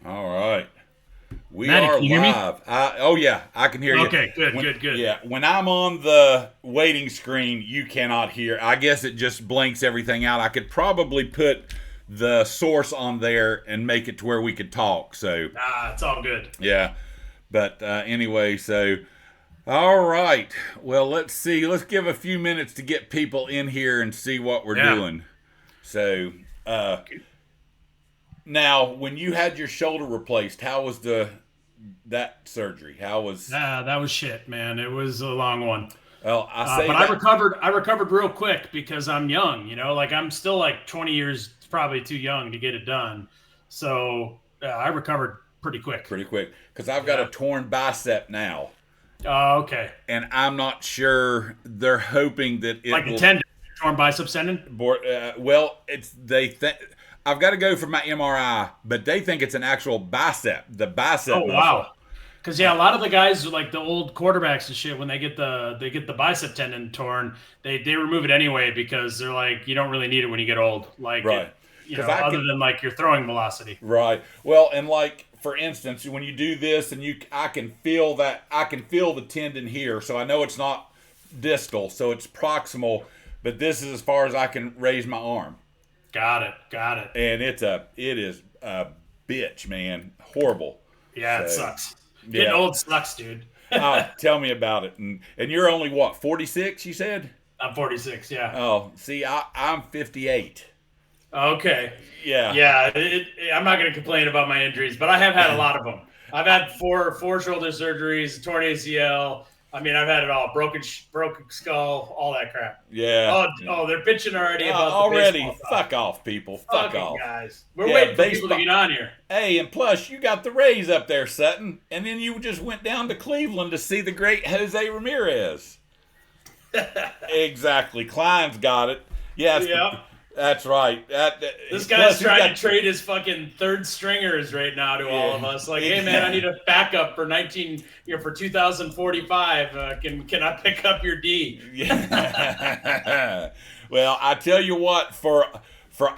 All right. We Maddie, are can you hear me? live. Oh, yeah, I can hear you. Okay, good, When, good, good. yeah, when I'm on the waiting screen, you cannot hear. I guess it just blanks everything out. I could probably put the source on there and make it to where we could talk. So, It's all good. yeah. But anyway, so, all right. Well, let's see. Let's give a few minutes to get people in here and see what we're Yeah. doing. So, uh, now, when you had your shoulder replaced, how was that surgery? How was? That was shit, man. It was a long one. Well, I say But I that. recovered. I recovered real quick because I'm young. Like I'm still like 20 years, probably too young to get it done. So I recovered pretty quick. Pretty quick because I've got a Yeah. torn bicep now, Okay. and I'm not sure. They're hoping that it Like the will. tendon, torn bicep tendon. Well, it's they think I've got to go for my MRI, but they think it's an actual bicep, the bicep Oh muscle. wow. Because yeah, a lot of the guys like the old quarterbacks and shit when they get the bicep tendon torn, they remove it anyway because they're like you don't really need it when you get old. Like it, Right. Because I other can. than like your throwing velocity. Right. Well, and like for instance, when you do this, and I can feel that I can feel the tendon here, so I know it's not distal, so it's proximal. But this is as far as I can raise my arm. Got it. Got it. And it is a bitch, man, horrible. Yeah, it So sucks. Getting yeah, old sucks, dude. tell me about it. And you're only what 46? You said? I'm 46. Yeah. Oh, see, I'm 58. Okay. Yeah, Yeah. I'm not going to complain about my injuries, but I have had a lot of them. I've had four shoulder surgeries, torn ACL. I mean, I've had it all. Broken skull, all that crap. yeah. Oh, they're bitching already about the Already, baseball talk. fuck off, people. Fuck Fucking off. guys. We're Yeah, waiting for people to baseball. get on here. Hey, and plus you got the Rays up there, Sutton, and then you just went down to Cleveland to see the great Jose Ramirez. Exactly, Klein's got it. Yes, Yep. that's right. This Plus, guy's he's trying got- to trade his fucking third stringers right now to all of us. Like, hey man, I need a backup for for 2045. Can I pick up your D? Yeah. Well, I tell you what, for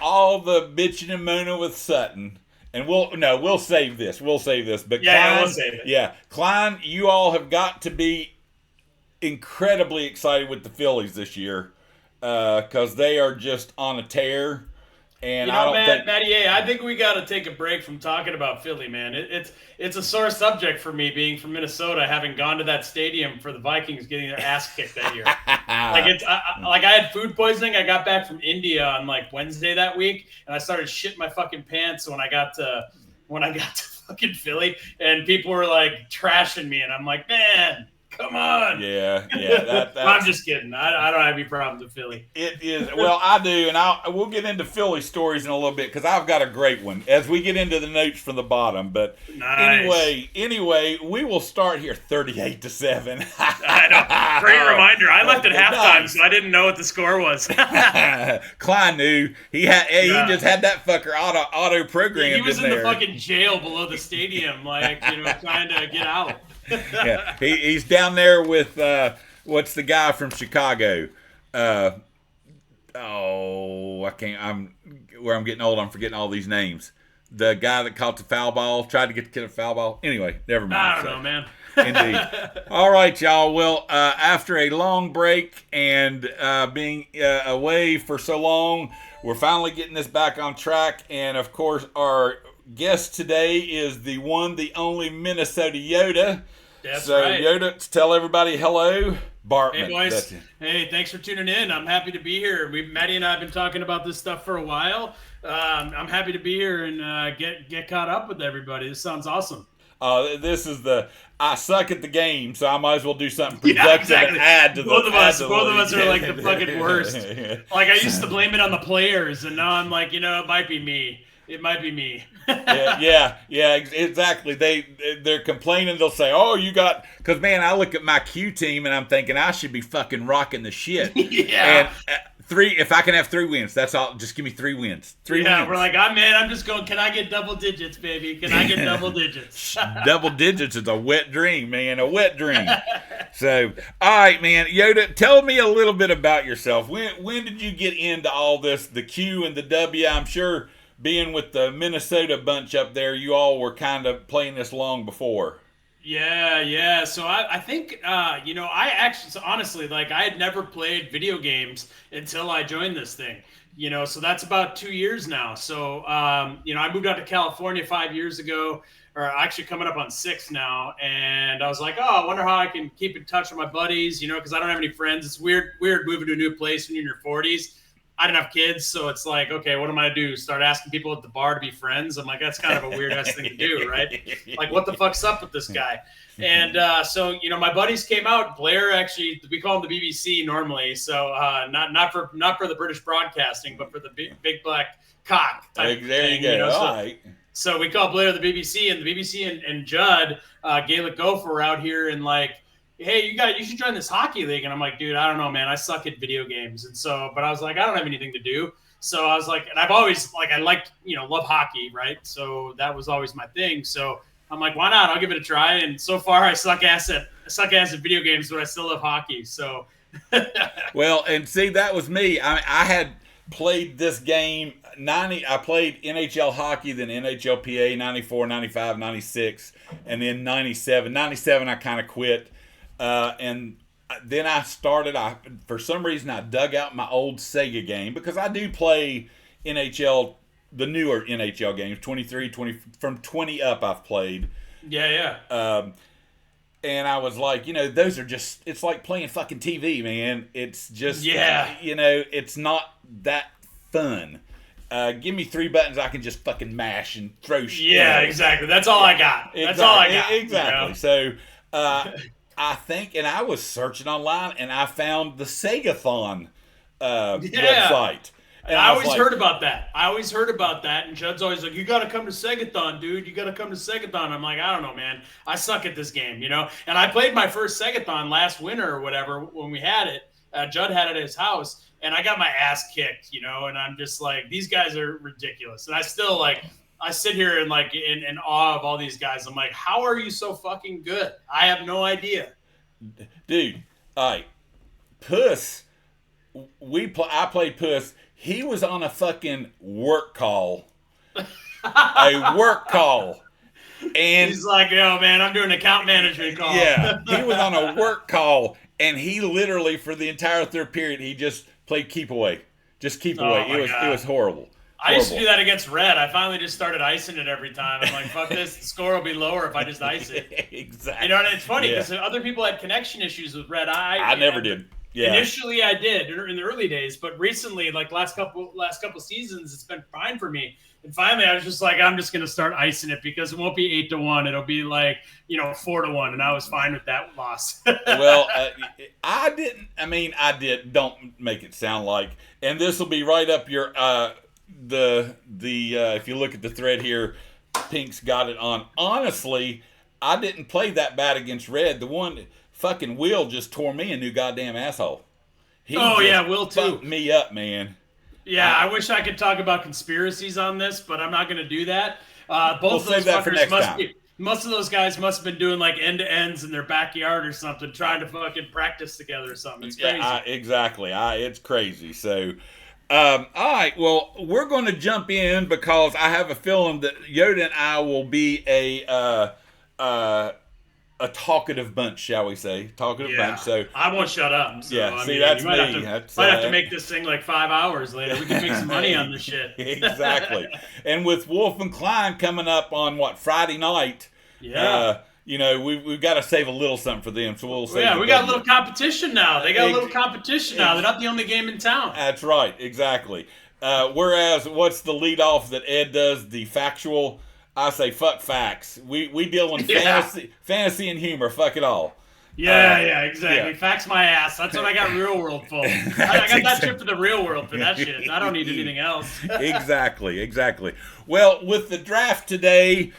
all the bitching and moaning with Sutton, and we'll save this. We'll save this. But Yeah, Klein, we'll save it. yeah, Klein, you all have got to be incredibly excited with the Phillies this year because they are just on a tear. And I don't think. Matty, I think we got to take a break from talking about Philly, man. It's a sore subject for me, being from Minnesota, having gone to that stadium for the Vikings getting their ass kicked that year. Like I had food poisoning. I got back from India on like Wednesday that week, and I started shitting my fucking pants when I got to fucking Philly, and people were like trashing me, and I'm like, man. Come on. Yeah. I'm just kidding. I don't have any problems with Philly. It is. Well, I do, and we'll get into Philly stories in a little bit because I've got a great one as we get into the notes from the bottom. But Nice. anyway, we will start here 38-7. I know. Great reminder. I left at halftime, so I didn't know what the score was. Klein knew he just had that fucker auto programmed. He was in there. the fucking jail below the stadium, like trying to get out. Yeah, he's down there with what's the guy from Chicago? I can't. I'm getting old. I'm forgetting all these names. The guy that caught the foul ball, tried to get a foul ball. Anyway, never mind. I don't know, man. Indeed. All right, y'all. Well, after a long break and being away for so long, we're finally getting this back on track. And of course, our guest today is the one, the only MNYoda. That's so, right. Yoda, tell everybody hello. Bartman. Hey boys, hey, thanks for tuning in. I'm happy to be here. Maddie and I have been talking about this stuff for a while. I'm happy to be here and get caught up with everybody. This sounds awesome. This is I suck at the game, so I might as well do something productive and add to both the of us. add to Both of the us are like the fucking worst. Like I used to blame it on the players, and now I'm like, it might be me. It might be me. yeah, exactly. They're complaining. They'll say, "Oh, you got," because man, I look at my Q team and I'm thinking I should be fucking rocking the shit. Yeah. And if I can have 3 wins, that's all. Just give me 3 wins. Three Yeah, wins. we're like, I'm just going. Can I get double digits, baby? Can I get double digits? Double digits is a wet dream, man. A wet dream. So, all right, man. Yoda, tell me a little bit about yourself. When did you get into all this, the Q and the W? I'm sure being with the Minnesota bunch up there, you all were kind of playing this long before. Yeah. So I think, I actually, so honestly, like I had never played video games until I joined this thing, so that's about 2 years now. So, I moved out to California 5 years ago, or actually coming up on 6 now. And I was like, oh, I wonder how I can keep in touch with my buddies, because I don't have any friends. It's weird moving to a new place when you're in your 40s. I didn't have kids, so it's like, okay, what am I to do? Start asking people at the bar to be friends? I'm like, that's kind of a weird ass thing to do, right? Like, what the fuck's up with this guy? And so, my buddies came out. Blair, actually, we call him the BBC normally, so not for the British broadcasting, but for the big black cock type There thing, you go. So, all right. So we call Blair the BBC, and the BBC and Judd, Gaelic Gopher, were out here and like, hey, you should join this hockey league. And I'm like, dude, I don't know, man. I suck at video games. And so, but I was like, I don't have anything to do. So I was like, and I've always like, I liked, love hockey, right? So that was always my thing. So I'm like, why not? I'll give it a try. And so far I suck ass at video games, but I still love hockey. So. Well, and see, that was me. I had played this game I played NHL hockey, then NHLPA 94, 95, 96, and then 97. 97 I kind of quit. And then I started, for some reason, I dug out my old Sega game because I do play NHL, the newer NHL games, 23, 20, from 20 up I've played. Yeah. And I was like, those are just, it's like playing fucking TV, man. It's just, it's not that fun. Give me 3 buttons I can just fucking mash and throw shit. Yeah, exactly. That's all I got. That's all I got. Exactly. So, I think, and I was searching online, and I found the Segathon website. And I always heard about that. And Judd's always like, you got to come to Segathon, dude. You got to come to Segathon. I'm like, I don't know, man. I suck at this game, And I played my first Segathon last winter or whatever when we had it. Judd had it at his house, and I got my ass kicked, And I'm just like, these guys are ridiculous. And I still I sit here and like in awe of all these guys. I'm like, how are you so fucking good? I have no idea. Dude, all right. Puss, I played Puss. He was on a fucking work call. A work call. And he's like, yo, man, I'm doing an account management call. Yeah, he was on a work call, and he literally, for the entire third period, he just played keep away. Just keep away. It was horrible. I used to do that against Red. I finally just started icing it every time. I'm like, fuck this. The score will be lower if I just ice it. Exactly. And it's funny because other people had connection issues with Red. I never did. Yeah. Initially, I did in the early days, but recently, like last couple seasons, it's been fine for me. And finally, I was just like, I'm just gonna start icing it because it won't be 8-1. It'll be like 4-1, and I was fine with that loss. Well, I didn't. I mean, I did. Don't make it sound like. And this will be right up your if you look at the thread here, Pink's got it on. Honestly, I didn't play that bad against Red. The one fucking Will just tore me a new goddamn asshole. Will too. Fucked me up, man. Yeah, I wish I could talk about conspiracies on this, but I'm not going to do that. Both of those fuckers most of those guys must have been doing like end-to-ends in their backyard or something, trying to fucking practice together or something. It's crazy. Yeah, exactly. It's crazy. So, all right. Well, we're going to jump in because I have a feeling that Yoda and I will be a talkative bunch, shall we say? Talkative bunch. So I won't shut up. So, yeah, that's me. Might have to make this thing like 5 hours later. We can make some money on this shit. Exactly. And with Wolf and Klein coming up on Friday night? Yeah. We've got to save a little something for them. So we'll save. Yeah, we got a little competition now. They got a little competition now. They're not the only game in town. That's right. Exactly. Whereas, what's the lead off that Ed does? The factual. I say fuck facts. We deal in fantasy and humor. Fuck it all. Yeah, exactly. Yeah. Facts my ass. That's what I got real world for. I got that shit for the real world for that shit. I don't need anything else. Exactly. Well, with the draft today,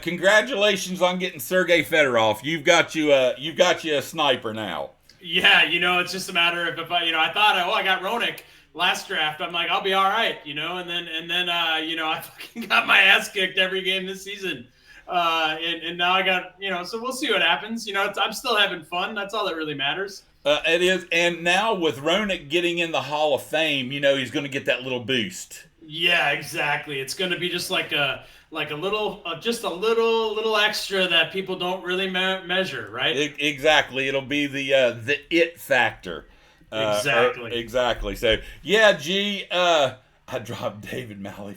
congratulations on getting Sergei Fedorov. You've got you a sniper now. Yeah, it's just a matter of if I thought I got Roenick last draft. I'm like, I'll be all right, and then I fucking got my ass kicked every game this season. And now I got, so we'll see what happens. I'm still having fun. That's all that really matters. It is. And now with Roenick getting in the Hall of Fame, he's going to get that little boost. Yeah, exactly. It's going to be just like a little just a little extra that people don't really measure, right? Exactly. It'll be the it factor. Exactly. Exactly. So yeah, G. I dropped David Malley.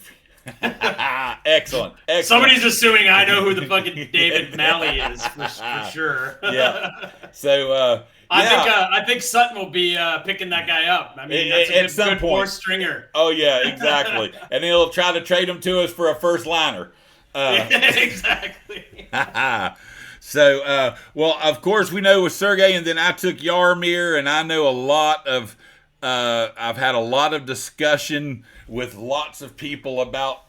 Excellent. Excellent. Somebody's assuming I know who the fucking David Malley is for sure. Yeah. So I think Sutton will be picking that guy up. I mean, that's a good four stringer. Oh yeah, exactly. And he'll try to trade him to us for a first liner. Exactly. So, well, of course, we know with Sergey, and then I took Yarmir, and I know a lot of, I've had a lot of discussion with lots of people about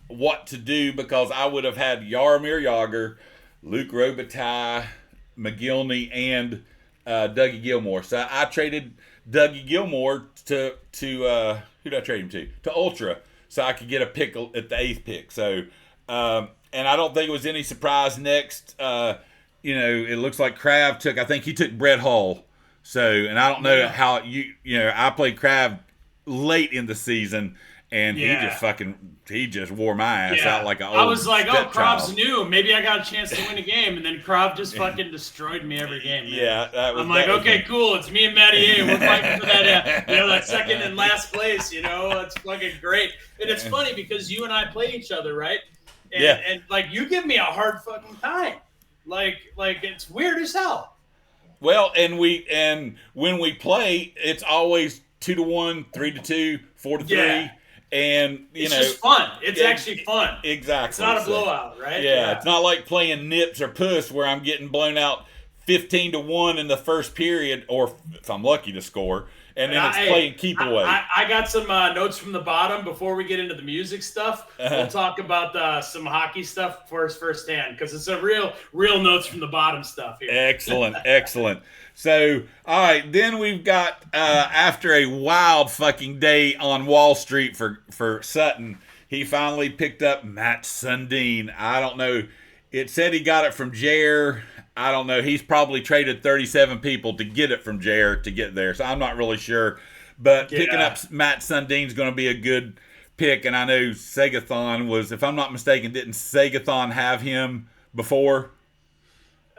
what to do because I would have had Yarmir Yager, Luke Robitaille, McGillney, and Dougie Gilmore. So I traded Dougie Gilmore to who did I trade him to? To Ultra, so I could get a pick at the 8th pick. So, and I don't think it was any surprise. Next, it looks like Krav took. I think he took Brett Hull. So, and I don't know how I played Krav late in the season, and he just wore my ass out like an old. I was like, Krav's child. New. Maybe I got a chance to win a game, and then Krav just fucking destroyed me every game. Man. Yeah, I'm like, okay, cool. It's me and Matty A. We're fighting for that, that second and last place. It's fucking great. And it's funny because you and I play each other, right? And like you give me a hard fucking time. Like it's weird as hell. Well, and when we play, it's always 2-1, 3-2, 4-3. And it's just fun. It's actually fun. Exactly. It's not a blowout, right? Yeah, it's not like playing nips or puss where I'm getting blown out 15-1 in the first period, or if I'm lucky to score, and then it's playing keep away. I got some notes from the bottom before we get into the music stuff. We'll talk about some hockey stuff firsthand because it's a real notes from the bottom stuff here. Excellent, excellent. So, all right, then we've got, after a wild fucking day on Wall Street for Sutton, he finally picked up Matt Sundin. I don't know. It said he got it from Jair. I don't know. He's probably traded 37 people to get it from Jair to get there, so I'm not really sure. But picking up Matt Sundin's going to be a good pick, and I know Segathon was, if I'm not mistaken, didn't Segathon have him before?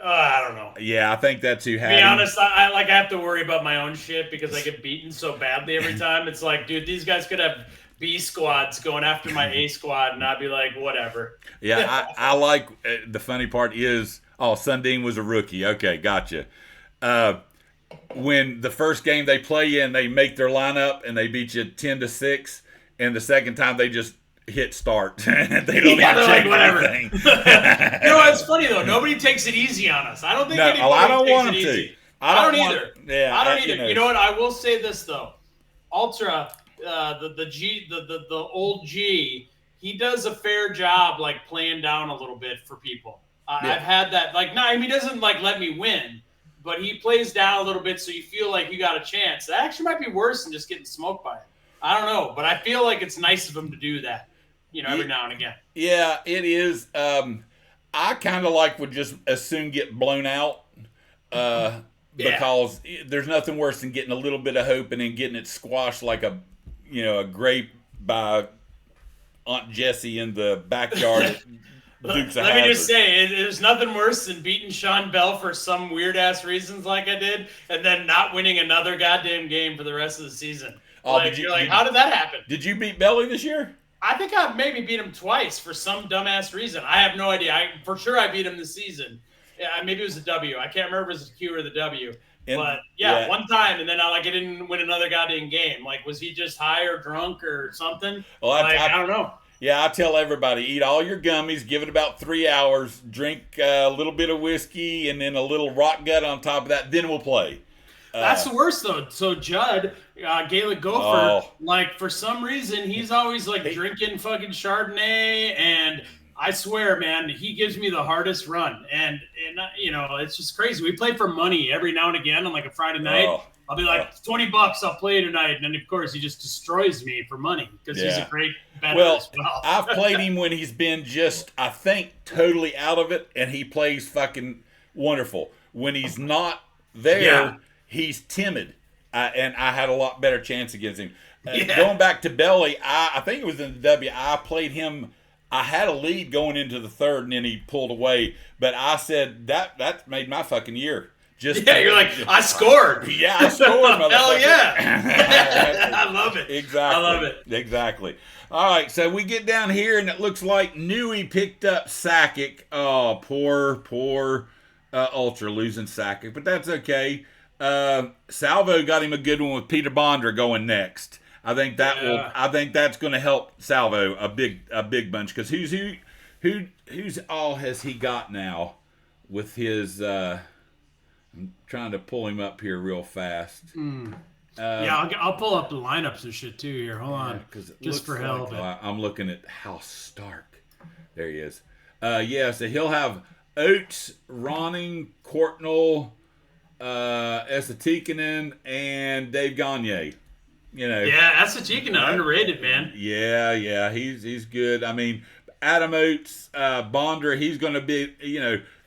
I don't know. Yeah, I think that's who had him. To be honest, I have to worry about my own shit because I get beaten so badly every time. It's like, dude, these guys could have B squads going after my A squad, and I'd be like, whatever. Yeah, I like, the funny part is, Sundin was a rookie. Okay, gotcha. When the first game they play in, they make their lineup and they beat you 10-6, and the second time they just hit start. They don't even check anything. It's funny though. Nobody takes it easy on us. I don't think anybody I don't takes want it them easy. to. I don't either. Yeah, I don't either. You know what? I will say this though. Ultra, the old G, he does a fair job like playing down a little bit for people. I've had that. He doesn't let me win, but he plays down a little bit so you feel like you got a chance. That actually might be worse than just getting smoked by him. I don't know, but I feel like it's nice of him to do that. Every now and again. Yeah, it is. I kind of would just as soon get blown out because there's nothing worse than getting a little bit of hope and then getting it squashed like a grape by Aunt Jessie in the backyard. Let me just say, there's nothing worse than beating Sean Bell for some weird ass reasons like I did, and then not winning another goddamn game for the rest of the season. How did that happen? Did you beat Belly this year? I think I maybe beat him twice for some dumbass reason. I have no idea. For sure I beat him this season. Yeah, maybe it was a W. I can't remember if it was a Q or the W. But one time, and then I didn't win another goddamn game. Was he just high or drunk or something? Well, I don't know. Yeah, I tell everybody, eat all your gummies, give it about 3 hours, drink a little bit of whiskey, and then a little rock gut on top of that, then we'll play. That's the worst, though. So Judd, Gaelic Gopher, for some reason, he's always, drinking fucking Chardonnay, and I swear, man, he gives me the hardest run. And it's just crazy. We play for money every now and again on, a Friday night. I'll be like, $20, I'll play tonight. And then, of course, he just destroys me for money because he's a great bettor as well. I've played him when he's been just, I think, totally out of it, and he plays fucking wonderful. When he's not there, he's timid. And I had a lot better chance against him. Going back to Belly, I think it was in the W. I played him. I had a lead going into the third, and then he pulled away. But I said that made my fucking year. Just you're like, I scored. Yeah, I scored, motherfucker. Hell yeah. I love it. Exactly. I love it. Exactly. All right, so we get down here, and it looks like Newey picked up Sakic. Oh, poor Ultra losing Sakic, but that's okay. Salvo got him a good one with Peter Bondra going next. I think that's going to help Salvo a big bunch, because who's all has he got now with his? I'm trying to pull him up here real fast. I'll pull up the lineups and shit too here. Hold on, just for hell of it. I'm looking at House Stark. There he is. So he'll have Oates, Ronning, Courtnall, Esatikinen, and Dave Gagne. Yeah, Esatikinen, underrated, man. Yeah, he's good. I mean, Adam Oates, Bondra, he's going to be,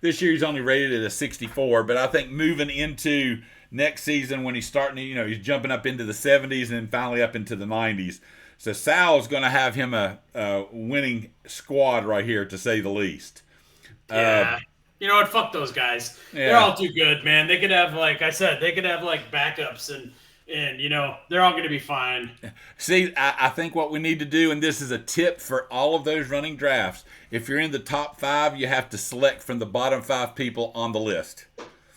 this year he's only rated at a 64, but I think moving into next season when he's starting, he's jumping up into the 70s and then finally up into the 90s. So Sal's going to have him a winning squad right here, to say the least. Yeah. You know what? Fuck those guys. Yeah. They're all too good, man. They could have, like I said, backups and they're all going to be fine. See, I think what we need to do, and this is a tip for all of those running drafts, if you're in the top 5, you have to select from the bottom 5 people on the list.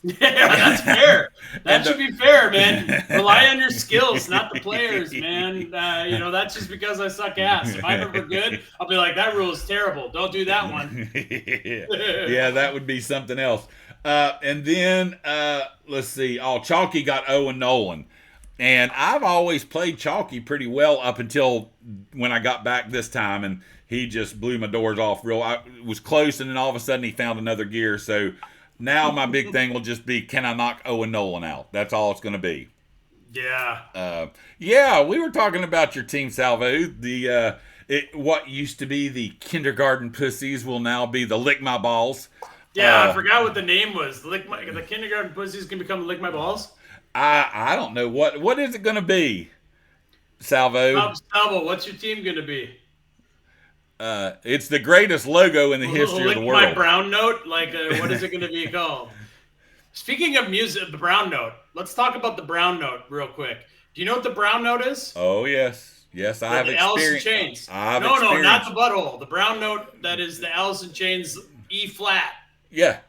Yeah, that's fair. That should be fair, man. Rely on your skills, not the players, man. That's just because I suck ass. If I'm ever good, I'll be like, that rule is terrible. Don't do that one. Yeah, that would be something else. And then, let's see. Chalky got Owen Nolan. And I've always played Chalky pretty well up until when I got back this time, and he just blew my doors off I was close, and then all of a sudden he found another gear. So now my big thing will just be, can I knock Owen Nolan out? That's all it's going to be. Yeah. We were talking about your team, Salvo. What used to be the kindergarten pussies will now be the Lick My Balls. Yeah, I forgot what the name was. The kindergarten pussies can become Lick My Balls. I don't know what is it going to be, Salvo. Salvo, what's your team going to be? It's the greatest logo in the history of the world. My brown note, what is it going to be called? Speaking of music, the brown note. Let's talk about the brown note real quick. Do you know what the brown note is? Oh yes, I have experienced. Alice in Chains. No, not the butthole. The brown note, that is the Alice in Chains E flat. Yeah.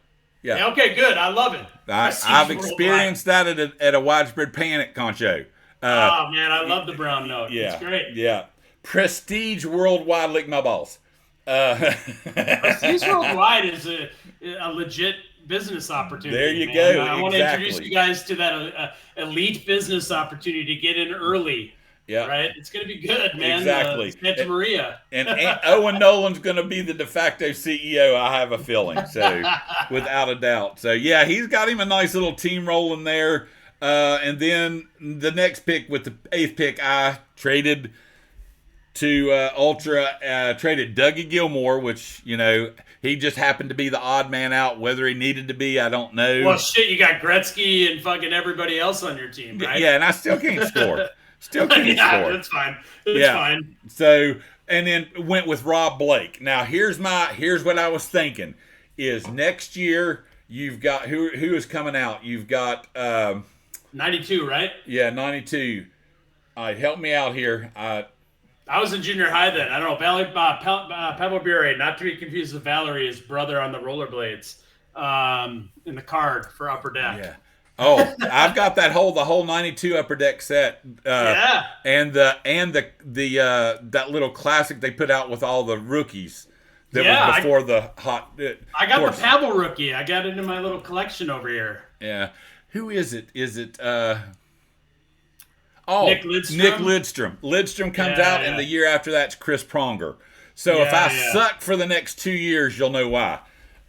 Okay, good. I love it. I've experienced that at a Widespread Panic concho. Oh man, I love the brown note. Yeah, it's great. Yeah, Prestige Worldwide, Lick My Balls. Prestige Worldwide is a legit business opportunity. There you go. I want to introduce you guys to that elite business opportunity to get in early. Yeah. Right? It's going to be good, man. Exactly. Santa Maria. And Owen Nolan's going to be the de facto CEO, I have a feeling. So, without a doubt. So, yeah, he's got him a nice little team rolling there. And then the next pick with the 8th pick, I traded to Ultra, traded Dougie Gilmore, which, he just happened to be the odd man out. Whether he needed to be, I don't know. Well, shit, you got Gretzky and fucking everybody else on your team, right? Yeah, and I still can't score. Still can't score. That's fine. It's fine. So, and then went with Rob Blake. Now, here's what I was thinking is next year you've got who is coming out? You've got 92, right? Yeah, 92. All right, help me out here. I was in junior high then. I don't know. Pablo Bure, not to be confused with Valerie, his brother on the rollerblades, in the card for Upper Deck. Yeah. Oh, I've got the whole 92 Upper Deck set. And that little classic they put out with all the rookies that was before the hot. I got the Pavel rookie. I got it in my little collection over here. Yeah. Who is it? Is it Nick Lidstrom? Nick Lidstrom. Lidstrom comes out, and the year after that's Chris Pronger. So if I suck for the next 2 years, you'll know why.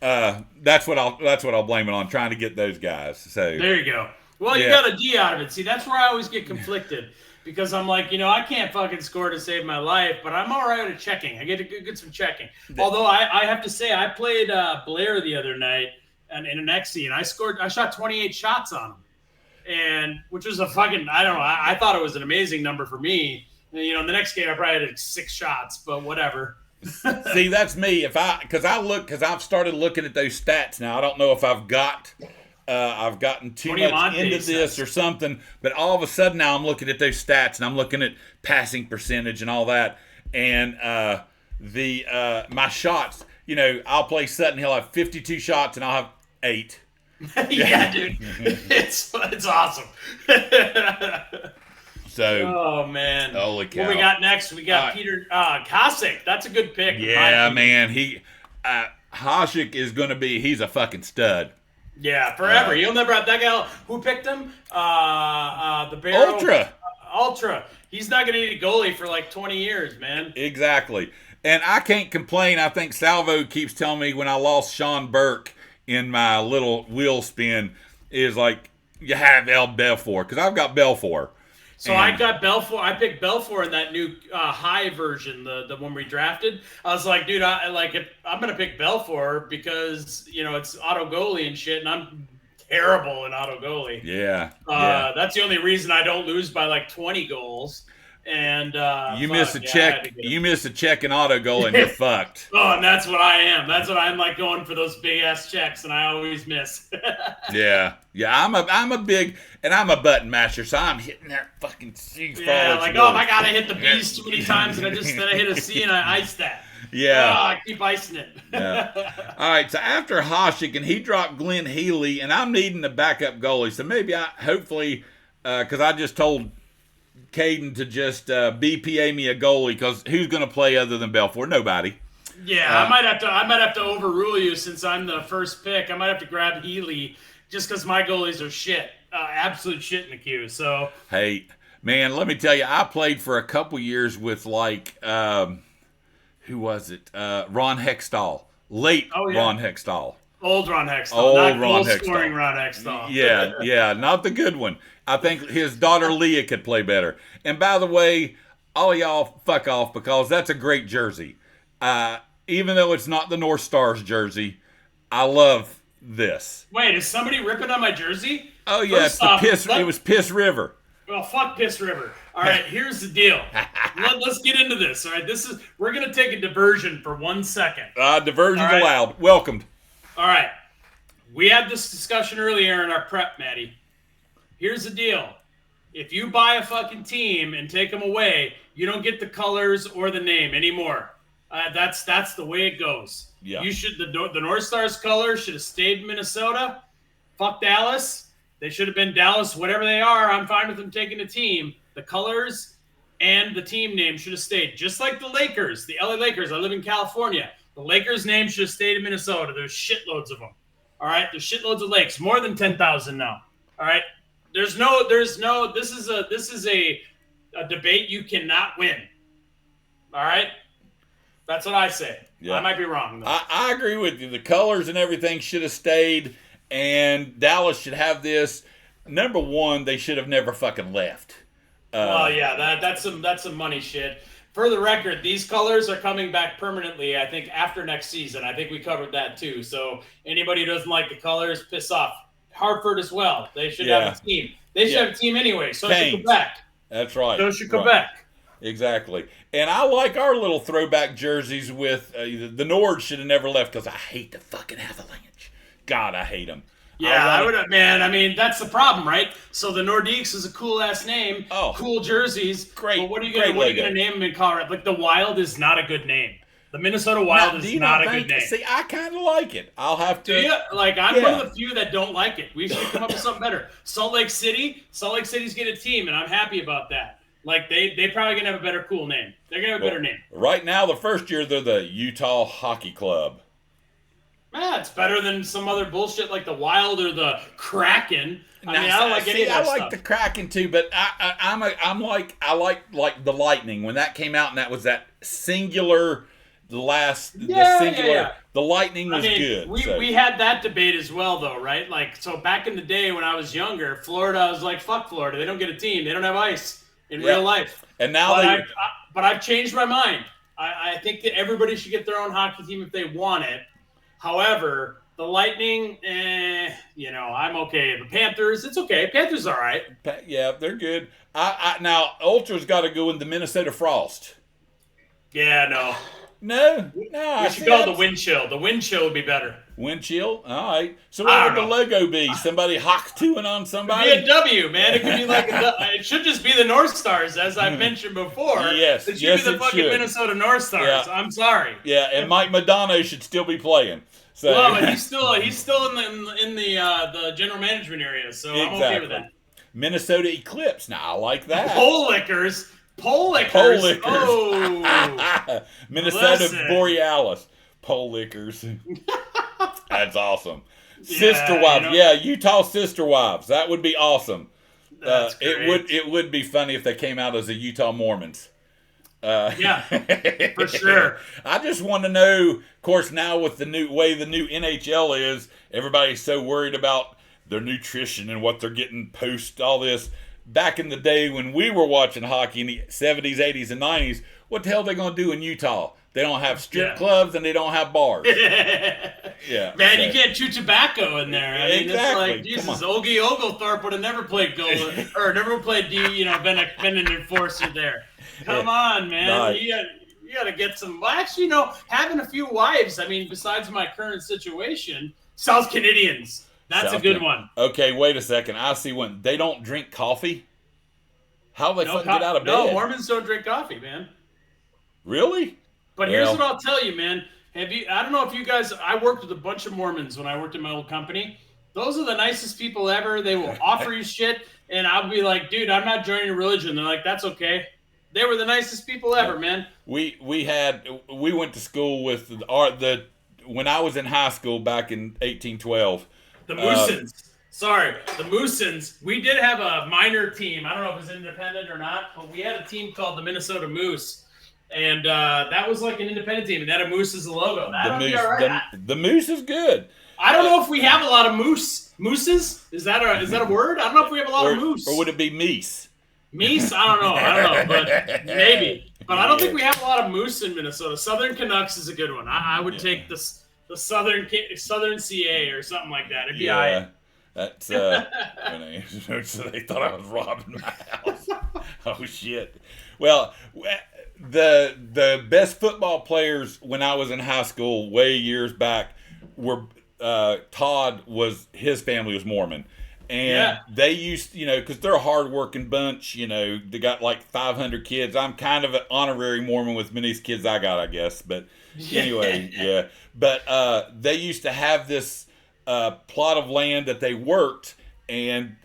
That's what I'll blame it on, trying to get those guys. So there you go. Well, you got a D out of it. See, that's where I always get conflicted because I'm like, I can't fucking score to save my life, but I'm all right at checking. I get to get some checking. Although I have to say, I played Blair the other night in an XC, and I shot 28 shots on him, and which was a fucking, I don't know, I thought it was an amazing number for me. You know, the next game I probably had 6 shots, but whatever. See, that's me. Because I've started looking at those stats now. I don't know if I've gotten too much into this or something, but all of a sudden now I'm looking at those stats and I'm looking at passing percentage and all that, and my shots. You know, I'll play Sutton. He'll have 52 shots and I'll have 8. Yeah, dude, it's awesome. So, oh man, holy cow! What we got next? We got Peter Kosick. That's a good pick. Yeah, man. Hasek is going to be. He's a fucking stud. Yeah, forever. You'll never have that guy. Who picked him? The Barrow Ultra. He's not going to need a goalie for like 20 years, man. Exactly. And I can't complain. I think Salvo keeps telling me when I lost Sean Burke in my little wheel spin is like, you have El Belfour, because I've got Belfour. So I got Belfour. I picked Belfour in that new high version, the one we drafted. I was like, dude, I'm gonna pick Belfour because it's auto goalie and shit, and I'm terrible in auto goalie. Yeah. That's the only reason I don't lose by like 20 goals. And you miss a check. You miss a check in auto goal and you're fucked. Oh, and that's what I am. That's what I'm like, going for those big ass checks, and I always miss. Yeah. I'm a button masher, so I'm hitting that fucking C. Yeah, like I gotta hit the B's too many times, and I hit a C and I ice that. Yeah. I keep icing it. Yeah. All right, so after Hasek, and he dropped Glenn Healy, and I'm needing a backup goalie, so maybe hopefully, because I just told Caden to just BPA me a goalie, because who's going to play other than Belfour? Nobody. Yeah, I might have to overrule you since I'm the first pick. I might have to grab Healy just because my goalies are shit, absolute shit in the queue. So hey, man, let me tell you, I played for a couple years with who was it? Ron Hextall, Ron Hextall. Old Ron Hextall, not scoring Ron Hextall. Yeah, not the good one. I think his daughter Leah could play better. And by the way, all y'all fuck off, because that's a great jersey. Even though it's not the North Stars jersey, I love this. Wait, is somebody ripping on my jersey? Oh yeah, it was Piss River. Well, fuck Piss River. All right, here's the deal. Let's get into this. All right, we're gonna take a diversion for 1 second. Diversions allowed. Welcomed. All right, we had this discussion earlier in our prep, Maddie. Here's the deal. If you buy a fucking team and take them away, you don't get the colors or the name anymore. That's the way it goes. Yeah. You should the North Stars colors should have stayed in Minnesota. Fuck Dallas. They should have been Dallas, whatever they are. I'm fine with them taking a team. The colors and the team name should have stayed. Just like the Lakers, the LA Lakers. I live in California. The Lakers name should have stayed in Minnesota. There's shitloads of them. All right, there's shitloads of lakes, more than 10,000 now. All right, this is a debate you cannot win. All right, that's what I say. Yeah. I might be wrong, though. I agree with you. The colors and everything should have stayed, and Dallas should have this. Number one, they should have never fucking left. Well, yeah, that's some money shit. For the record, these colors are coming back permanently, I think, after next season. I think we covered that, too. So anybody who doesn't like the colors, piss off. Hartford as well. They should have a team. They should have a team anyway. So should Quebec. That's right. So should Quebec. Exactly. And I like our little throwback jerseys with the Nords should have never left, because I hate the fucking Avalanche. God, I hate them. Yeah, I would have, man. I mean, that's the problem, right? So the Nordiques is a cool ass name, cool jerseys. Great. But what are you gonna name them in Colorado? Like the Wild is not a good name. The Minnesota Wild is not a good name. See, I kind of like it. I'll have to. Do you? Like, I'm one of the few that don't like it. We should come up with something better. Salt Lake City's getting a team, and I'm happy about that. Like, they probably gonna have a better cool name. They're gonna have a better name. Right now, the first year, they're the Utah Hockey Club. Yeah, it's better than some other bullshit like the Wild or the Kraken. I don't like any of that stuff. I like the Kraken too, but I like the Lightning when that came out, and that was that singular. The Lightning was good. We had that debate as well, though, right? Like, so back in the day when I was younger, Florida, I was like, fuck Florida. They don't get a team. They don't have ice in real life. And now but I've changed my mind. I think that everybody should get their own hockey team if they want it. However, The Lightning, I'm okay. The Panthers, it's okay. Panthers all right. Yeah, they're good. Now Ultra's got to go in the Minnesota Frost. Yeah, no. No. We should go with the wind chill. The wind chill would be better. Wind chill? All right. So what would the logo be? Somebody hawk-toing on somebody? It'd be a W, man. It could be like it should just be the North Stars, as I mentioned before. Yes. It should be the fucking Minnesota North Stars. Yeah. I'm sorry. Yeah, and Mike Modano should still be playing. So. Well, but he's still in the general management area, so exactly. I'm okay with that. Minnesota Eclipse. Now I like that. Pole lickers. Oh, Minnesota Borealis. Pole lickers. That's awesome. Sister wives. Yeah, Utah sister wives. That would be awesome. That's great. It would be funny if they came out as the Utah Mormons. Yeah, for sure. I just want to know, of course, now with the new NHL is, everybody's so worried about their nutrition and what they're getting post all this. Back in the day when we were watching hockey in the 70s, 80s, and 90s, what the hell are they going to do in Utah? They don't have strip clubs and they don't have bars. Yeah, man, you can't chew tobacco in there. I mean, exactly. It's like, Jesus, Ogie Oglethorpe would have never played goal or never played been an enforcer there. Come on, man. Nice. You got to get some. Well, actually, having a few wives. I mean, besides my current situation, South Canadians. That's a good one. Okay, wait a second. I see one. They don't drink coffee? How do they fucking get out of bed? No, Mormons don't drink coffee, man. Really? But here's what I'll tell you, man. I don't know if you guys, I worked with a bunch of Mormons when I worked in my old company. Those are the nicest people ever. They will offer you shit, and I'll be like, dude, I'm not joining a religion. They're like, that's okay. They were the nicest people ever, man. We went to school with when I was in high school back in 1812. The Moosins. The Moosins. We did have a minor team. I don't know if it was independent or not, but we had a team called the Minnesota Moose. And that was like an independent team. And that a moose is the logo. The moose is good. I don't know if we have a lot of mooses. Is that a word? I don't know if we have a lot of moose. Or would it be meese? Meese? I don't know, but maybe. But I don't think we have a lot of moose in Minnesota. Southern Canucks is a good one. I would take the Southern CA or something like that. It'd be all right. That's so they thought I was robbing my house. Oh shit. Well, the best football players when I was in high school, way years back, were Todd his family was Mormon. And they used, because they're a hard-working bunch, they got like 500 kids. I'm kind of an honorary Mormon with many kids I got, I guess. But anyway, yeah. But they used to have this plot of land that they worked, and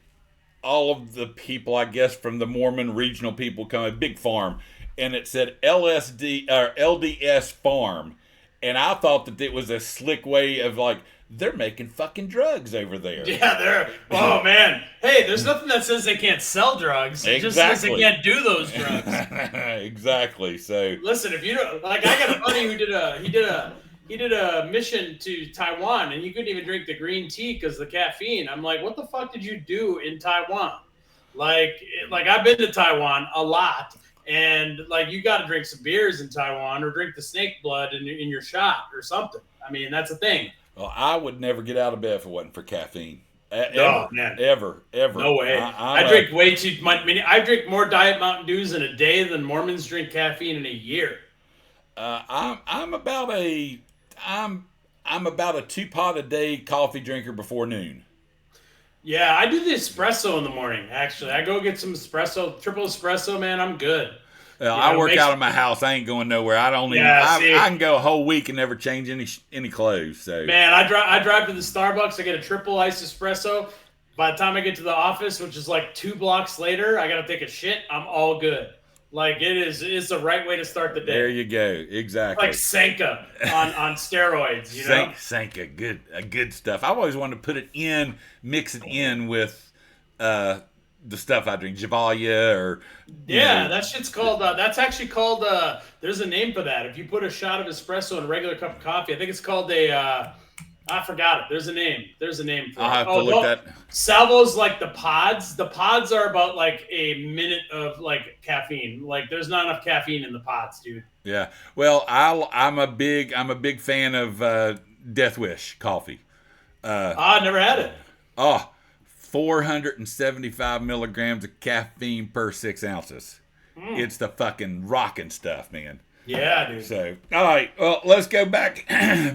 all of the people, I guess, from the Mormon regional people come, a big farm, and it said LSD or LDS farm. And I thought that it was a slick way of like, they're making fucking drugs over there. Yeah, they're. Oh man, hey, there's nothing that says they can't sell drugs. It just says they can't do those drugs. Exactly. So listen, if you don't like, I got a buddy who did a mission to Taiwan, and he couldn't even drink the green tea because the caffeine. I'm like, what the fuck did you do in Taiwan? Like I've been to Taiwan a lot, and like you got to drink some beers in Taiwan or drink the snake blood in your shot or something. I mean, that's a thing. Well, I would never get out of bed if it wasn't for caffeine. No, man. Ever. No way. I drink way too much. I drink more Diet Mountain Dews in a day than Mormons drink caffeine in a year. I'm about a 2-pot a day coffee drinker before noon. Yeah, I do the espresso in the morning. Actually, I go get some espresso, triple espresso. Man, I'm good. I work out of my house. I ain't going nowhere. I can go a whole week and never change any clothes. So man, I drive to the Starbucks. I get a triple iced espresso. By the time I get to the office, which is like 2 blocks later, I got to take a shit. I'm all good. Like it's the right way to start the day. There you go. Exactly. Like Sanka on steroids. Sanka, good stuff. I've always wanted to mix it in with the stuff I drink, Javalia or that shit's called. That's actually called. There's a name for that. If you put a shot of espresso in a regular cup of coffee, I think it's called a. I forgot it. There's a name. For I'll have to look that. Salvo's like the pods. The pods are about like a minute of like caffeine. Like there's not enough caffeine in the pods, dude. Yeah. Well, I'm a big fan of Death Wish coffee. I never had it. Oh, 475 milligrams of caffeine per 6 ounces. It's the fucking rocking stuff, man. Yeah, dude. So, all right. Well, let's go back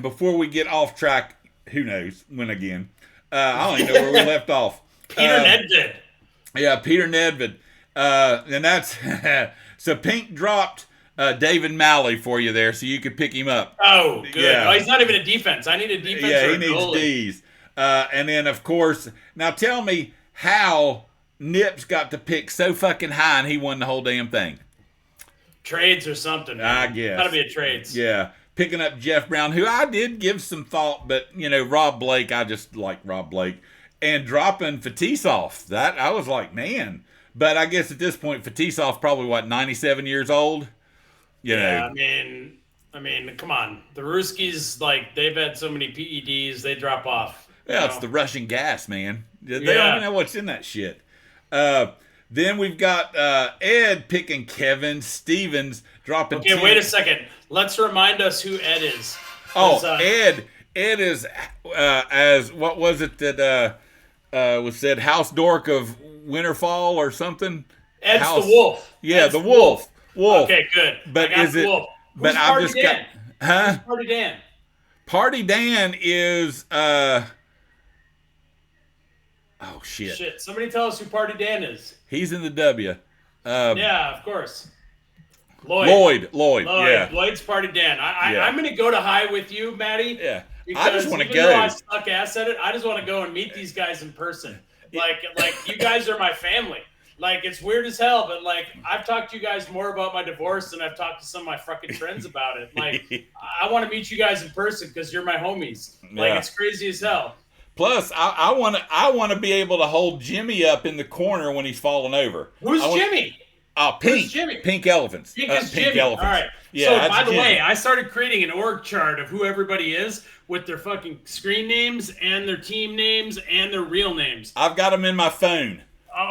before we get off track. Who knows when again? I don't even know where we left off. Peter Nedved. Yeah, Peter Nedved. And that's so Pink dropped David Malley for you there, so you could pick him up. Oh, good. Yeah. Oh, he's not even a defense. I need a defense. Yeah, or he a needs goalie. D's. And then, of course, now tell me how Nips got to pick so fucking high and he won the whole damn thing. Trades or something. Man. I guess. Gotta be a trades. Yeah. Picking up Jeff Brown, who I did give some thought, but, Rob Blake, I just like Rob Blake. And dropping Fetisov, that, I was like, man. But I guess at this point, Fetisov probably, 97 years old? Yeah, I mean, come on. The Ruskies, they've had so many PEDs, they drop off. Yeah, it's the Russian gas, man. They don't even know what's in that shit. Then we've got Ed picking Kevin Stevens, dropping. Okay, 10. wait a second. Let's remind us who Ed is. Oh, Ed is as what was it that was said? House Dork of Winterfall or something. Ed's the wolf. Yeah, Ed's the wolf. Wolf. Okay, good. But is it? Wolf. But I've just got. Huh? Who's Party Dan? Party Dan is. Oh shit! Shit! Somebody tell us who Party Dan is. He's in the W. Yeah, of course. Lloyd. Yeah. Lloyd's Party Dan. I'm going to go to high with you, Maddie. Yeah. I just want to go. go. I suck ass at it. I just want to go and meet these guys in person. Like you guys are my family. It's weird as hell, but I've talked to you guys more about my divorce than I've talked to some of my fucking friends about it. I want to meet you guys in person because you're my homies. It's crazy as hell. Plus, I want to be able to hold Jimmy up in the corner when he's falling over. Who's Jimmy? Pink. Who's Jimmy? Pink Elephants. Pink is Jimmy. Elephants. All right. Yeah, so, by the Jimmy. way, I started creating an org chart of who everybody is with their fucking screen names and their team names and their real names. I've got them in my phone.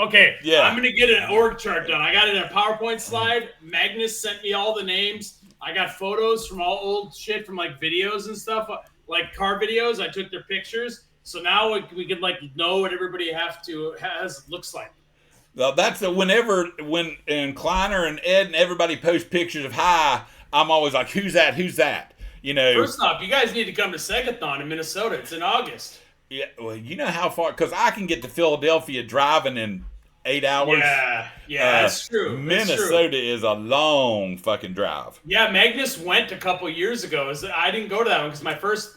Okay. Yeah. I'm going to get an org chart done. I got it in a PowerPoint slide. Magnus sent me all the names. I got photos from all old shit from videos and stuff, car videos. I took their pictures. So now we can know what everybody looks like. Well, that's when Kleiner and Ed and everybody post pictures of high, I'm always like, who's that? Who's that? First off, you guys need to come to Segathon in Minnesota. It's in August. Yeah, well, you know how far? Because I can get to Philadelphia driving in 8 hours. Yeah, that's true. Minnesota is a long fucking drive. Yeah, Magnus went a couple years ago. I didn't go to that one because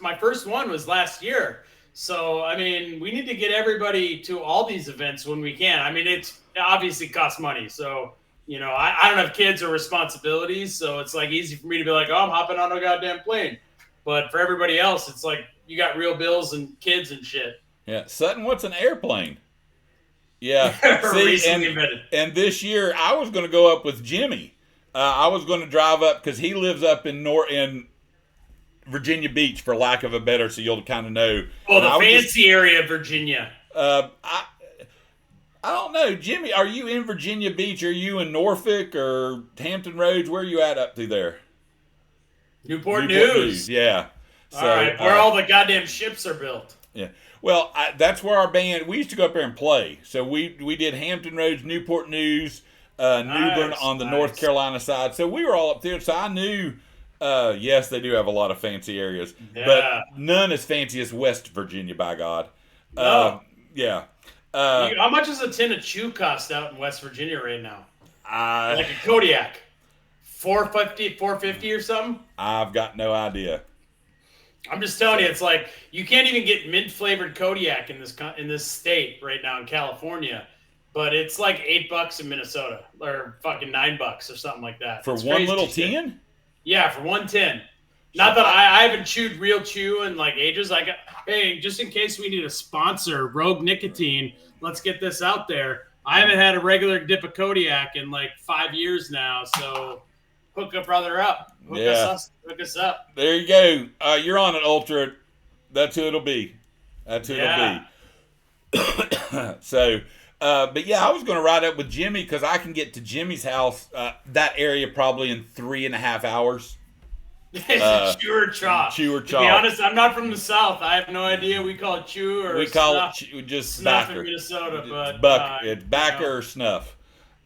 my first one was last year. So, we need to get everybody to all these events when we can. It obviously costs money. So, I don't have kids or responsibilities. So it's easy for me to be like, oh, I'm hopping on a goddamn plane. But for everybody else, it's you got real bills and kids and shit. Yeah. Sutton, what's an airplane? Yeah. And this year I was going to go up with Jimmy. I was going to drive up because he lives up in Virginia Beach, for lack of a better, so you'll kind of know. Oh, the fancy area of Virginia. I don't know, Jimmy. Are you in Virginia Beach? Are you in Norfolk or Hampton Roads? Where are you at up through there? Newport News. Yeah. So, all right, where all the goddamn ships are built. Yeah. Well, that's where our band. We used to go up there and play. So we did Hampton Roads, Newport News, Newbern on the North Carolina side. So we were all up there. So I knew. Yes, they do have a lot of fancy areas, but none as fancy as West Virginia, by God. No. Yeah. How much does a tin of chew cost out in West Virginia right now? Like a Kodiak. $4.50 or something? I've got no idea. I'm just telling you, it's you can't even get mint-flavored Kodiak in this state right now in California, but it's $8 in Minnesota, or fucking $9 or something like that. For one little tin? Yeah, for one tin. Not that I haven't chewed real chew in ages. Hey, just in case we need a sponsor, Rogue Nicotine, let's get this out there. I haven't had a regular dip of Kodiak in 5 years now, so hook a brother up. Hook us up. There you go. You're on it, Ultra. That's who it'll be. It'll be. So, but yeah, I was going to ride up with Jimmy because I can get to Jimmy's house, that area, probably in 3.5 hours. Chew or chaw. Chew or To chaw. be honest, I'm not from the South. I have no idea. We call it chew or we snuff. call it just Snuff backer. in Minnesota, but It's backer or snuff.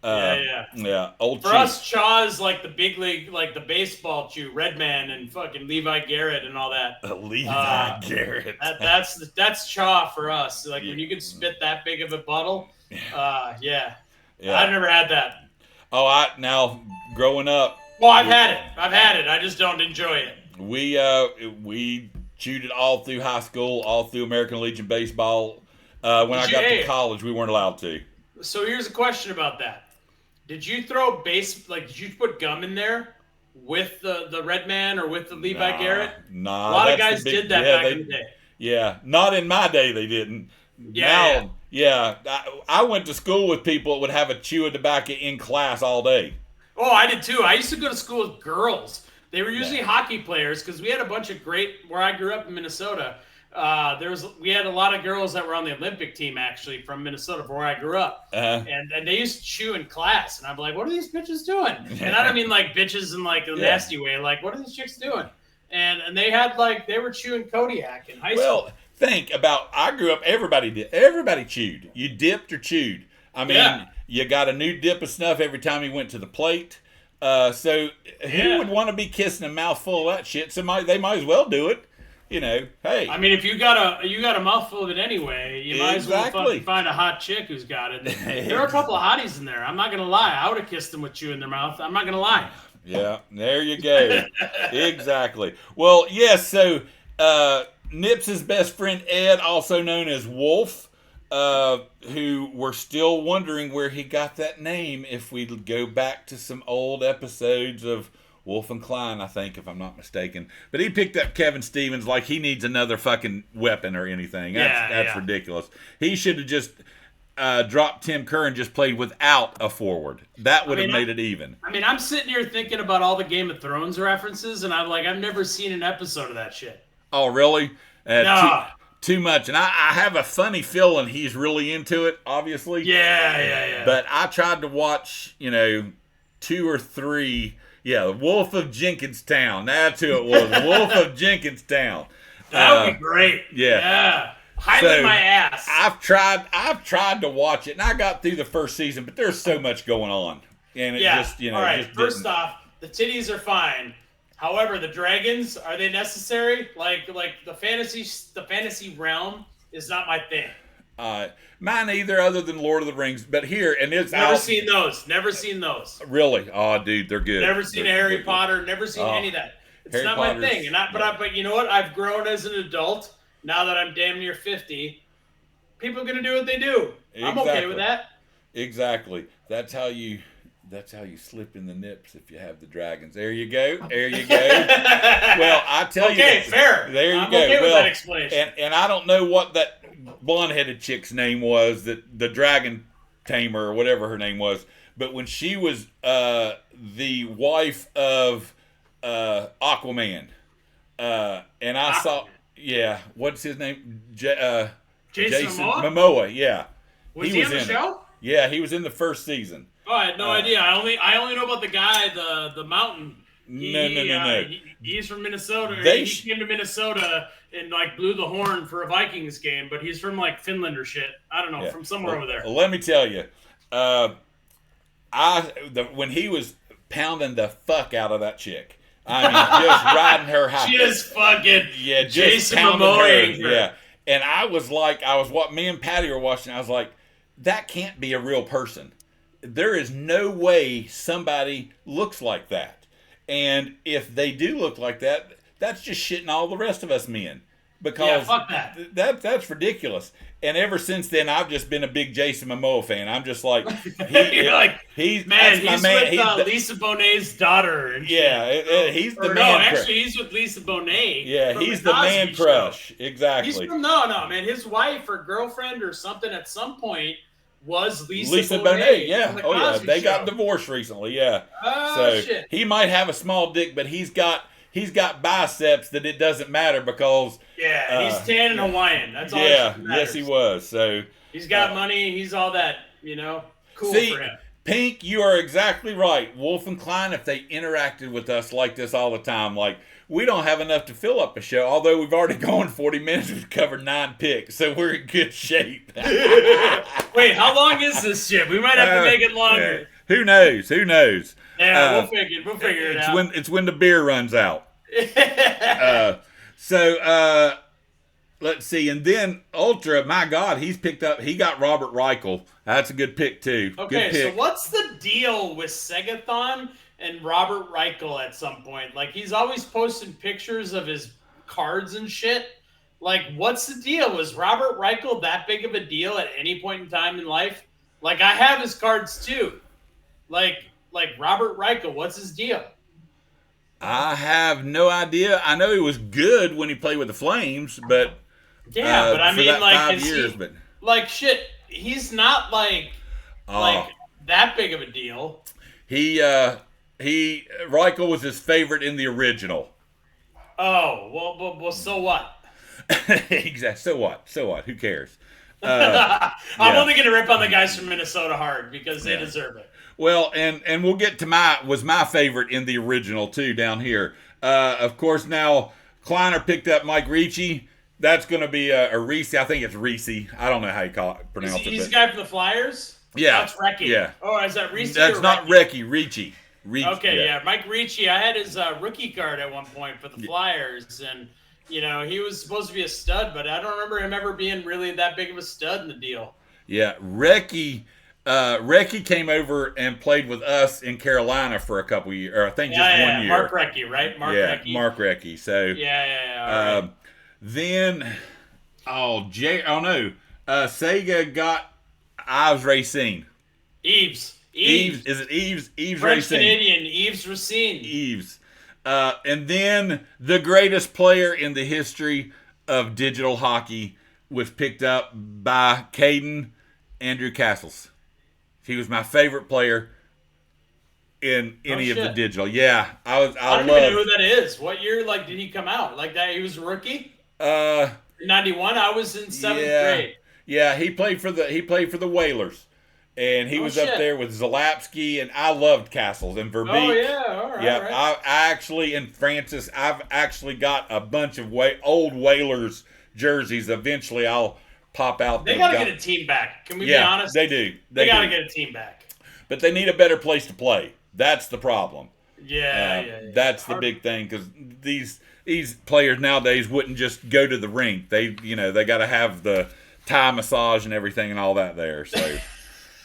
Yeah. Old For chew. us, chaw is like the big league, like the baseball chew, Redman and fucking Levi Garrett and all that. Levi Garrett. That's chaw for us. Like when you can spit that big of a bottle. Yeah. I've never had that. Oh, now growing up. Well, I've had it. I just don't enjoy it. We chewed it all through high school, all through American Legion baseball. When I got to college, we weren't allowed to. So here's a question about that. Did you throw did you put gum in there with the Redman or with the Levi Garrett? Nah. A lot of guys did that back in the day. Yeah. Not in my day, they didn't. I went to school with people that would have a chew of tobacco in class all day. Oh, I did too. I used to go to school with girls. They were usually hockey players because we had a bunch of where I grew up in Minnesota. We had a lot of girls that were on the Olympic team actually from Minnesota, from where I grew up, and they used to chew in class, and I'm like, what are these bitches doing? And I don't mean like bitches in like a nasty way, like what are these chicks doing? And they were chewing Kodiak in high school. Well, think about, I grew up, everybody chewed. You dipped or chewed. I mean, you got a new dip of snuff every time you went to the plate. So who would want to be kissing a mouthful of that shit? They might as well do it. Hey. I mean, if you got a mouthful of it anyway, you might as well fucking find a hot chick who's got it. There are a couple of hotties in there. I'm not gonna lie. I would have kissed them with chew in their mouth. I'm not gonna lie. Yeah, there you go. Exactly. Well, yes. So Nips's best friend Ed, also known as Wolf, who we're still wondering where he got that name. If we go back to some old episodes of Wolf and Klein, I think, if I'm not mistaken. But he picked up Kevin Stevens like he needs another fucking weapon or anything. That's ridiculous. He should have just dropped Tim Kerr and just played without a forward. That would have made it even. I mean, I'm sitting here thinking about all the Game of Thrones references, and I'm like, I've never seen an episode of that shit. Oh, really? No. Too much. And I have a funny feeling he's really into it, obviously. Yeah. But I tried to watch, 2 or 3... Yeah, the Wolf of Jenkinstown. That's who it was. Wolf of Jenkinstown. That would be great. Yeah. Highlight my ass. I've tried to watch it, and I got through the first season, but there's so much going on, and it just all right. Just first off, the titties are fine. However, the dragons, are they necessary? Like the fantasy realm is not my thing. Mine either, other than Lord of the Rings. But here, and it's never seen those. Really? Oh, dude, they're good. Never seen Harry Potter. Never seen any of that. It's not my thing. But you know what? I've grown as an adult. Now that I'm damn near 50, people are gonna do what they do. Exactly. I'm okay with that. Exactly. That's how you slip in the nips if you have the dragons. There you go. Well, I tell you. Okay, fair. There you I'm go. Okay with that explanation. And I don't know what that blonde-headed chick's name was, that the dragon tamer or whatever her name was, but when she was the wife of Aquaman, and I saw, what's his name? Jason Momoa. Yeah, was he on the show? Yeah, he was in the first season. Oh, I had no idea. I only know about the guy, the mountain. No. He's from Minnesota. He came to Minnesota and blew the horn for a Vikings game, but he's from Finland or shit. I don't know, from somewhere over there. Let me tell you, when he was pounding the fuck out of that chick, I mean, just riding her high. Just fucking Jason Momoa. Yeah, and I was what me and Patty were watching. I was like, that can't be a real person. There is no way somebody looks like that. And if they do look like that, that's just shitting all the rest of us men. Because fuck that. That's ridiculous. And ever since then, I've just been a big Jason Momoa fan. I'm just like, he's with Lisa Bonet's daughter. And he's the man. Actually, he's with Lisa Bonet. Yeah, he's the man crush. Exactly. He's from man. His wife or girlfriend or something at some point was Lisa Bonet. Yeah. They got divorced recently. Yeah. Oh, shit. He might have a small dick, but he's got biceps that it doesn't matter because he's tan and Hawaiian. That's all. Yes, he was. So he's got money. He's all that. Cool for him. Pink, you are exactly right. Wolf and Klein, if they interacted with us like this all the time, like we don't have enough to fill up a show. Although we've already gone 40 minutes, we've covered 9 picks, so we're in good shape. Wait, how long is this shit? We might have to make it longer. Who knows? Who knows? Yeah, we'll figure it out. It's when the beer runs out. So let's see, and then Ultra. My God, he got Robert Reichel. That's a good pick too. Okay, good pick. So what's the deal with Segathon and Robert Reichel at some point? Like, he's always posting pictures of his cards and shit. Like, what's the deal? Was Robert Reichel that big of a deal at any point in time in life? Like, I have his cards too. Like Robert Reichel, what's his deal? I have no idea. I know he was good when he played with the Flames, but yeah, but I mean, like, 5 years, but like shit, he's not like that big of a deal. Reichel was his favorite in the original. Oh, well, so what? Exactly. So what? Who cares? I'm only going to rip on the guys from Minnesota hard because they deserve it. Well, and we'll get to my favorite in the original too down here. Of course, now Kleiner picked up Mike Ricci. That's going to be a Reese. I think it's Reese. I don't know how you pronounce it. He's the guy from the Flyers? Yeah. That's Recchi. Yeah. Oh, is that Reese? That's not Recchi. Ricci. Okay, yeah. Mike Ricci. I had his rookie card at one point for the Flyers, and he was supposed to be a stud, but I don't remember him ever being really that big of a stud in the deal. Yeah, Recchi came over and played with us in Carolina for a couple years, or I think just 1 year. Mark Recchi, right? Recchi. Mark Recchi. So yeah. Right. Then, Sega got Ives Racine. Eves. Is it Eves? Eves French Racine. Canadian Eves Racine. Eves. And then the greatest player in the history of digital hockey was picked up by Caden Andrew Castles. He was my favorite player in any of the digital. Yeah, I don't even know who that is. What year did he come out? Like that he was a rookie? 91. I was in 7th grade. Yeah, he played for the Whalers. And he was up there with Zalapsky, and I loved Castles and Verbeek. Oh, yeah, all right. Yeah, right. I actually, in Francis, I've actually got a bunch of old Whalers jerseys. Eventually, I'll pop out. They got to get a team back. Can we be honest? They do. They got to get a team back. But they need a better place to play. That's the problem. Yeah. That's the big thing, because these players nowadays wouldn't just go to the rink. They got to have the Thai massage and everything and all that there. So.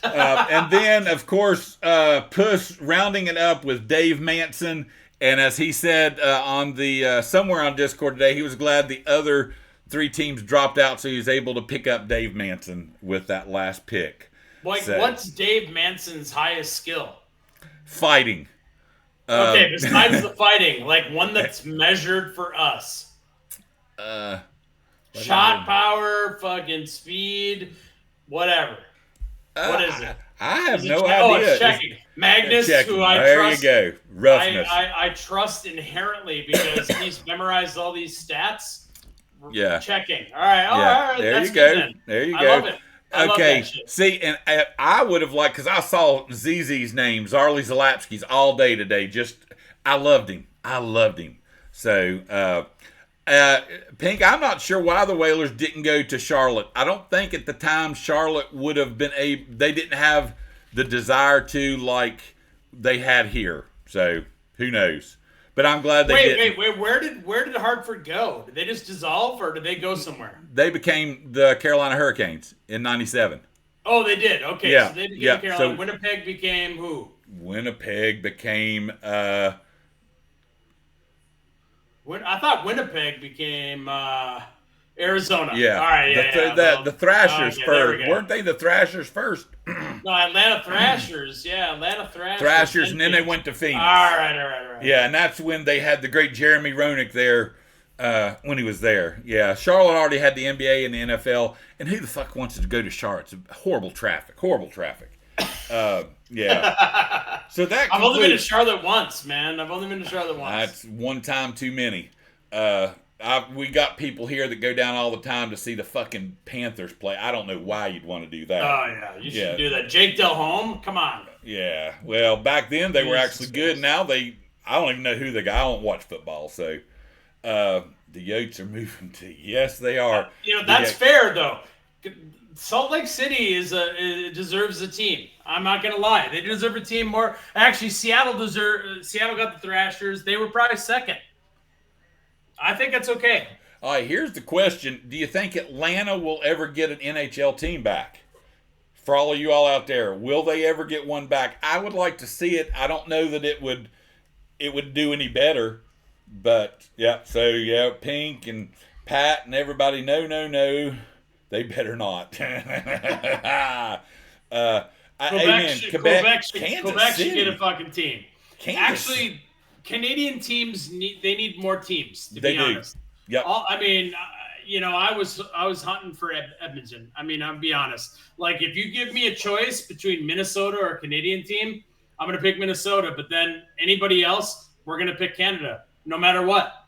And then, of course, Puss rounding it up with Dave Manson. And as he said on the somewhere on Discord today, he was glad the other 3 teams dropped out, so he was able to pick up Dave Manson with that last pick. What's Dave Manson's highest skill? Fighting. Okay, besides the fighting, like one that's measured for us. Shot power, fucking speed, whatever. What is it? I have no idea. Oh, it's checking. Magnus, who I trust. There you go. Roughness. I trust inherently because he's memorized all these stats. Yeah. Checking. All right. There you go. There you go. I love it. Okay. See, and I would have liked, because I saw ZZ's name, Zarly Zalapski's, all day today. I loved him. So, Pink, I'm not sure why the Whalers didn't go to Charlotte. I don't think at the time Charlotte would have been they didn't have the desire to like they had here. So who knows? But I'm glad they didn't. Wait. Where did Hartford go? Did they just dissolve or did they go somewhere? They became the Carolina Hurricanes in '97. Oh, they did. Okay, yeah. So they became Carolina. So Winnipeg became who? Winnipeg became. I thought Winnipeg became Arizona. Yeah. All right. The Thrashers first. We Weren't they the Thrashers first? No, Atlanta Thrashers. Yeah, Atlanta Thrashers. Thrashers, and then they went to Phoenix. All right. Yeah, and that's when they had the great Jeremy Roenick there when he was there. Yeah, Charlotte already had the NBA and the NFL, and who the fuck wants to go to Charlotte? It's horrible traffic. Yeah. So that I've only been to Charlotte once, man. That's one time too many. We got people here that go down all the time to see the fucking Panthers play. I don't know why you'd want to do that. Oh, yeah. You should do that. Jake Delhomme? Come on. Yeah. Well, back then they were actually good. Now I don't even know who the guy. I don't watch football, so the Yotes are moving to. Yes, they are. That's fair though. Salt Lake City deserves a team. I'm not gonna lie; they deserve a team more. Actually, Seattle got the Thrashers. They were probably second. I think that's okay. All right, here's the question: do you think Atlanta will ever get an NHL team back? For all of you all out there, will they ever get one back? I would like to see it. I don't know that it would do any better, but yeah. So yeah, Pink and Pat and everybody, no, they better not. Amen. Quebec should get a fucking team. Actually, Canadian teams need more teams. To be honest, yeah. I was hunting for Edmonton. I'll be honest. Like, if you give me a choice between Minnesota or a Canadian team, I'm gonna pick Minnesota. But then anybody else, we're gonna pick Canada, no matter what.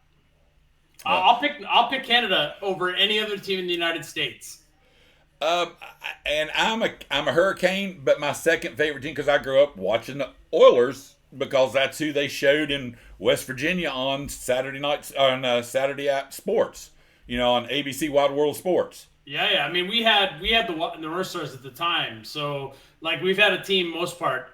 I'll pick Canada over any other team in the United States. And I'm a Hurricane, but my second favorite team, because I grew up watching the Oilers, because that's who they showed in West Virginia on Saturday nights on Saturday at sports. On ABC Wide World Sports. Yeah. We had the North Stars at the time, so like we've had a team most part.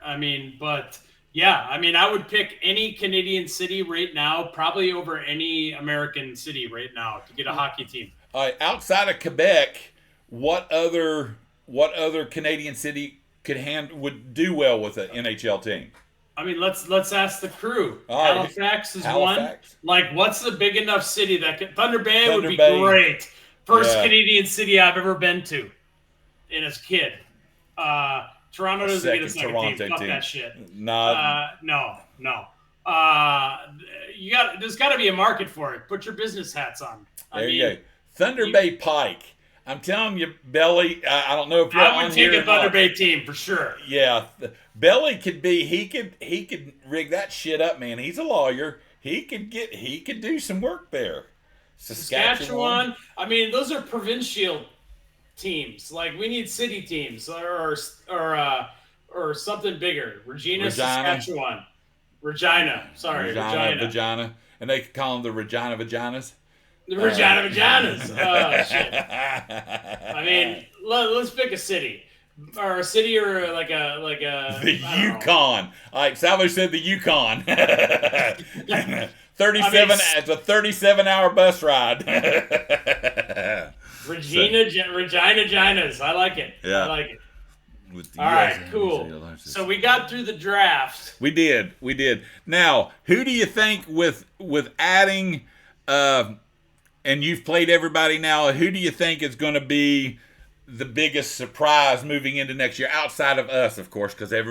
But yeah, I would pick any Canadian city right now, probably over any American city right now to get a hockey team. Outside of Quebec, what other Canadian city would do well with an NHL team? Let's ask the crew. Halifax is one. Like, what's the big enough city that Thunder Bay would be great. First Canadian city I've ever been to, and as a kid. Toronto doesn't get a second team. Fuck that shit. No. There's got to be a market for it. Put your business hats on. There you go. Thunder Bay Pike. I'm telling you, Belly. I don't know if you're I would take a Thunder Bay team for sure. Yeah, Belly could be. He could rig that shit up, man. He's a lawyer. He could do some work there. Saskatchewan. Those are provincial teams. Like, we need city teams or something bigger. Regina. Saskatchewan. Regina. Sorry, Regina. And they could call them the Regina Vaginas. The Regina Vaginas. Oh, shit. Let's pick a city. Or a city, or like a the Yukon. All right, Salvo said the Yukon. 37. It's a 37-hour bus ride. Regina Ginas. I like it. Yeah. I like it. All right, cool. So we got through the draft. We did. Now, who do you think with adding? And you've played everybody now. Who do you think is going to be the biggest surprise moving into next year, outside of us, of course, because they're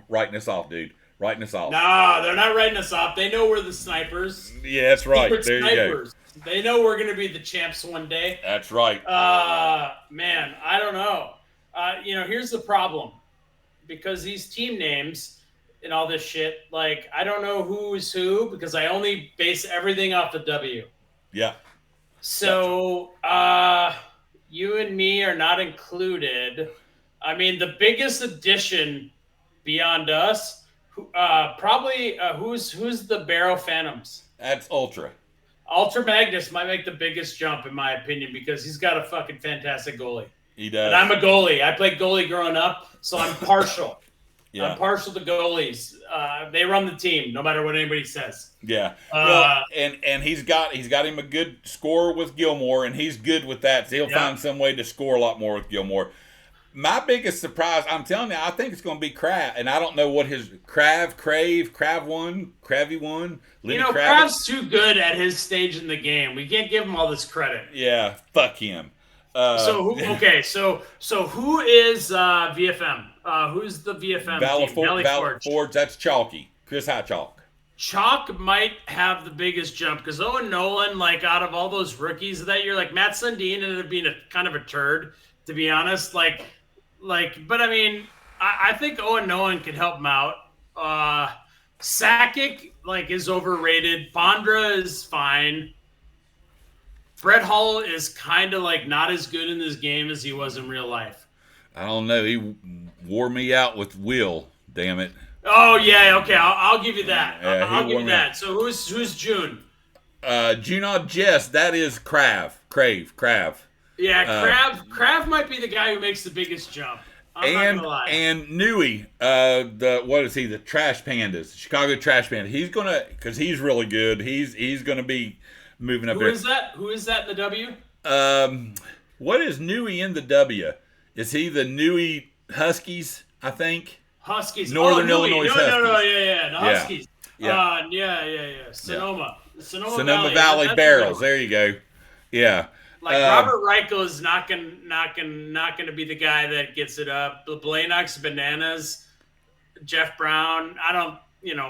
writing us off, dude. Writing us off. No, they're not writing us off. They know we're the snipers. Yeah, that's right. There snipers. You go. They know we're going to be the champs one day. That's right. Man, I don't know. Here's the problem. Because these team names and all this shit, like, I don't know who is who, because I only base everything off the W. Yeah. So, you and me are not included. The biggest addition beyond us, probably who's the Barrow Phantoms? That's Ultra. Ultra Magnus might make the biggest jump, in my opinion, because he's got a fucking fantastic goalie. He does. And I'm a goalie. I played goalie growing up, so I'm partial. Yeah. I'm partial to goalies. They run the team, no matter what anybody says. Yeah. And he's got him a good scorer with Gilmore, and he's good with that. So he'll find some way to score a lot more with Gilmore. My biggest surprise, I'm telling you, I think it's going to be Krav, and I don't know what his Krav won. Krav's too good at his stage in the game. We can't give him all this credit. Yeah, fuck him. So who is VFM? Who's the VFM Valley Forge, that's Chalky. Chris High Chalk. Chalk might have the biggest jump, because Owen Nolan, like, out of all those rookies that year, like, Matt Sundin ended up being a kind of a turd, to be honest. But I think Owen Nolan could help him out. Sakic, is overrated. Bondra is fine. Brett Hull is kind of not as good in this game as he was in real life. I don't know. He wore me out with Will. Damn it. Oh yeah, okay. I'll give you that. Yeah, I'll he give won you me. that. So who's June? Junod Jess, that is Crave. Yeah, Uh, Krav might be the guy who makes the biggest jump. I'm not and gonna lie. and Nui, the what is he? The Trash Pandas, Chicago Trash Panda. He's gonna because he's really good. He's gonna be moving up Who there. is that? Who is that in the W? What is Nui in the W? Is he the Nui Huskies? I think Huskies. Northern Louis. Illinois No, Huskies. The Yeah. Huskies. Yeah. Yeah. Sonoma Valley That's a good Barrels. one. There you go. Yeah. Like Robert Reichel is not gonna be the guy that gets it up. The Blaynox Bananas, Jeff Brown. I don't,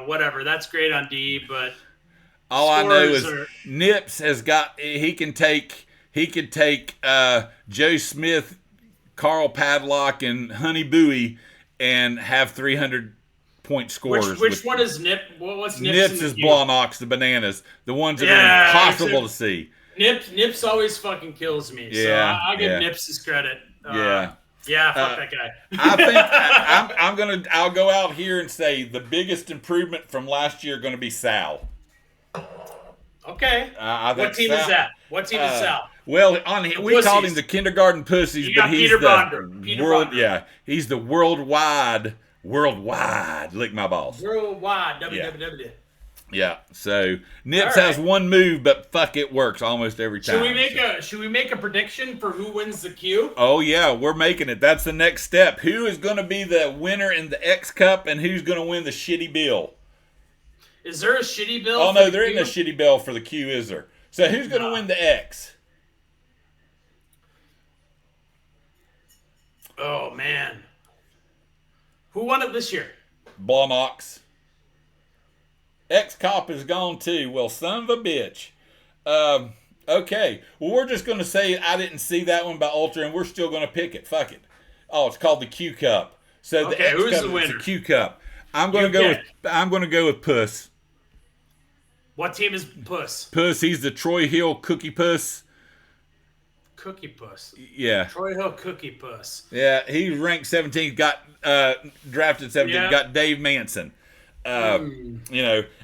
whatever. That's great on D, but all I know is are, Nips has got. He could take Joe Smith, Carl Padlock, and Honey Bowie, and have 300-point scores. which one is Nip? What's Nips is Blawnox, the bananas, the ones that are impossible to see. Nips always fucking kills me. Yeah, so I'll give Nips his credit. Yeah, fuck that guy. I think I'll go out here and say the biggest improvement from last year going to be Sal. Okay. I think what team is that? What team is Sal? Well, we called him the kindergarten pussies, but he's Peter the Bonder. world. Yeah, he's the worldwide lick my balls. Worldwide WWW. Yeah. So Nips All right. has one move, but fuck, it works almost every time. Should we make a prediction for who wins the Q? Oh yeah, we're making it. That's the next step. Who is going to be the winner in the X Cup, and who's going to win the shitty bill? Is there a shitty bill? Oh no, there isn't a shitty bill for the Q, is there? So who's going to win the X? Oh man, who won it this year? Blawnox. X Cop is gone too. Well, son of a bitch. Okay. Well, we're just going to say I didn't see that one by Ultra, and we're still going to pick it. Fuck it. Oh, it's called the Q Cup. So the X who's Cup the winner? is the Q Cup. I'm going to go with Puss. What team is Puss? Puss. He's the Troy Hill Cookie Puss. Cookie Puss. Yeah. Troy Hill Cookie Puss. Yeah. He's ranked 17th. Got drafted 17th. Yeah. Got Dave Manson.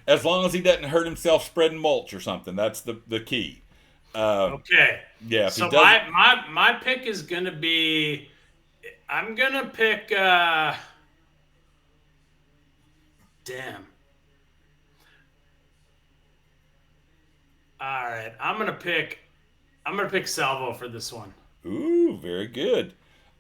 As long as he doesn't hurt himself spreading mulch or something, that's the key. Okay. Yeah. So my pick is gonna be, I'm gonna pick. Damn. All right, I'm gonna pick Salvo for this one. Ooh, very good.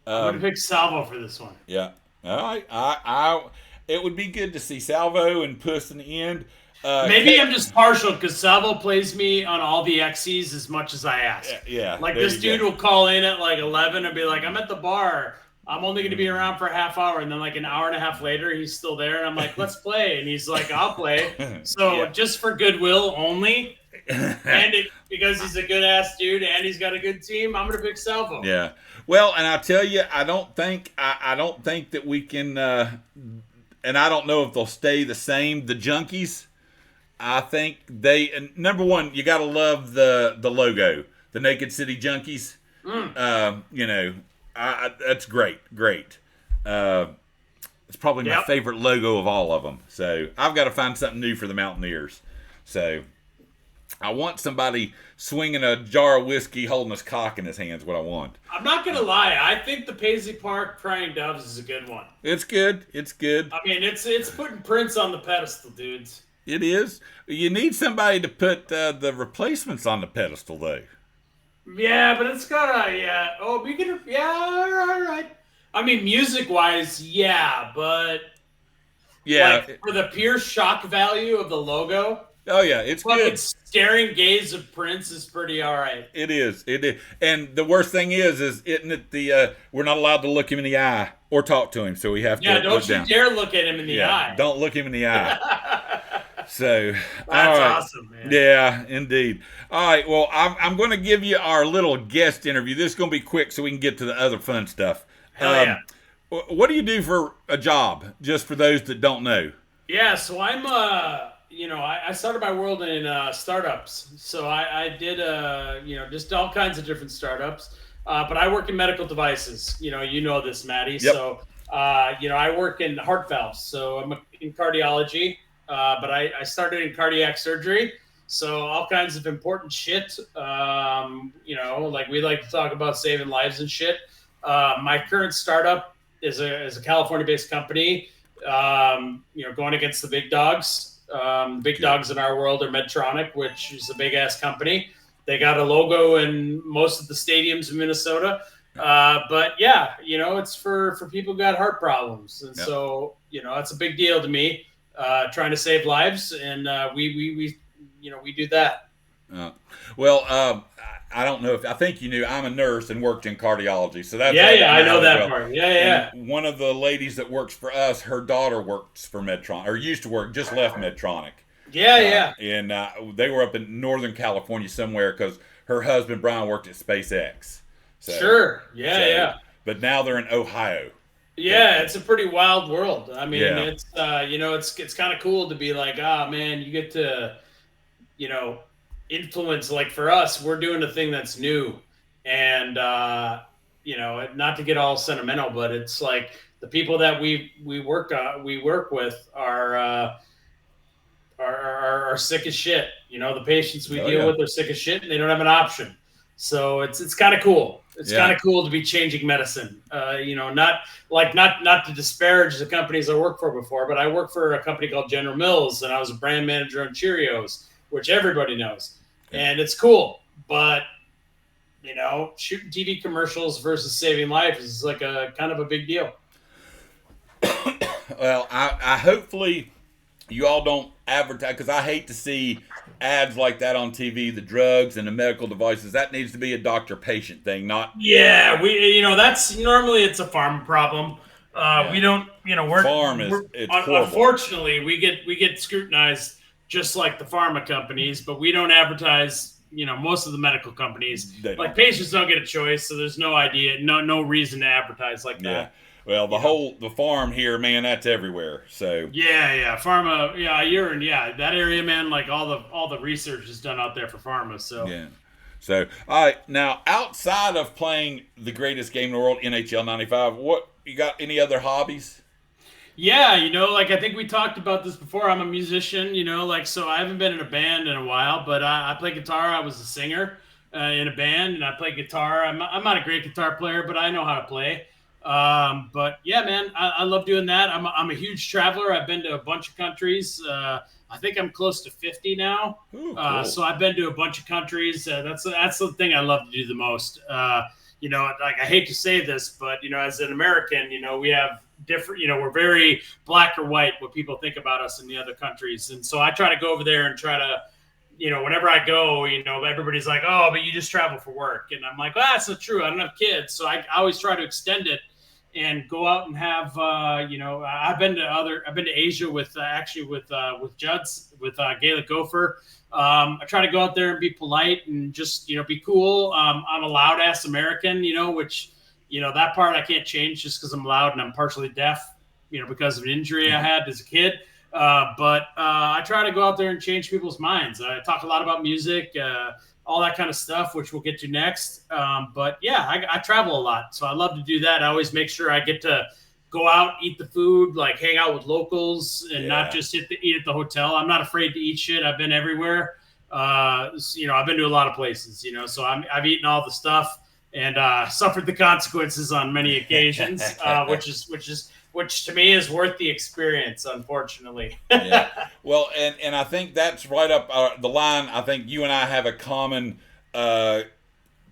I'm gonna pick Salvo for this one. Yeah. All right. It would be good to see Salvo and Puss in the end. Maybe I'm just partial because Salvo plays me on all the X's as much as I ask. Yeah. Like this dude will call in at like 11 and be like, I'm at the bar. I'm only going to be around for a half hour. And then like an hour and a half later, he's still there. And I'm like, let's play. And he's like, I'll play. So just for goodwill only. And because he's a good ass dude and he's got a good team, I'm going to pick Salvo. Yeah. Well, and I tell you, I don't think that we can, and I don't know if they'll stay the same. The Junkies, I think number one, you got to love the logo, the Naked City Junkies. That's great. It's probably my favorite logo of all of them. So I've got to find something new for the Mountaineers. So I want somebody swinging a jar of whiskey, holding his cock in his hands. What I want. I'm not gonna lie. I think the Paisley Park Crying Doves is a good one. It's good. I mean, it's putting Prince on the pedestal, dudes. It is. You need somebody to put the replacements on the pedestal, though. Yeah, but it's gotta. Oh, we can. Yeah, all right. I mean, music-wise, yeah, but like, for the pure shock value of the logo. Oh yeah, it's good. Staring gaze of Prince is pretty all right. It is. And the worst thing is isn't it we're not allowed to look him in the eye or talk to him, so we have to look don't you down. dare look at him in the eye. Don't look him in the eye. So that's awesome, man. Yeah, indeed. All right. Well, I'm going to give you our little guest interview. This is going to be quick, so we can get to the other fun stuff. Hell yeah. What do you do for a job? Just for those that don't know. Yeah. So I'm I started my world in startups. So I did just all kinds of different startups. But I work in medical devices. You know this, Maddie. Yep. So I work in heart valves, so I'm in cardiology, but I started in cardiac surgery. So all kinds of important shit. Like we like to talk about saving lives and shit. My current startup is a California-based company. Going against the big dogs. Big Good. dogs in our world are Medtronic, which is a big ass company. They got a logo in most of the stadiums in Minnesota. But yeah, it's for people who got heart problems, and Yep. so it's a big deal to me. Trying to save lives, and we do that. Uh, well, I don't know if I think you knew I'm a nurse and worked in cardiology, so that's Yeah, right yeah, up I your know alley as that well. part. Yeah, And yeah, one of the ladies that works for us, her daughter works for Medtronic, or used to work, just left Medtronic, yeah, yeah. and they were up in Northern California somewhere because her husband Brian worked at SpaceX. So, Sure. Yeah, so, yeah. but now they're in Ohio. But Yeah, it's a pretty wild world. I mean, yeah, it's kind of cool to be like, ah, man, you get to you know, influence. Like for us, we're doing a thing that's new, and not to get all sentimental, but it's like the people that we work with are sick as shit. The patients we oh deal yeah, with are sick as shit, and they don't have an option. So it's kind of cool. It's kind yeah, of cool to be changing medicine. Not to disparage the companies I worked for before, but I worked for a company called General Mills, and I was a brand manager on Cheerios, which everybody knows, yeah. and it's cool. But shooting TV commercials versus saving lives is like a kind of a big deal. Well, I hopefully you all don't advertise because I hate to see ads like that on TV. The drugs and the medical devices that needs to be a doctor-patient thing, not Yeah, that's normally it's a farm problem. yeah. We don't, Farm is we're it's horrible. unfortunately we get scrutinized just like the pharma companies, but we don't advertise. Most of the medical companies, They like don't. patients don't get a choice, so there's no idea, no reason to advertise like Yeah. that. Well, You know. the farm here, man, that's everywhere. So Yeah, yeah, pharma. Yeah, that area, man. Like all the research is done out there for pharma. So yeah. So all right, now outside of playing the greatest game in the world, NHL '95, what you got? Any other hobbies? yeah, like I think we talked about this before. I'm a musician, like so I haven't been in a band in a while, but I play guitar. I was a singer in a band, and I play guitar. I'm not a great guitar player, but I know how to play. But yeah, man, I love doing that. I'm a huge traveler. I've been to a bunch of countries. I think I'm close to 50 now. Ooh, cool. So I've been to a bunch of countries. That's the thing I love to do the most. Like I hate to say this, but as an American, we have different. We're very black or white what people think about us in the other countries, and so I try to go over there and try to. Whenever I go, everybody's like, "Oh, but you just travel for work," and I'm like, "Well, that's not true. I don't have kids, so I always try to extend it and go out and have I've been to Asia with actually with Judd's with Gaelic Gopher. I try to go out there and be polite and just be cool. I'm a loud ass American, which that part I can't change just because I'm loud and I'm partially deaf, because of an injury I had as a kid. But I try to go out there and change people's minds. I talk a lot about music, all that kind of stuff, which we'll get to next. But yeah, I travel a lot, so I love to do that. I always make sure I get to go out, eat the food, like hang out with locals, and not Yeah. just eat at the hotel. I'm not afraid to eat shit. I've been everywhere. I've been to a lot of places. So I've eaten all the stuff and suffered the consequences on many occasions, which to me is worth the experience. Unfortunately. Yeah. Well, and I think that's right up the line. I think you and I have a common uh,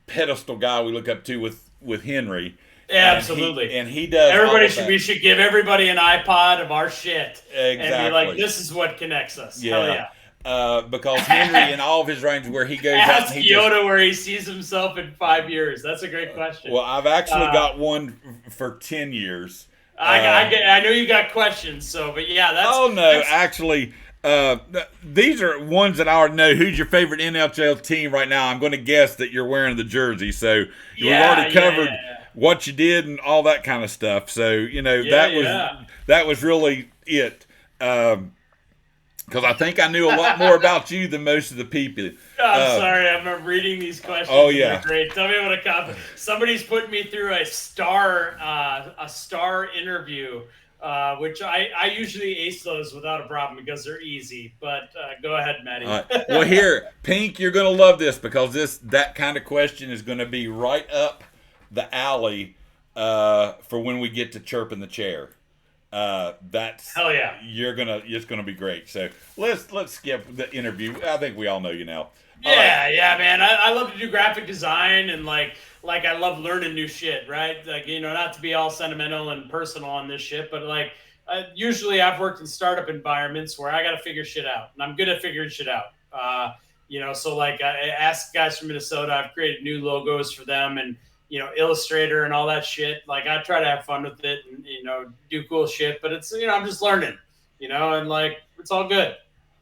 pedestal guy we look up to with Henry, Yeah, absolutely. and he does all Everybody of should that. we should give everybody an iPod of our shit and be like, Exactly. this is what connects us. Hell Yeah. yeah. Because Henry in all of his ranges where he goes out Ask and he just Yoda where he sees himself in 5 years. That's a great question. well, I've actually Uh, got one for 10 years. I know you got questions, but yeah, Oh no, that's actually, these are ones that I already know. Who's your favorite NHL team right now? I'm going to guess that you're wearing the jersey. So we've yeah, already yeah, covered yeah, what you did and all that kind of stuff. So yeah, yeah. that was really it. Because because I think I knew a lot more about you than most of the people. I'm sorry, I'm reading these questions. Oh yeah, they're great. Tell me what a compliment. Somebody's put me through a star interview, which I usually ace those without a problem because they're easy. But go ahead, Maddie. All right. Well, here, Pink, you're going to love this because that kind of question is going to be right up the alley for when we get to chirping the chair. That's hell yeah. It's gonna be great. So let's skip the interview. I think we all know you now. Yeah, man. I love to do graphic design and like I love learning new shit, right? Like, not to be all sentimental and personal on this shit, but like usually I've worked in startup environments where I got to figure shit out, and I'm good at figuring shit out. So like I asked guys from Minnesota, I've created new logos for them and Illustrator and all that shit. Like I try to have fun with it and do cool shit, but it's I'm just learning, and like it's all good.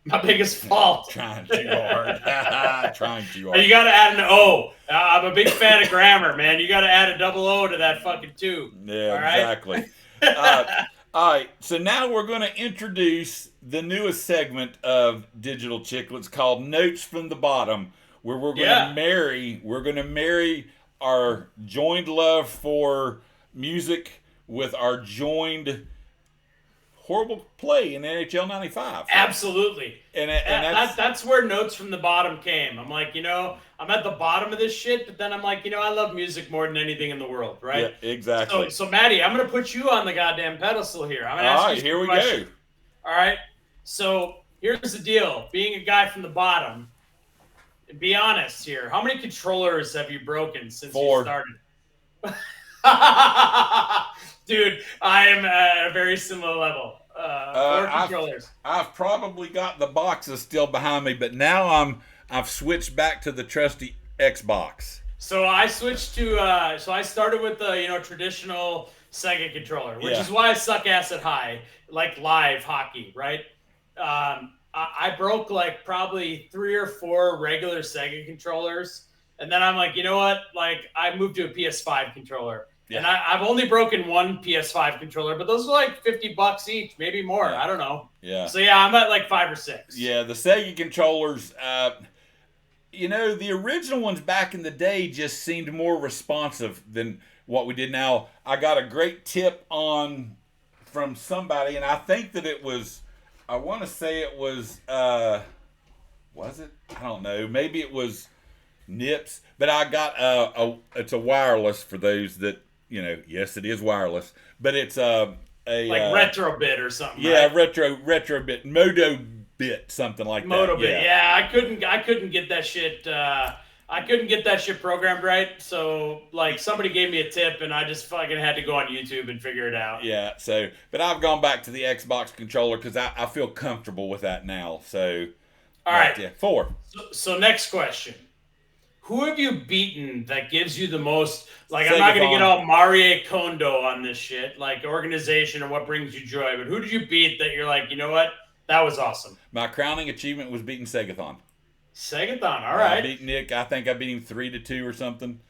My biggest fault. Trying too hard. Trying too hard. You got to add an O. I'm a big fan of grammar, man. You got to add a double O to that fucking two. Yeah, all right? Exactly. All right. So now we're going to introduce the newest segment of Digital Chiclets called Notes from the Bottom, where we're going to marry our joined love for music with our joined horrible play in NHL 95. Absolutely. And that's where Notes from the Bottom came. I'm like, I'm at the bottom of this shit, but then I'm like, I love music more than anything in the world, right? Yeah, exactly. So Maddie, I'm going to put you on the goddamn pedestal here. I'm going to ask you here we question. go. All right. So here's the deal. Being a guy from the bottom, be honest here. How many controllers have you broken since 4. you started? Dude, I am at a very similar level. 4 controllers. I've probably got the boxes still behind me, but now I've switched back to the trusty Xbox. So I switched to I started with the traditional Sega controller, which is why I suck ass at high, like live hockey, right? I broke like probably 3 or 4 regular Sega controllers, and then I'm like, you know what? Like I moved to a PS5 controller. Yeah. And I've only broken 1 PS5 controller, but those are like $50 each, maybe more. Yeah. I don't know. Yeah. So yeah, I'm at like 5 or 6. Yeah, the Sega controllers, the original ones back in the day just seemed more responsive than what we did now. I got a great tip from somebody, and I think that it was, I want to say it was it? I don't know. Maybe it was Nips, but I got it's a wireless for those that. Yes, it is wireless, but it's a like retro bit or something. Yeah, right? retro bit, Modo bit, something like that. Modo bit. Yeah, I couldn't get that shit. I couldn't get that shit programmed right. So like somebody gave me a tip, and I just fucking had to go on YouTube and figure it out. Yeah. So, but I've gone back to the Xbox controller because I feel comfortable with that now. So, all right, yeah, 4. So next question. Who have you beaten that gives you the most, like, I'm not going to get all Marie Kondo on this shit, like organization or what brings you joy, but who did you beat that you're like, you know what? That was awesome. My crowning achievement was beating Segathon. Segathon, all right. I beat Nick. I think I beat him 3-2 or something.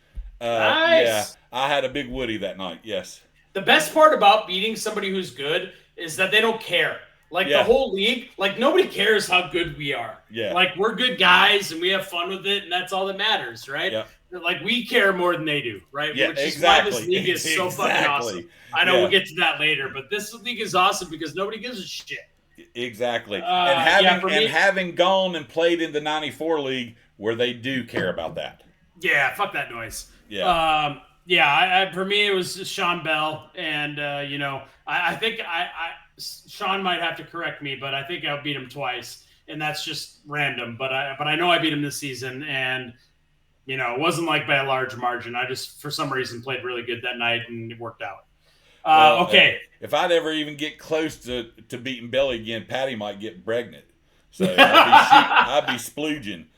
Nice. Yeah, I had a big Woody that night, yes. The best part about beating somebody who's good is that they don't care. Like the whole league, like nobody cares how good we are. Yeah. Like we're good guys and we have fun with it, and that's all that matters, right? Yeah. Like we care more than they do, right? Yeah, Which is exactly. why this league is so fucking awesome. I know we'll get to that later, but this league is awesome because nobody gives a shit. Exactly. And having gone and played in the 94 league where they do care about that. Yeah, fuck that noise. Yeah. For me it was Sean Bell, and I think Sean might have to correct me, but I think I beat him twice, and that's just random. But I know I beat him this season, and it wasn't like by a large margin. I just for some reason played really good that night, and it worked out. Okay. If I'd ever even get close to beating Belly again, Patty might get pregnant. So I'd be splooging.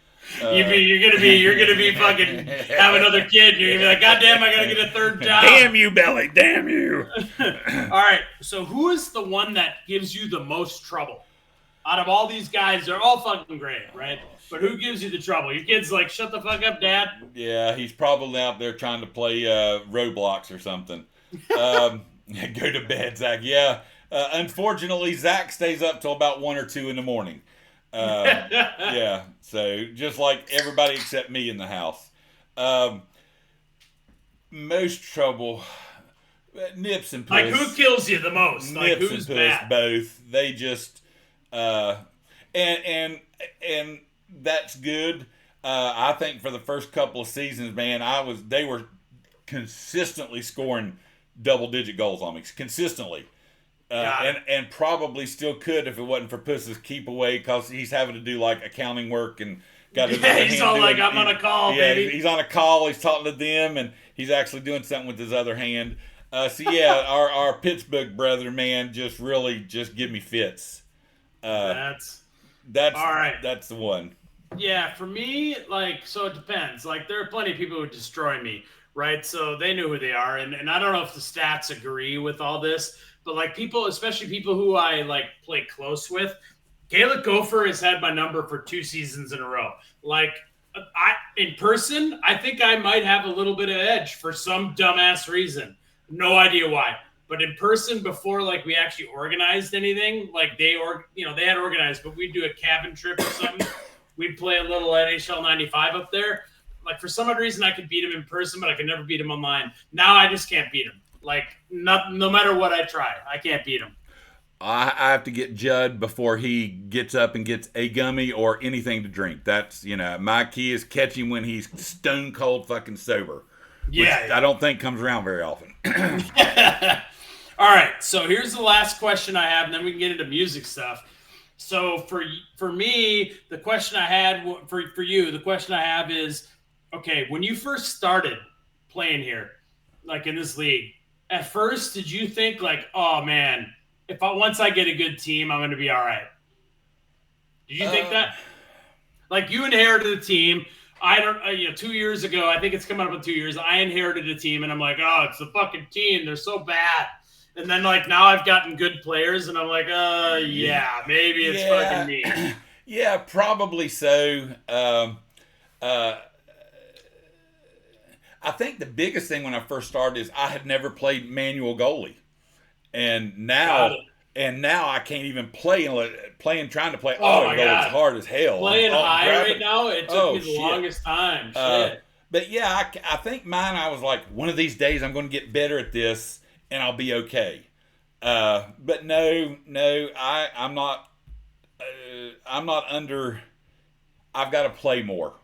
You're gonna be fucking have another kid. You're gonna be like, God damn, I gotta get a third job. Damn you, Belly! Damn you! All right. So who is the one that gives you the most trouble? Out of all these guys, they're all fucking great, right? But who gives you the trouble? Your kid's like, shut the fuck up, Dad. Yeah, he's probably out there trying to play Roblox or something. Go to bed, Zach. Yeah. Unfortunately, Zach stays up till about 1 or 2 in the morning. Yeah. So just like everybody except me in the house. Um, most trouble. Nips and puss. Like, who kills you the most? Like, Nips who's and puss bad? both. They just uh, and that's good. I think for the first couple of seasons, man, they were consistently scoring double digit goals on me consistently. And probably still could if it wasn't for Puss's keep away because he's having to do like accounting work and got his other He's hand all doing, like, I'm on a call, baby. He's on a call. He's talking to them and he's actually doing something with his other hand. So yeah, our Pittsburgh brother, man, just really just give me fits. That's That's all right. That's the one. Yeah, for me, like, so it depends. Like, there are plenty of people who destroy me, right? So they know who they are. And I don't know if the stats agree with all this, but like people, especially people who I like play close with, Gaelic Gopher has had my number for 2 seasons in a row. Like, in person, I think I might have a little bit of edge for some dumbass reason. No idea why. But in person, before like we actually organized anything, like they had organized, but we'd do a cabin trip or something. We'd play a little NHL 95 up there. Like for some odd reason, I could beat him in person, but I could never beat him online. Now I just can't beat him. Like no matter what I try, I can't beat him. I have to get Judd before he gets up and gets a gummy or anything to drink. That's, my key is catch him when he's stone cold fucking sober. Yeah. I don't think comes around very often. All right. So here's the last question I have, and then we can get into music stuff. So for me, the question I had for you, the question I have is, okay, when you first started playing here, like in this league, at first, did you think like, oh man, once I get a good team, I'm going to be all right? Did you think that? Like you inherited a team. I don't, 2 years ago, I think it's coming up in 2 years. I inherited a team, and I'm like, oh, it's the fucking team. They're so bad. And then like now I've gotten good players, and I'm like, yeah, maybe it's fucking me. Yeah, probably so. I think the biggest thing when I first started is I had never played manual goalie, and now I can't even play trying to play auto goalie. It's hard as hell. Playing high right now, it took me the longest time. But yeah, I think mine. I was like, one of these days I'm going to get better at this, and I'll be okay. But no, I'm not. I'm not under. I've got to play more.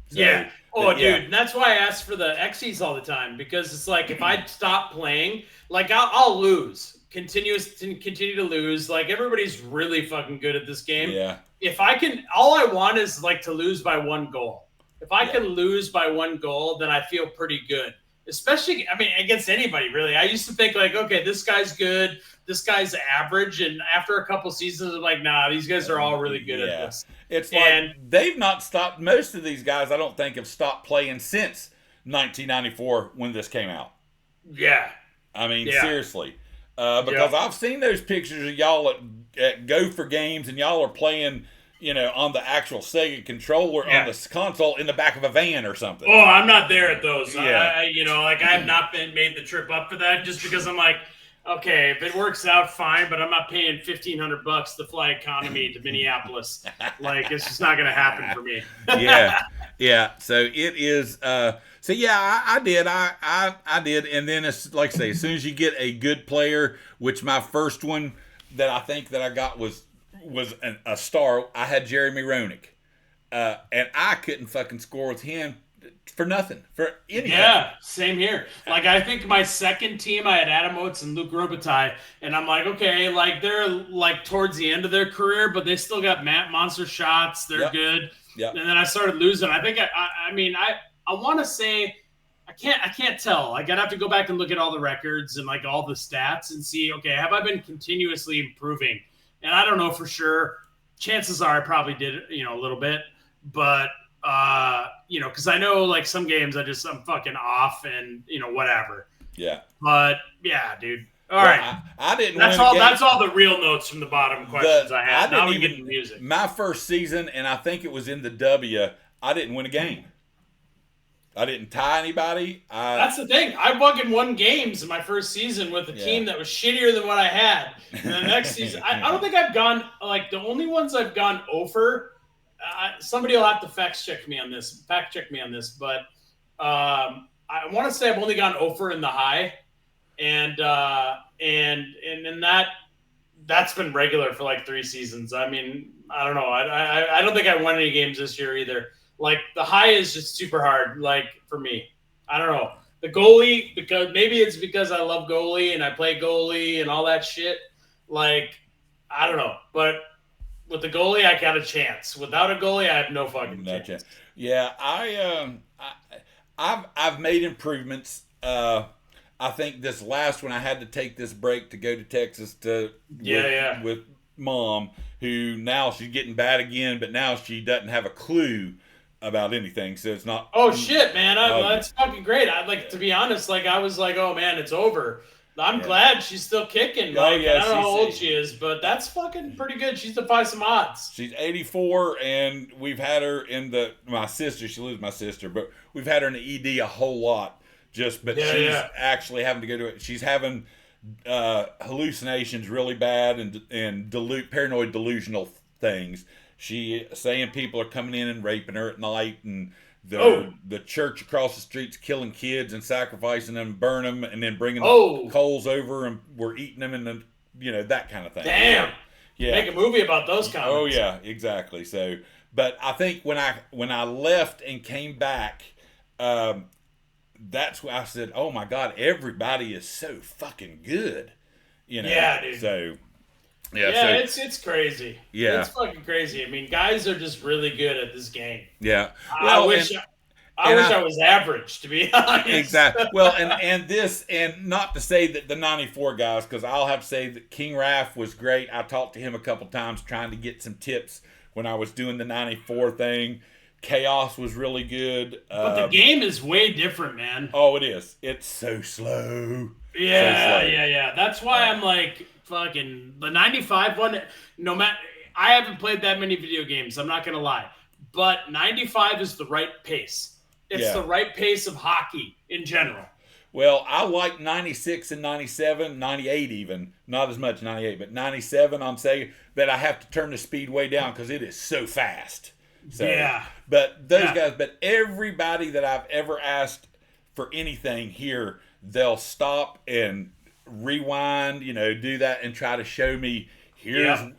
So, yeah. Oh, dude, and that's why I ask for the Xyz all the time, because it's like if I stop playing, like I'll lose, continue to lose. Like everybody's really fucking good at this game. Yeah. If I can, all I want is like to lose by 1 goal. If I can lose by 1 goal, then I feel pretty good. Especially, I mean, against anybody, really. I used to think like, okay, this guy's good, this guy's average, and after a couple seasons, I'm like, nah, these guys are all really good at this. It's like they've not stopped. Most of these guys, I don't think, have stopped playing since 1994 when this came out. Yeah. I mean, seriously. Because I've seen those pictures of y'all at Gopher games, and y'all are playing, on the actual Sega controller on the console in the back of a van or something. Oh, I'm not there at those. Yeah. I have not made the trip up for that just because I'm like, okay, if it works out, fine, but I'm not paying $1,500 to fly economy to Minneapolis. Like, it's just not going to happen for me. Yeah. So it is. So yeah, I did. I did, and then it's like I say, as soon as you get a good player, which my first one that I think that I got was a star. I had Jeremy Roenick, and I couldn't fucking score with him for nothing, for anything. Yeah, same here. Like, I think my second team, I had Adam Oates and Luke Robitaille, and I'm like, okay, like, they're, like, towards the end of their career, but they still got monster shots. They're good. Yep. And then I started losing. I think, I want to say, I can't tell. Like, I'd have to go back and look at all the records and, like, all the stats and see, okay, have I been continuously improving? And I don't know for sure. Chances are I probably did, a little bit, but because I know like some games I'm fucking off and whatever. Yeah. But yeah, dude. All right. I didn't. That's all the real notes from the bottom questions I had. Now we get into music. My first season, and I think it was in the W. I didn't win a game. I didn't tie anybody. That's the thing. I fucking won games in my first season with a team that was shittier than what I had. And the next season, I don't think I've gone, like, the only ones I've gone over, somebody will have to fact check me on this, but I want to say I've only gone over in the high, and that's been regular for like 3 seasons. I mean, I don't know. I don't think I won any games this year either. Like, the high is just super hard, like, for me. I don't know. The goalie, because maybe it's because I love goalie and I play goalie and all that shit. Like, I don't know. But with the goalie, I got a chance. Without a goalie, I have no fucking chance. Yeah, I've made improvements. I think this last one I had to take this break to go to Texas with Mom, who now she's getting bad again, but now she doesn't have a clue about anything, so it's not. Oh shit, man! That's fucking great. To be honest, like, I was like, oh man, it's over. I'm glad she's still kicking. Like, I don't know how old she is, but that's fucking pretty good. She's defying some odds. She's 84, and we've had her in my sister. She lives with my sister, but we've had her in the ED a whole lot. She's actually having to go to it. She's having hallucinations really bad and paranoid delusional things. She saying people are coming in and raping her at night, and the church across the street's killing kids and sacrificing them, burn them, and then bringing the coals over, and we're eating them, and that kind of thing. Damn. Yeah. Make a movie about those comments. Oh yeah, exactly. So, but I think when I left and came back, that's when I said, "Oh my God, everybody is so fucking good." Yeah, dude. So. It's crazy. Yeah, it's fucking crazy. I mean, guys are just really good at this game. Yeah, I wish I was average, to be honest. Exactly. Well, and not to say that the '94 guys, because I'll have to say that King Raff was great. I talked to him a couple times trying to get some tips when I was doing the '94 thing. Chaos was really good. But the game is way different, man. Oh, it is. It's so slow. Yeah. That's why I'm like, fucking the 95 one. No matter, I haven't played that many video games. I'm not gonna lie, but 95 is the right pace. It's the right pace of hockey in general. Well, I like 96 and 97, 98 even. Not as much 98, but 97. I'm saying that I have to turn the speed way down because it is so fast. So, yeah. But those guys, but everybody that I've ever asked for anything here, they'll stop and rewind, do that and try to show me here's, and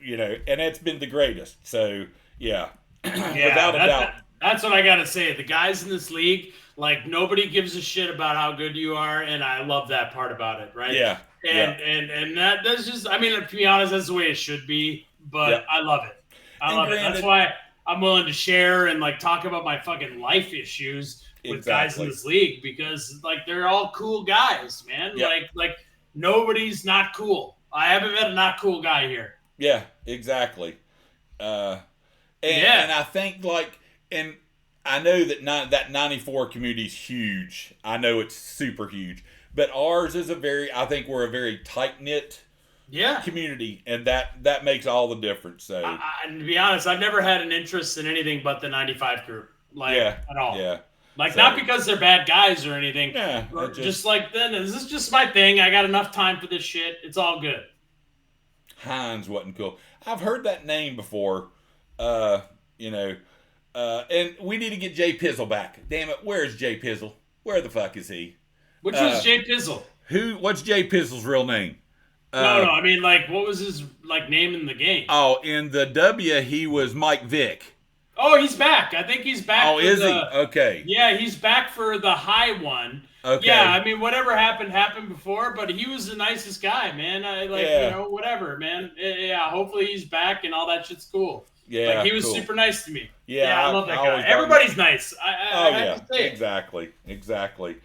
it's been the greatest. So, without a doubt. That's what I got to say. The guys in this league, like, nobody gives a shit about how good you are, and I love that part about it, right? Yeah. And that's just, I mean, to be honest, that's the way it should be, but I love it. I love it. That's why I'm willing to share and, like, talk about my fucking life issues with guys in this league, because, like, they're all cool guys, man. Like nobody's not cool. I haven't met a not cool guy here. Yeah, exactly. And I think, like, and I know that that 94 community is huge. I know it's super huge. But ours is I think we're a very tight-knit community, and that makes all the difference. So, and to be honest, I've never had an interest in anything but the 95 group, at all. Yeah. Like, not because they're bad guys or anything. Yeah. Just like, then, this is just my thing. I got enough time for this shit. It's all good. Hines wasn't cool. I've heard that name before, and we need to get Jay Pizzle back. Damn it, where's Jay Pizzle? Where the fuck is he? Which was Jay Pizzle? What's Jay Pizzle's real name? No, I mean, like, what was his, like, name in the game? Oh, in the W, he was Mike Vick. Oh, he's back. I think he's back. Oh, is he? Okay. Yeah, he's back for the high one. Okay. Yeah, I mean, whatever happened before, but he was the nicest guy, man. Whatever, man. Yeah, hopefully he's back and all that shit's cool. Yeah, like, he was super nice to me. Yeah, I love that guy. Everybody's nice. I have to say it. Exactly.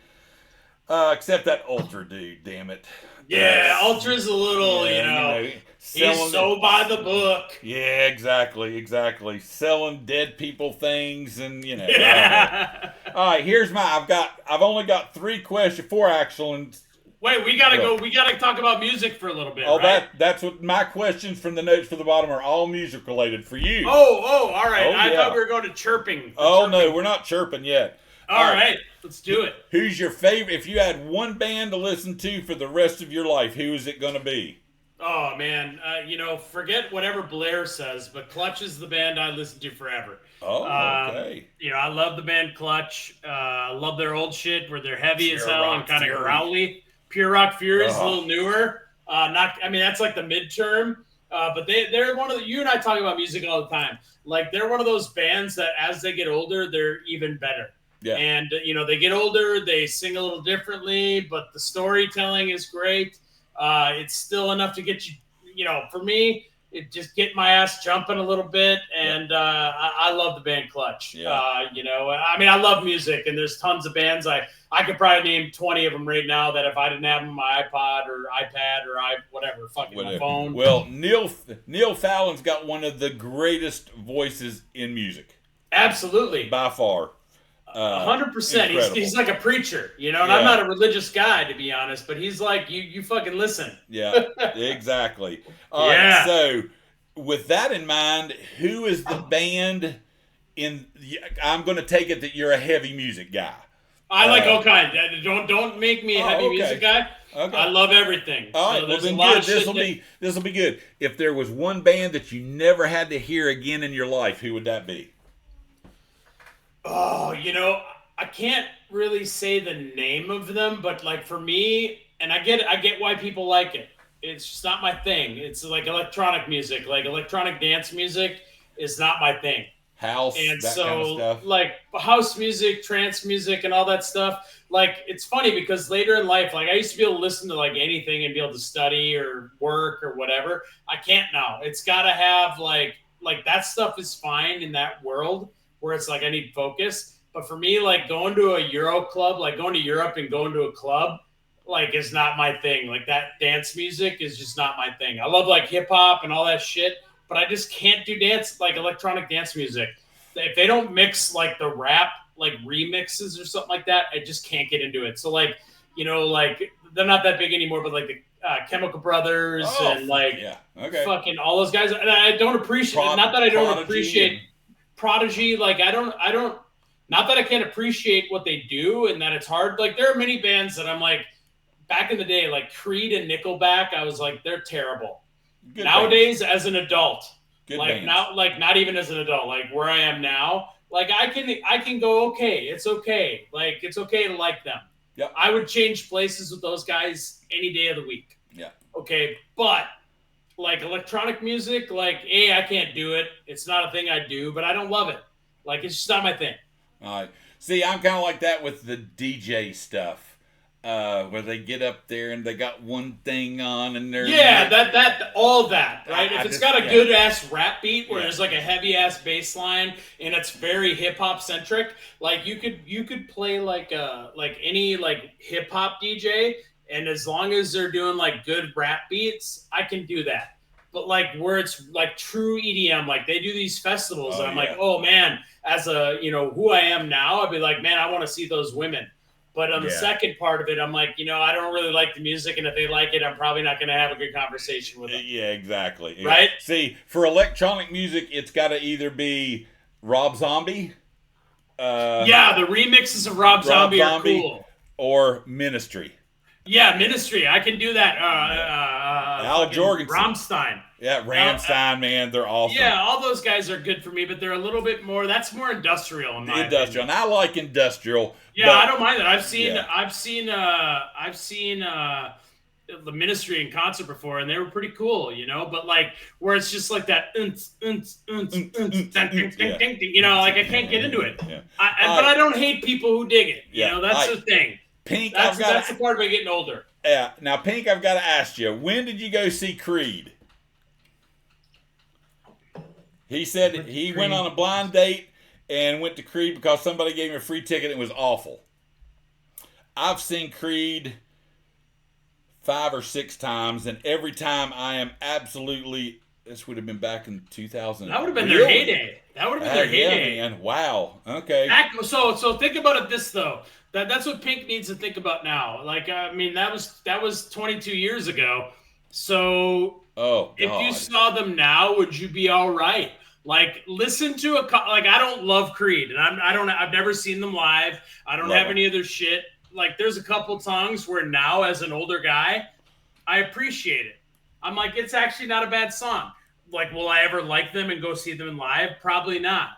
Except that Ultra dude, damn it. Yeah, Ultra's a little, he's so by the book. Yeah, exactly. Selling dead people things and, Yeah. All right, here's I've only got 3 questions, 4 actual. Wait, we gotta talk about music for a little bit. Oh, right? that's what my questions from the notes for the bottom are, all music related for you. Oh, all right. I thought we were going to chirping. No, we're not chirping yet. All right, let's do it. Who's your favorite? If you had one band to listen to for the rest of your life, who is it going to be? Oh man, forget whatever Blair says, but Clutch is the band I listen to forever. Oh, okay. I love the band Clutch. I love their old shit where they're heavy as hell and kind of growly. Pure Rock Fury is a little newer. That's like the midterm. But they're one of the, you and I talk about music all the time. Like they're one of those bands that as they get older, they're even better. Yeah. And they get older, they sing a little differently, but the storytelling is great. It's still enough to get you, for me, it just get my ass jumping a little bit. And I love the band Clutch. Yeah. I love music, and there's tons of bands. I could probably name 20 of them right now that if I didn't have them on my iPod or iPad or my phone. Well, Neil Fallon's got one of the greatest voices in music. Absolutely. By far. 100%. He's like a preacher, and I'm not a religious guy, to be honest, but he's like, you fucking listen. Yeah, exactly. All right, so with that in mind, who is the band I'm going to take it that you're a heavy music guy. I like all kinds. Don't make me a heavy music guy. Okay. I love everything. All right, well then good. This will be good. If there was one band that you never had to hear again in your life, who would that be? Oh, I can't really say the name of them, but like for me, and I get why people like it. It's just not my thing. It's like electronic music, like electronic dance music is not my thing. House, and that kind of stuff. Like house music, trance music, and all that stuff. Like it's funny because later in life, like I used to be able to listen to like anything and be able to study or work or whatever. I can't now. It's got to have like that stuff is fine in that world where it's like I need focus. But for me, like going to a Euro club, like going to Europe and going to a club, like is not my thing. Like that dance music is just not my thing. I love like hip hop and all that shit, but I just can't do dance, like electronic dance music. If they don't mix like the rap, like remixes or something like that, I just can't get into it. So like, like they're not that big anymore, but like the Chemical Brothers and like fucking all those guys. And I don't appreciate, not that I don't appreciate Prodigy. Like I don't, not that I can't appreciate what they do and that it's hard. Like there are many bands that I'm like, back in the day, like Creed and Nickelback, I was like, they're terrible. Good nowadays, bands. As an adult, good like bands. Now, like not even as an adult, like where I am now, like I can go, okay, it's okay. Like it's okay to like them. Yeah. I would change places with those guys any day of the week. Yeah. Okay. But like electronic music, like, I can't do it. It's not a thing I do, but I don't love it. Like it's just not my thing. All right. See, I'm kind of like that with the DJ stuff. Where they get up there and they got one thing on and they're all that, right? If it's got a good ass rap beat where there's like a heavy ass bass line and it's very hip hop centric, like you could play like any like hip hop DJ, and as long as they're doing like good rap beats, I can do that. But like where it's like true EDM, like they do these festivals, and I'm like, oh man, as a who I am now, I'd be like, man, I want to see those women. But on the second part of it, I'm like, I don't really like the music, and if they like it, I'm probably not going to have a good conversation with them. Yeah, exactly. Right? See, for electronic music, it's got to either be Rob Zombie. The remixes of Rob Zombie are cool. Or Ministry. Yeah, Ministry. I can do that. Al Jorgensen. Rammstein. Yeah, Rammstein, man, they're awesome. Yeah, all those guys are good for me, but they're a little bit more. That's more industrial in my opinion. And I like industrial. Yeah, I don't mind that. I've seen the Ministry in concert before, and they were pretty cool, But like where it's just like that, like I can't get into it. Yeah. But I don't hate people who dig it. That's the thing. Pink, that's the part of it getting older. Yeah. Now, Pink, I've got to ask you, when did you go see Creed? He said he went on a blind date and went to Creed because somebody gave him a free ticket and it was awful. I've seen Creed 5 or 6 times, and every time I am absolutely, this would have been back in 2000. That would have been their heyday. That would have been their heyday. Yeah, man. Wow. Okay. So think about it this, though. That's what Pink needs to think about now. Like, that was 22 years ago. So if you saw them now, would you be all right? Like, listen to like, I don't love Creed, and I've never seen them live. I don't have any of their shit. Like, there's a couple songs where now, as an older guy, I appreciate it. I'm like, it's actually not a bad song. Like, will I ever like them and go see them in live? Probably not.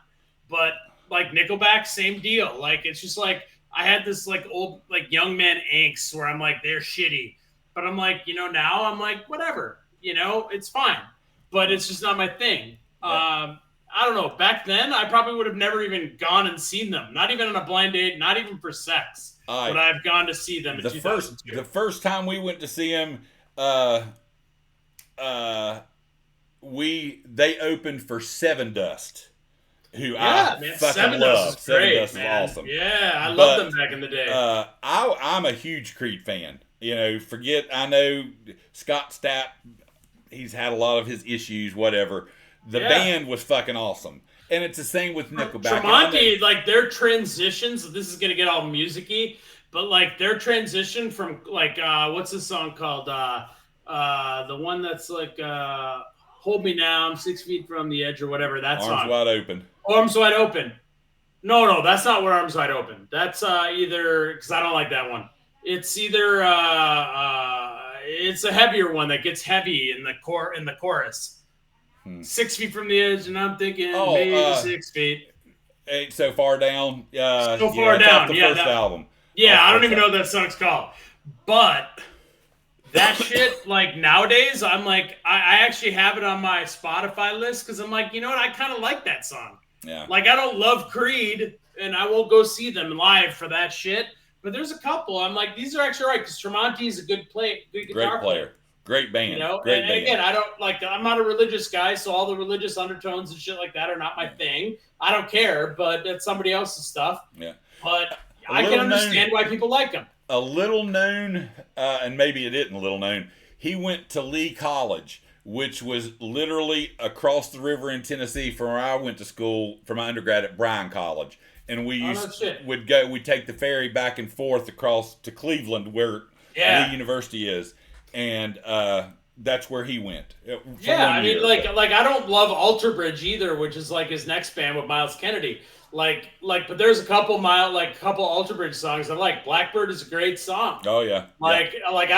But like Nickelback, same deal. Like, it's just like I had this like old like young man angst where I'm like, they're shitty. But I'm like, now I'm like, whatever. It's fine. But it's just not my thing. Yeah. I don't know. Back then, I probably would have never even gone and seen them. Not even on a blind date. Not even for sex would I have gone to see them. The first time we went to see him, they opened for Seven Dust, who I fucking love. Seven Dust is awesome. Yeah, I loved them back in the day. I'm a huge Creed fan. I know Scott Stapp. He's had a lot of his issues. Whatever. The band was fucking awesome. And it's the same with Nickelback. Tremonti, like their transitions, this is going to get all music-y, but like their transition from like, what's the song called? The one that's like, Hold Me Now, I'm 6 feet from the edge or whatever, that song. Arms Wide Open. Arms Wide Open. No, that's not what Arms Wide Open. That's either, because I don't like that one. It's either, it's a heavier one that gets heavy in the chorus. 6 feet from the edge, and I'm thinking maybe 6 feet. Ain't so far down. So far down. The first album. Yeah, I don't even know what that song's called. But that shit, like nowadays, I'm like, I actually have it on my Spotify list because I'm like, you know what? I kind of like that song. Yeah. Like, I don't love Creed, and I won't go see them live for that shit. But there's a couple. I'm like, these are actually right because Tremonti is a good guitar player. Great band. Great band. Again, I'm not a religious guy, so all the religious undertones and shit like that are not my thing. I don't care, but it's somebody else's stuff. Yeah. But I can understand why people like them. A little known, and maybe it isn't little known, he went to Lee College, which was literally across the river in Tennessee from where I went to school for my undergrad at Bryan College. And we'd take the ferry back and forth across to Cleveland where Lee University is. And that's where he went. I mean, like I don't love Alter Bridge either, which is like his next band with Miles Kennedy. But there's a couple Alter Bridge songs I like. Blackbird is a great song. Oh yeah. I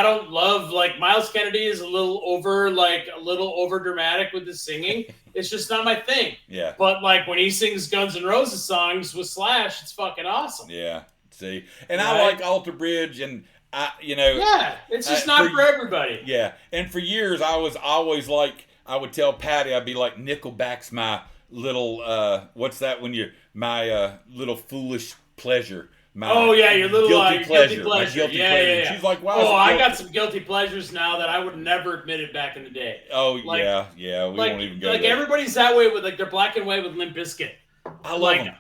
don't love Miles Kennedy is a little over dramatic with his singing. It's just not my thing. Yeah. But like when he sings Guns N' Roses songs with Slash, it's fucking awesome. Yeah. See, and I like Alter Bridge and. It's just not for everybody. Yeah, and for years I was always like, I would tell Patty, I'd be like, Nickelback's my little, what's that when you're, my little foolish pleasure. Your little guilty pleasure. My guilty pleasure. Yeah. She's like, wow. Oh, I got some guilty pleasures now that I would never admit it back in the day. Oh, yeah. We won't even go there. Everybody's that way with, they're black and white with Limp Bizkit. I love them.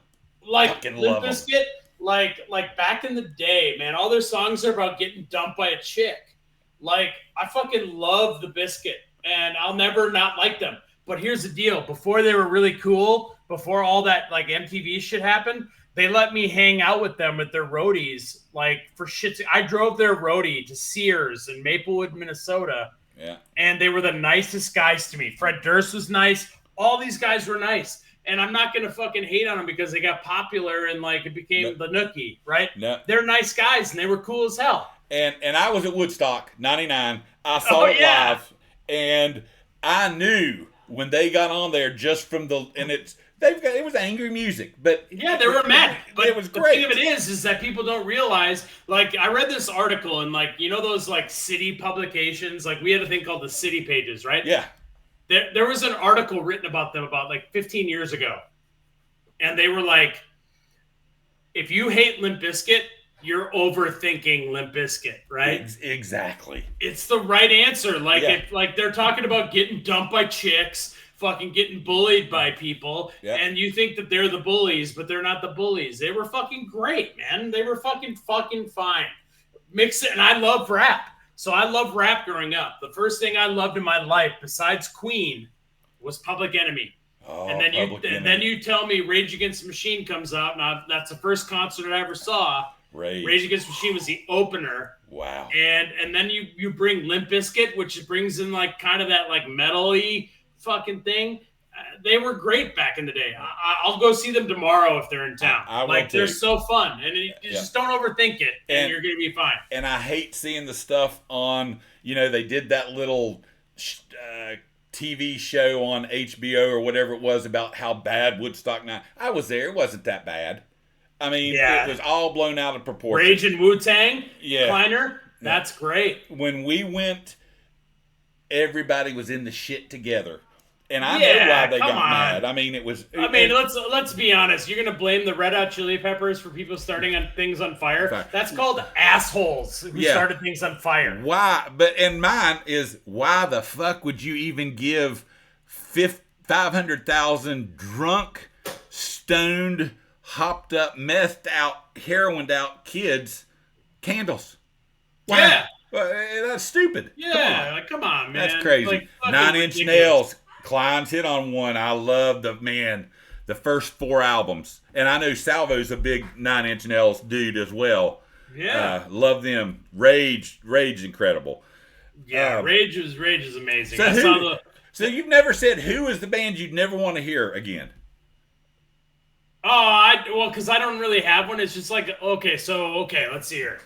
Limp Bizkit. Like back in the day, man, all their songs are about getting dumped by a chick. Like, I fucking love the Biscuit, and I'll never not like them. But here's the deal. Before they were really cool, before all that, like, MTV shit happened, they let me hang out with them at their roadies, like, for shit. I drove their roadie to Sears in Maplewood, Minnesota. Yeah. And they were the nicest guys to me. Fred Durst was nice. All these guys were nice. And I'm not going to fucking hate on them because they got popular and, like, it became the Nookie, right? No. They're nice guys, and they were cool as hell. And I was at Woodstock, 99. I saw it live, and I knew when they got on there just from it was angry music, but... Yeah, they were mad, but it was great. The thing of it is that people don't realize, like, I read this article, and, like, you know those, like, city publications? Like, we had a thing called the City Pages, right? Yeah. There was an article written about them about like 15 years ago. And they were like, if you hate Limp Bizkit, you're overthinking Limp Bizkit, right? Exactly. It's the right answer. Like they're talking about getting dumped by chicks, fucking getting bullied by people, and you think that they're the bullies, but they're not the bullies. They were fucking great, man. They were fucking fine. Mix it, and I love rap. So I loved rap growing up. The first thing I loved in my life, besides Queen, was Public Enemy. Oh, and then you tell me Rage Against the Machine comes out. Now that's the first concert I ever saw. Rage Against the Machine was the opener. Wow. And then you bring Limp Bizkit, which brings in like kind of that like metal-y fucking thing. they were great back in the day. I'll go see them tomorrow if they're in town. I will like too. they're so fun, and you just don't overthink it, and you're gonna be fine. And I hate seeing the stuff on. They did that little TV show on HBO or whatever it was about how bad Woodstock. Now I was there; it wasn't that bad. I mean, it was all blown out of proportion. Rage and Wu-Tang, Kleiner, that's great. When we went, everybody was in the shit together. And I know why they got mad. I mean, let's be honest. You're gonna blame the Red Hot Chili Peppers for people starting on things on fire? That's called assholes who started things on fire. Why? And mine is, why the fuck would you even give 500,000 drunk, stoned, hopped up, methed out, heroined out kids candles? Why? Yeah. That's stupid. Yeah, come on, man. That's crazy. 9 Inch Nails. Klein's hit on one. I love the first 4 albums. And I know Salvo's a big 9 Inch Nails dude as well. Yeah. Love them. Rage incredible. Yeah, Rage is amazing. So you've never said who is the band you'd never want to hear again? Oh, because I don't really have one. It's just like, let's see here.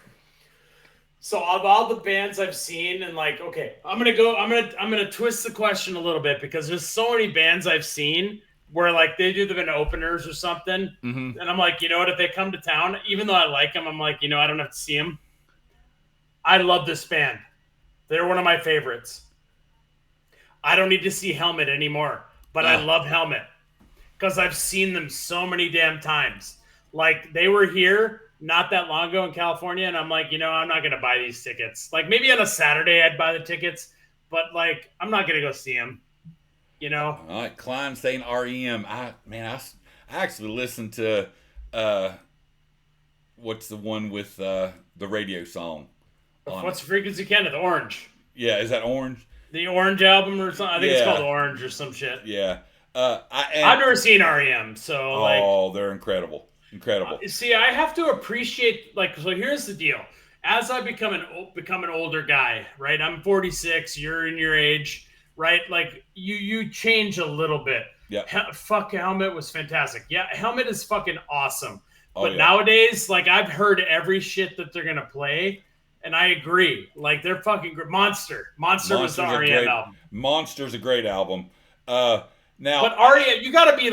So of all the bands I've seen, and I'm gonna twist the question a little bit, because there's so many bands I've seen where they do them in openers or something, and I'm like, you know what, if they come to town, even though I like them, I'm like, I don't have to see them. I love this band. They're one of my favorites. I don't need to see Helmet anymore, but I love Helmet because I've seen them so many damn times. They were here not that long ago in California, and I'm like, I'm not gonna buy these tickets. Maybe on a Saturday I'd buy the tickets, but I'm not gonna go see them. All right, Klein saying REM. I actually listened to what's the one with the radio song? What's the Frequency Canada? The Orange. Yeah, is that Orange? The Orange album or something? I think it's called Orange or some shit. Yeah. I've never seen REM, so they're incredible. Incredible. See, I have to appreciate, so here's the deal. As I become an older guy, right? I'm 46, you're in your age, right? You change a little bit. Yeah. Fuck, Helmet was fantastic. Yeah, Helmet is fucking awesome. But nowadays, I've heard every shit that they're going to play, and I agree. They're fucking great. Monster was the REM album. Monster's a great album. But REM, you got to be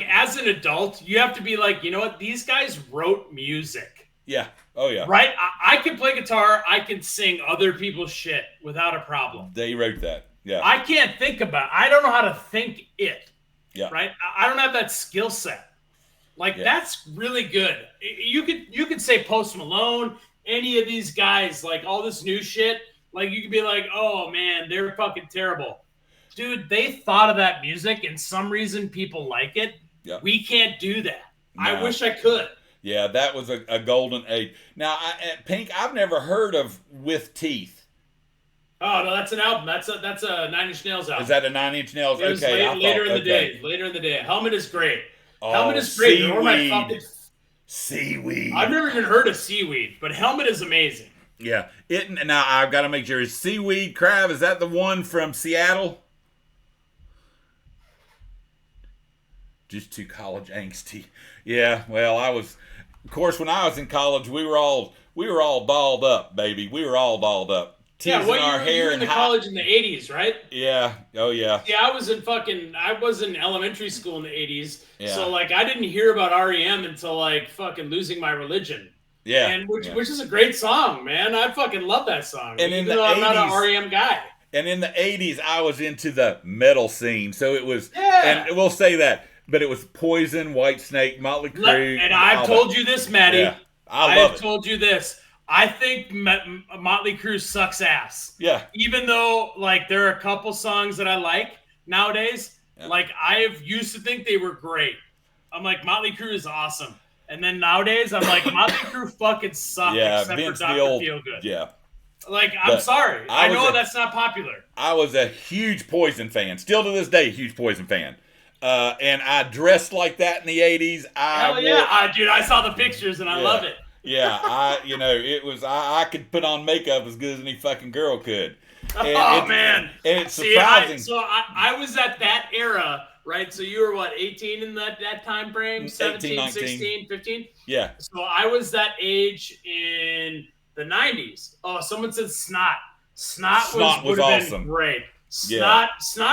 as an adult, you have to be you know what? These guys wrote music. Yeah. Oh, yeah. Right? I can play guitar. I can sing other people's shit without a problem. They wrote that. Yeah. I can't think about it. I don't know how to think it. Yeah. Right? I don't have that skill set. That's really good. You could say Post Malone, any of these guys, all this new shit. You could be oh, man, they're fucking terrible. Dude, they thought of that music, and some reason people like it. Yeah. We can't do that. No. I wish I could. Yeah, that was a golden age. Now, Pink, I've never heard of With Teeth. Oh, no, that's an album. That's a 9 Inch Nails album. Is that a 9 Inch Nails? It was later in the day. Later in the day. Helmet is great. Oh, Helmet is great. Seaweed. Seaweed. I've never even heard of Seaweed, but Helmet is amazing. Yeah. Now, I've got to make sure. Is Seaweed Crab, is that the one from Seattle? Just too college angsty. Yeah, well, of course, when I was in college, we were all dolled up, baby. We were all dolled up. Yeah, you were in college in the 80s, right? Yeah. Oh, yeah. Yeah, I was in elementary school in the 80s. Yeah. So, I didn't hear about REM until, fucking Losing My Religion. Yeah. And which is a great song, man. I fucking love that song. And even though I'm not an REM guy. And in the 80s, I was into the metal scene. So it was, and we'll say that. But it was Poison, Whitesnake, Motley Crue. And I've told you this, Maddie. Yeah, I've told you this. I think Motley Crue sucks ass. Yeah. Even though, there are a couple songs that I like nowadays. Yeah. I used to think they were great. I'm like, Motley Crue is awesome. And then nowadays, I'm like, Motley Crue fucking suck except Vince for Dr. Feelgood. Yeah. I'm sorry. I know that's not popular. I was a huge Poison fan. Still to this day, a huge Poison fan. And I dressed like that in the 80s. Dude, I saw the pictures and I love it. Yeah, it was, I could put on makeup as good as any fucking girl could. Oh man, and it's see, surprising. I was at that era, right? So you were what, 18 in that time frame, 18, 17, 19. 16, 15? Yeah. So I was that age in the 90s. Oh, someone said Snot. Snot would have awesome. been great. Snot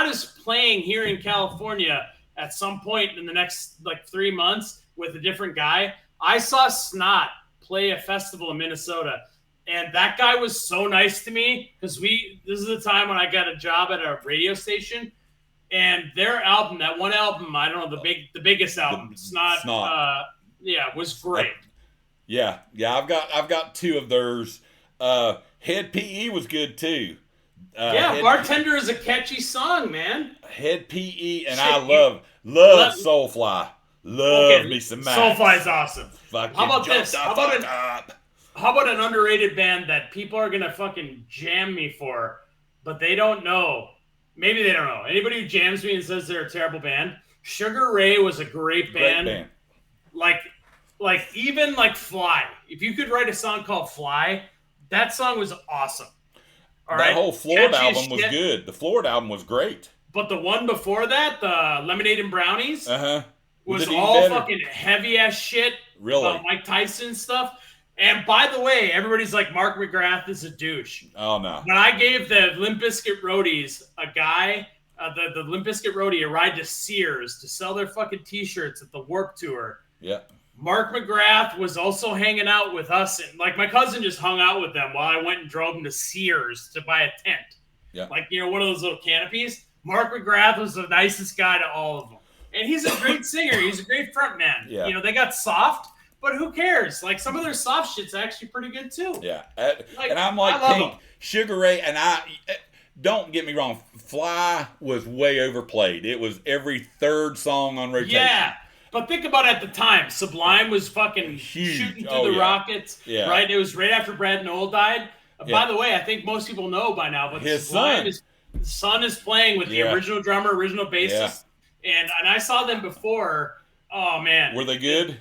is playing here in California at some point in the next like 3 months with a different guy. I saw Snot play a festival in Minnesota. And that guy was so nice to me because this is the time when I got a job at a radio station, and their album, that one album, I don't know, the biggest album, Snot. Was great. Yeah, I've got 2 of theirs. Head PE was good too. Bartender is a catchy song, man. Head PE, and I love Soulfly. Love me some Max. Soulfly's awesome. Fucking how about this? How about an underrated band that people are gonna fucking jam me for, but they don't know? Maybe they don't know. Anybody who jams me and says they're a terrible band, Sugar Ray was a great band. Like even like Fly. If you could write a song called Fly, that song was awesome. That whole Florida album was good. The Florida album was great. But the one before that, the Lemonade and Brownies, was all better. fucking heavy ass shit. Really? About Mike Tyson stuff. And by the way, everybody's like, Mark McGrath is a douche. Oh, no. When I gave the Limp Bizkit roadies the Limp Bizkit roadie a ride to Sears to sell their fucking T-shirts at the Warped Tour. Yeah. Mark McGrath was also hanging out with us. And like my cousin just hung out with them while I went and drove him to Sears to buy a tent. Yeah. Like, one of those little canopies. Mark McGrath was the nicest guy to all of them. And he's a great singer. He's a great frontman. Yeah. They got soft. But who cares? Like, some of their soft shit's actually pretty good, too. Yeah. And I'm like Pink. Sugar Ray, and don't get me wrong, Fly was way overplayed. It was every third song on rotation. Yeah. But think about it at the time. Sublime was fucking huge. Shooting through the rockets. Yeah. Right? It was right after Brad Noel died. By the way, I think most people know by now, but his son is playing with the original drummer, original bassist. Yeah. And I saw them before. Oh, man. Were they good?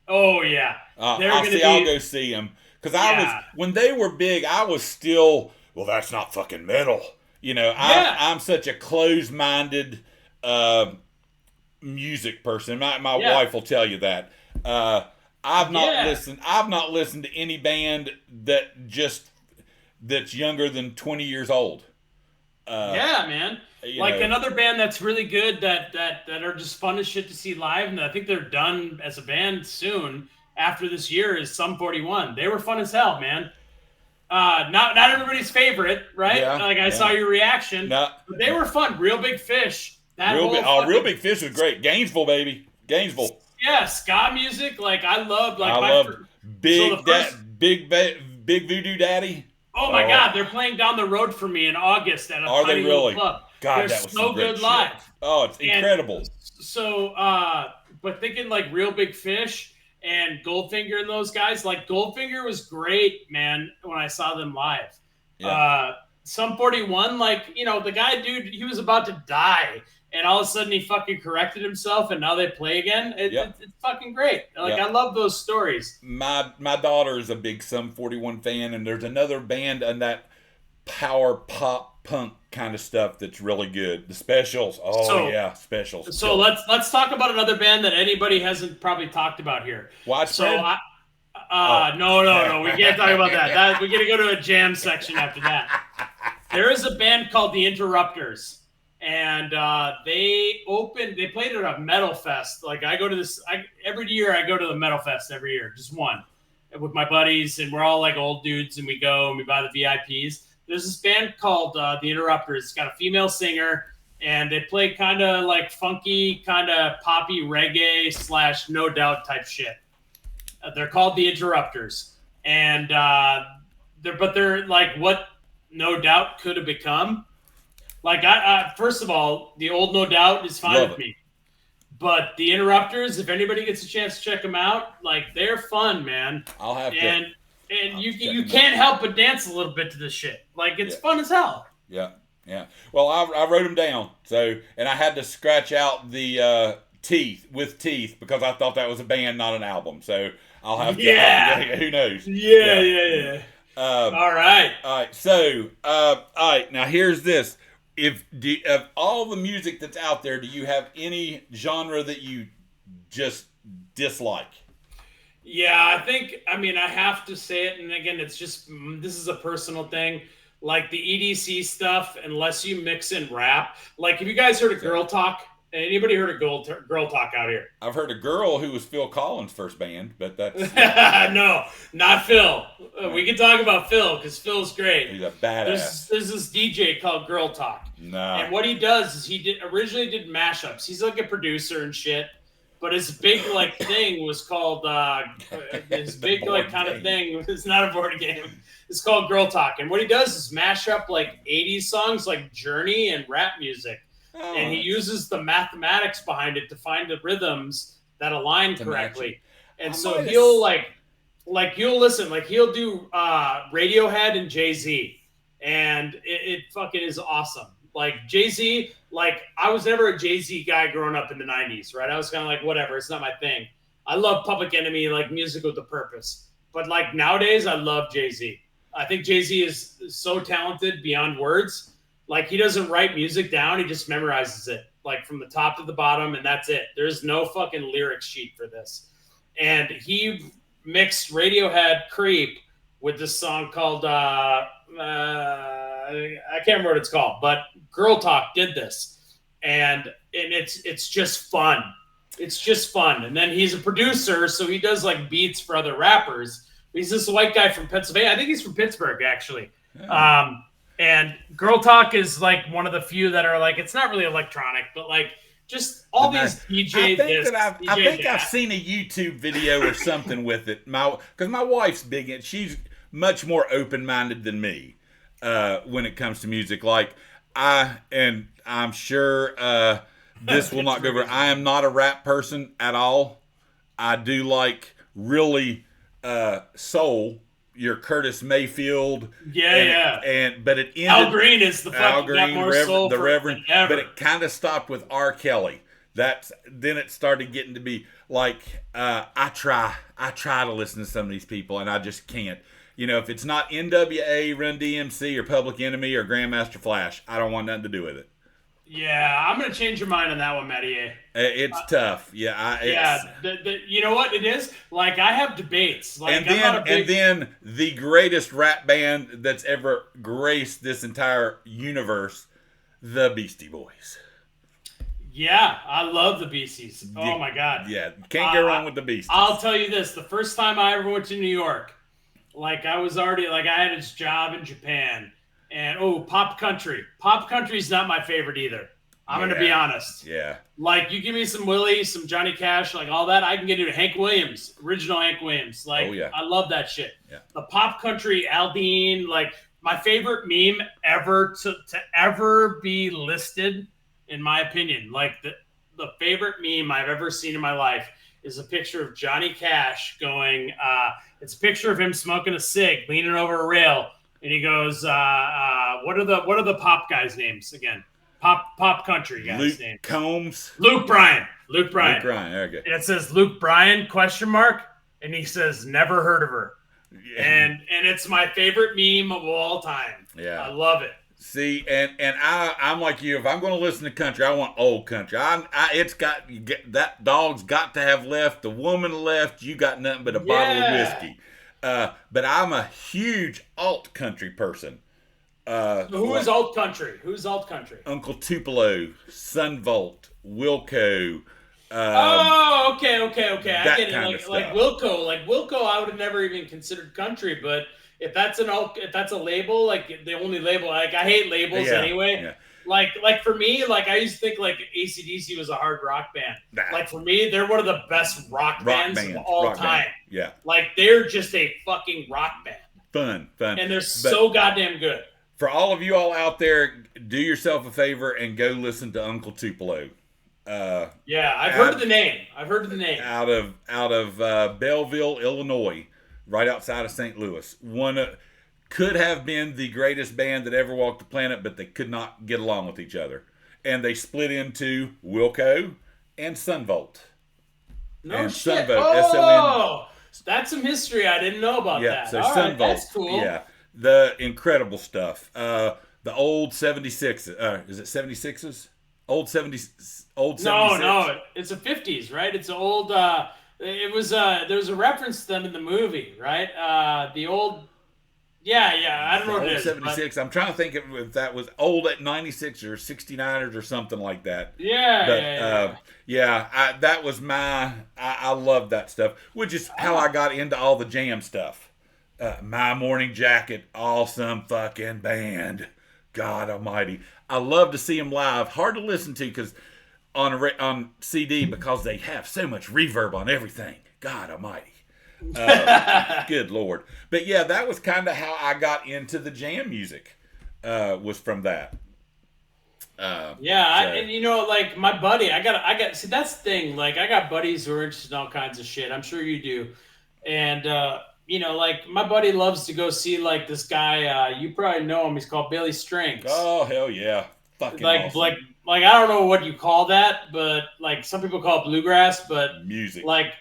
Oh, yeah. I'll go see them. Because when they were big, I was still, well, that's not fucking metal. I'm such a closed-minded music person. My wife will tell you that. I've not listened to any band that's younger than 20 years old. Man. Another band that's really good that are just fun as shit to see live, and I think they're done as a band soon after this year, is Sum 41. They were fun as hell, man. Not everybody's favorite, right? I saw your reaction. But they were fun. Real Big Fish. Real Big Fish was great. Gainesville, baby. Gainesville. Yeah, ska music. I loved Big Voodoo Daddy. Oh my God, they're playing down the road from me in August at a tiny little club. God, they're that was so good live. Oh, it's incredible. So, but thinking like Real Big Fish and Goldfinger and those guys, like Goldfinger was great, man, when I saw them live. Yeah. Sum 41, the guy, dude, he was about to die. And all of a sudden he fucking corrected himself and now they play again. It's fucking great. I love those stories. My daughter is a big Sum 41 fan, and there's another band in that power pop punk kind of stuff that's really good. The Specials. Specials. So let's talk about another band that anybody hasn't probably talked about here. Widespread? No. We can't talk about that. We got to go to a jam section after that. There is a band called The Interrupters. And they played at a metal fest. Every year I go to the metal fest every year, just one, with my buddies, and we're all like old dudes, and we go and we buy the VIPs. There's this band called The Interrupters. It's got a female singer, and they play kind of like funky, kind of poppy reggae / No Doubt type shit. They're called The Interrupters, and they're like what No Doubt could have become. First of all, the old No Doubt is fine with me. But The Interrupters, if anybody gets a chance to check them out, they're fun, man. I'll have to. And you can't help but dance a little bit to this shit. It's fun as hell. Yeah. Well, I wrote them down. And I had to scratch out the teeth because I thought that was a band, not an album. So I'll have to. Yeah. Who knows? Yeah. All right. All right. So, all right. Now here's this. Of all the music that's out there, do you have any genre that you just dislike? Yeah, I mean, I have to say it. And again, it's just, this is a personal thing. Like the EDC stuff, unless you mix in rap. Like, have you guys heard of Girl Talk? Anybody heard of Girl Talk out here? I've heard a girl who was Phil Collins' first band, but that's No, not Phil. We can talk about Phil because Phil's great. he's a badass. There's this DJ called Girl Talk. No. And what he does is originally did mashups. He's like a producer and shit. But his big like thing was called his big like kind of thing. It's not a board game. It's called Girl Talk. And what he does is mash up like 80s songs like Journey and rap music. Oh. And he uses the mathematics behind it to find the rhythms that align correctly. And so he'll you'll listen, like he'll do Radiohead and Jay-Z. And it fucking is awesome. Like Jay-Z, like I was never a Jay-Z guy growing up in the 90s, right? I was kind of like, whatever, it's not my thing. I love Public Enemy, like music with a purpose. But like nowadays, I love Jay-Z. I think Jay-Z is so talented beyond words. Like he doesn't write music down, he just memorizes it, like from the top to the bottom, and that's it. There's no fucking lyric sheet for this. And he mixed Radiohead Creep with this song called I can't remember what it's called, but Girl Talk did this, and it's just fun. It's just fun. And then he's a producer, so he does like beats for other rappers. He's this white guy from Pennsylvania. I think he's from Pittsburgh, actually. Yeah. And Girl Talk is like one of the few that are like, it's not really electronic, but like just all these DJ. I think I've seen a YouTube video or something with it. Because my wife's big, and she's much more open-minded than me. When it comes to music, like I'm sure this will not go over. I am not a rap person at all. I do like really soul. Your Curtis Mayfield, but it ended. Al Green is the Al Green, more soul the Reverend, ever. But it kind of stopped with R. Kelly. Then it started getting to be like I try to listen to some of these people, and I just can't. You know, if it's not NWA, Run DMC, or Public Enemy, or Grandmaster Flash, I don't want nothing to do with it. Yeah, I'm going to change your mind on that one, Matty. It's tough. Yeah. You know what it is? Like, I have debates. Like, and then the greatest rap band that's ever graced this entire universe, the Beastie Boys. Yeah, I love the Beasties. Oh, my God. Yeah, can't go wrong with the Beasties. I'll tell you this. The first time I ever went to New York, like I was already, like I had this job in Japan, and pop country. Pop country's not my favorite either. I'm going to be honest. Yeah. Like you give me some Willie, some Johnny Cash, like all that, I can get into Hank Williams, original Hank Williams. Like I love that shit. Yeah. The pop country, Aldine, like my favorite meme ever to ever be listed, in my opinion, like the favorite meme I've ever seen in my life is a picture of Johnny Cash going, it's a picture of him smoking a cig, leaning over a rail, and he goes, what are the pop guys' names again? Pop country guys' names. Combs. Luke Bryan. Okay. And it says Luke Bryan ? And he says never heard of her. Yeah. And it's my favorite meme of all time. Yeah. I love it. See, and I'm like you. If I'm going to listen to country, I want old country. That dog's got to have left. The woman left. You got nothing but a bottle of whiskey. But I'm a huge alt country person. Who is alt country? Who's alt country? Uncle Tupelo, Sunvolt, Wilco. Okay. I get it. Like Wilco, I would have never even considered country, but. If that's a label, like the only label, like I hate labels anyway. Yeah. Like for me, like I used to think like AC/DC was a hard rock band. Nah. Like for me, they're one of the best rock bands of all time. Yeah. Like they're just a fucking rock band. Fun. And they're so goddamn good. For all of you all out there, do yourself a favor and go listen to Uncle Tupelo. I've heard of the name. Out of Belleville, Illinois. Right outside of St. Louis. Could have been the greatest band that ever walked the planet, but they could not get along with each other. And they split into Wilco and Sunvolt. No and shit. Sunvolt, That's some history. I didn't know about Yeah, that. so All right, Sunvolt. that's cool. Yeah, the incredible stuff. The old 76. Is it 76s? Old 70. Old No, 76. no, it's a '50s, right? It's an old. It was. There was a reference to them in the movie, right? The old. Yeah, yeah. I don't The know what it old is, but 76. I'm trying to think if that was old at 96 or 69ers or something like that. yeah, But yeah, yeah. yeah, that was I love that stuff, which is how I Oh, got into all the jam stuff. My Morning Jacket, awesome fucking band. God Almighty, I love to see them live. Hard to listen to because on CD because they have so much reverb on everything. God Almighty. Good Lord. But yeah, that was kind of how I got into the jam music. Was from that. yeah. So And like my buddy, I got. See, that's the thing. Like, I got buddies who are interested in all kinds of shit. I'm sure you do. And like my buddy loves to go see like this guy. You probably know him. He's called Billy Strings. oh hell yeah, fucking like awesome like like I don't know what you call that, but like some people call it bluegrass, but music. like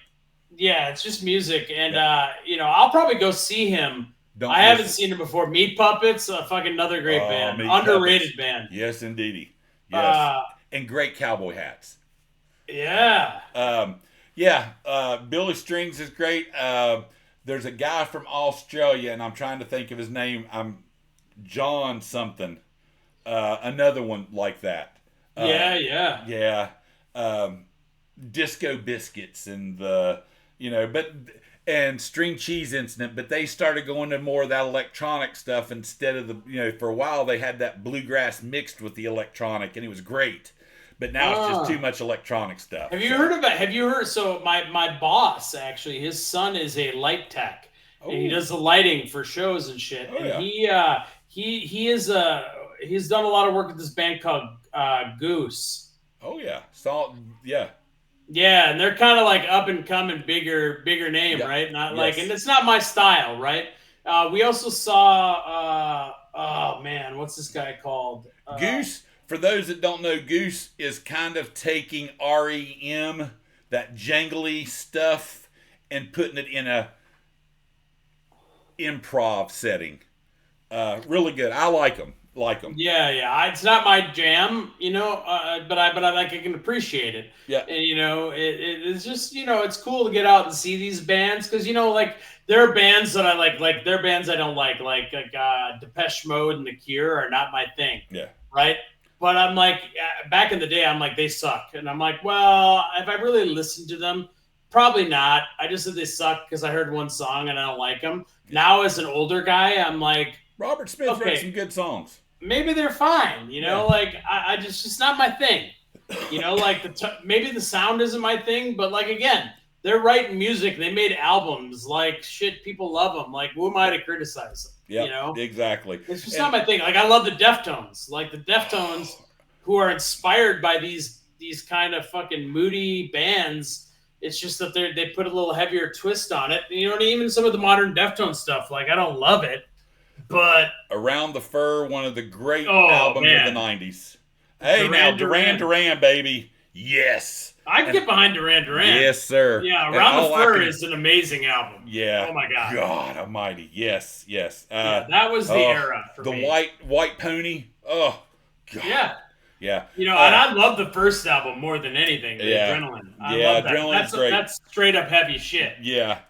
yeah, it's just music. And Yeah. I'll probably go see him. Don't I haven't listen. seen him before. Meat Puppets, fucking another great band, Meat underrated puppets. band. Yes, indeedy. Yes, Uh, and great cowboy hats. yeah, Yeah, Billy Strings is great. There's a guy from Australia, and I'm trying to think of his name. I'm John something. Another one like that. yeah, yeah. Yeah, um, Disco Biscuits and the but and String Cheese Incident, but they started going to more of that electronic stuff instead of the for a while they had that bluegrass mixed with the electronic, and it was great. But now it's just too much electronic stuff. Have you heard about? Have you heard? So my boss actually, his son is a light tech, and he does the lighting for shows and shit. Oh, And yeah. he's done a lot of work with this band called Goose. Oh yeah, salt. Yeah, Yeah, and they're kind of like up and coming, bigger name, yeah, right? Not like, yes. and it's not my style, right? We also saw, oh man, what's this guy called? Goose. For those that don't know, Goose is kind of taking REM, that jangly stuff, and putting it in a improv setting. Really good. I like them. Like them. Yeah, yeah. It's not my jam, but I like I can appreciate it. Yeah. And it's just it's cool to get out and see these bands because like there are bands that I like there are bands I don't like Depeche Mode and The Cure are not my thing. Yeah. Right. But I'm like back in the day I'm like they suck and I'm like well if I really listened to them probably not. I just said they suck because I heard one song and I don't like them. Yeah. Now as an older guy I'm like Robert Smith wrote some good songs. Maybe they're fine, like I just not my thing, like maybe the sound isn't my thing, but like again, they're writing music, they made albums, like shit, people love them. Like who am I to criticize them? Yeah, exactly. It's just not my thing. Like I love the Deftones, who are inspired by these kind of fucking moody bands. It's just that they put a little heavier twist on it. Even some of the modern Deftones stuff, like I don't love it. But Around the Fur, one of the great albums of the 90s. Hey, Duran, baby. Yes. I can get behind Duran. Yes, sir. Yeah, Around the Fur is an amazing album. Yeah. Oh, my God. God almighty. Yes. That was the era for me. The White Pony. Oh, God. Yeah. Yeah. And I love the first album more than anything. The Adrenaline. I love that. Adrenaline's great. That's straight up heavy shit. Yeah.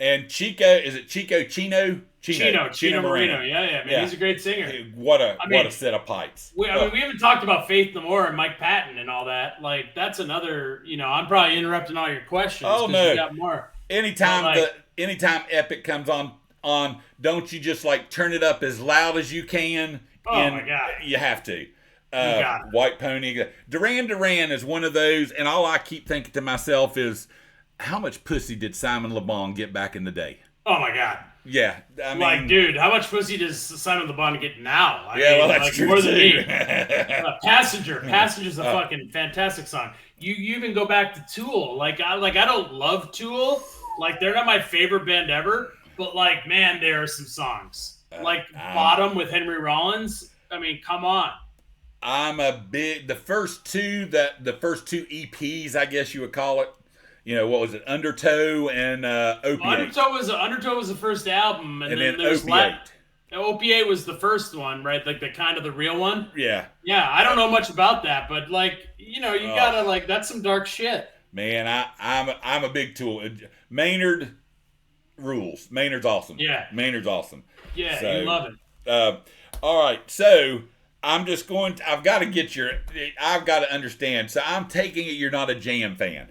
And Chico, is it Chino Moreno. Yeah, man, he's a great singer. What a set of pipes. We haven't talked about Faith No More and Mike Patton and all that. Like that's another. I'm probably interrupting all your questions. Oh no, you got more. Anytime Epic comes on, don't you just like turn it up as loud as you can? Oh my God, you have to. White Pony, Duran is one of those, and all I keep thinking to myself is, how much pussy did Simon Le Bon get back in the day? Oh my God. Yeah, I mean, dude, how much pussy does Simon Le Bon get now? I mean, that's true more than me. Passenger's a fucking fantastic song. You even go back to Tool. I don't love Tool. Like they're not my favorite band ever, but like man, there are some songs Bottom with Henry Rollins. I mean, come on. I'm a big the first two EPs, I guess you would call it. what was it, Undertow and Opiate. Undertow was the first album, and then there's Opiate. Opiate was the first one, right? Like the kind of the real one. Yeah. Yeah, I don't know much about that, but like, you gotta like, that's some dark shit. Man, I'm a big Tool. Maynard rules. Maynard's awesome. Yeah. Maynard's awesome. Yeah, So, you love it. All right, so I've got to understand. So I'm taking it you're not a Jam fan.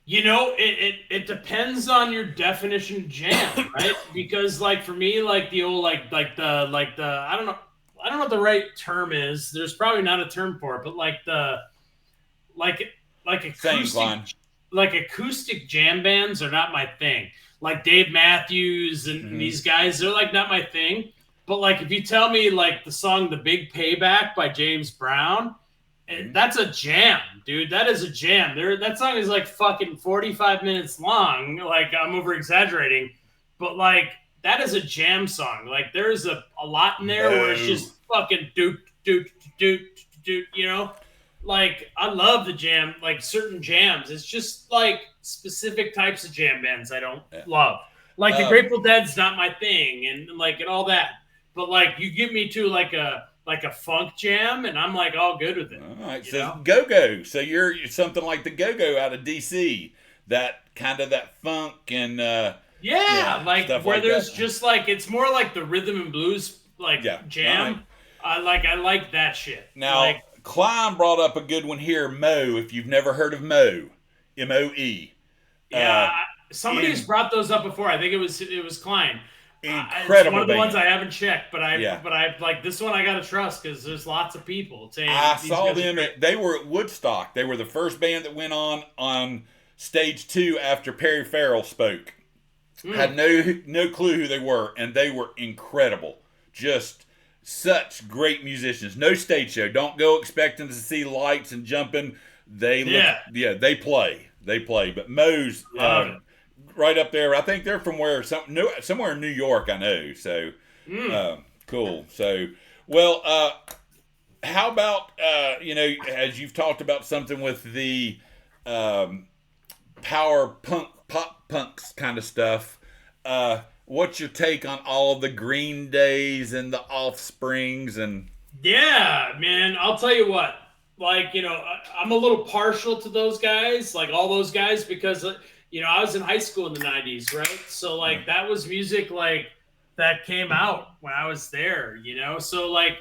It depends on your definition of jam, right? Because like for me, like the old like the I don't know what the right term is. There's probably not a term for it, but like acoustic jam bands are not my thing. Like Dave Matthews and these guys, they're like not my thing. But like if you tell me like the song "The Big Payback" by James Brown. That's a jam, dude. That is a jam. That song is like fucking 45 minutes long. Like, I'm over exaggerating, but like that is a jam song. Like, there's a lot in there where it's just fucking doot doot doot doot. Like, I love the jam. Like certain jams, it's just like specific types of jam bands I don't love. Like the Grateful Dead's not my thing, and like and all that. But like you give me to like a funk jam, and I'm like all good with it. All right, so Go-Go. So you're something like the Go-Go out of DC. That kind of that funk and like where like there's that. Just like it's more like the rhythm and blues jam. Right. I like that shit. Now Klein brought up a good one here, Mo. If you've never heard of Mo, MOE. Yeah, somebody's brought those up before. I think it was Klein. Incredible. It's one of the band. ones I haven't checked, but I like this one. I gotta trust because there's lots of people saying. I saw them. They were at Woodstock. They were the first band that went on stage 2 after Perry Farrell spoke. Had no clue who they were, and they were incredible. Just such great musicians. No stage show. Don't go expecting to see lights and jumping. They play. But Mo's right up there. I think they're from somewhere in New York. I know. So cool. So how about as you've talked about something with the power punk, pop punks kind of stuff. What's your take on all of the Green Days and the Offsprings and? Yeah, man. I'll tell you what. Like I'm a little partial to those guys, like all those guys, because I was in high school in the 90s, right? So like that was music like that came out when I was there, So like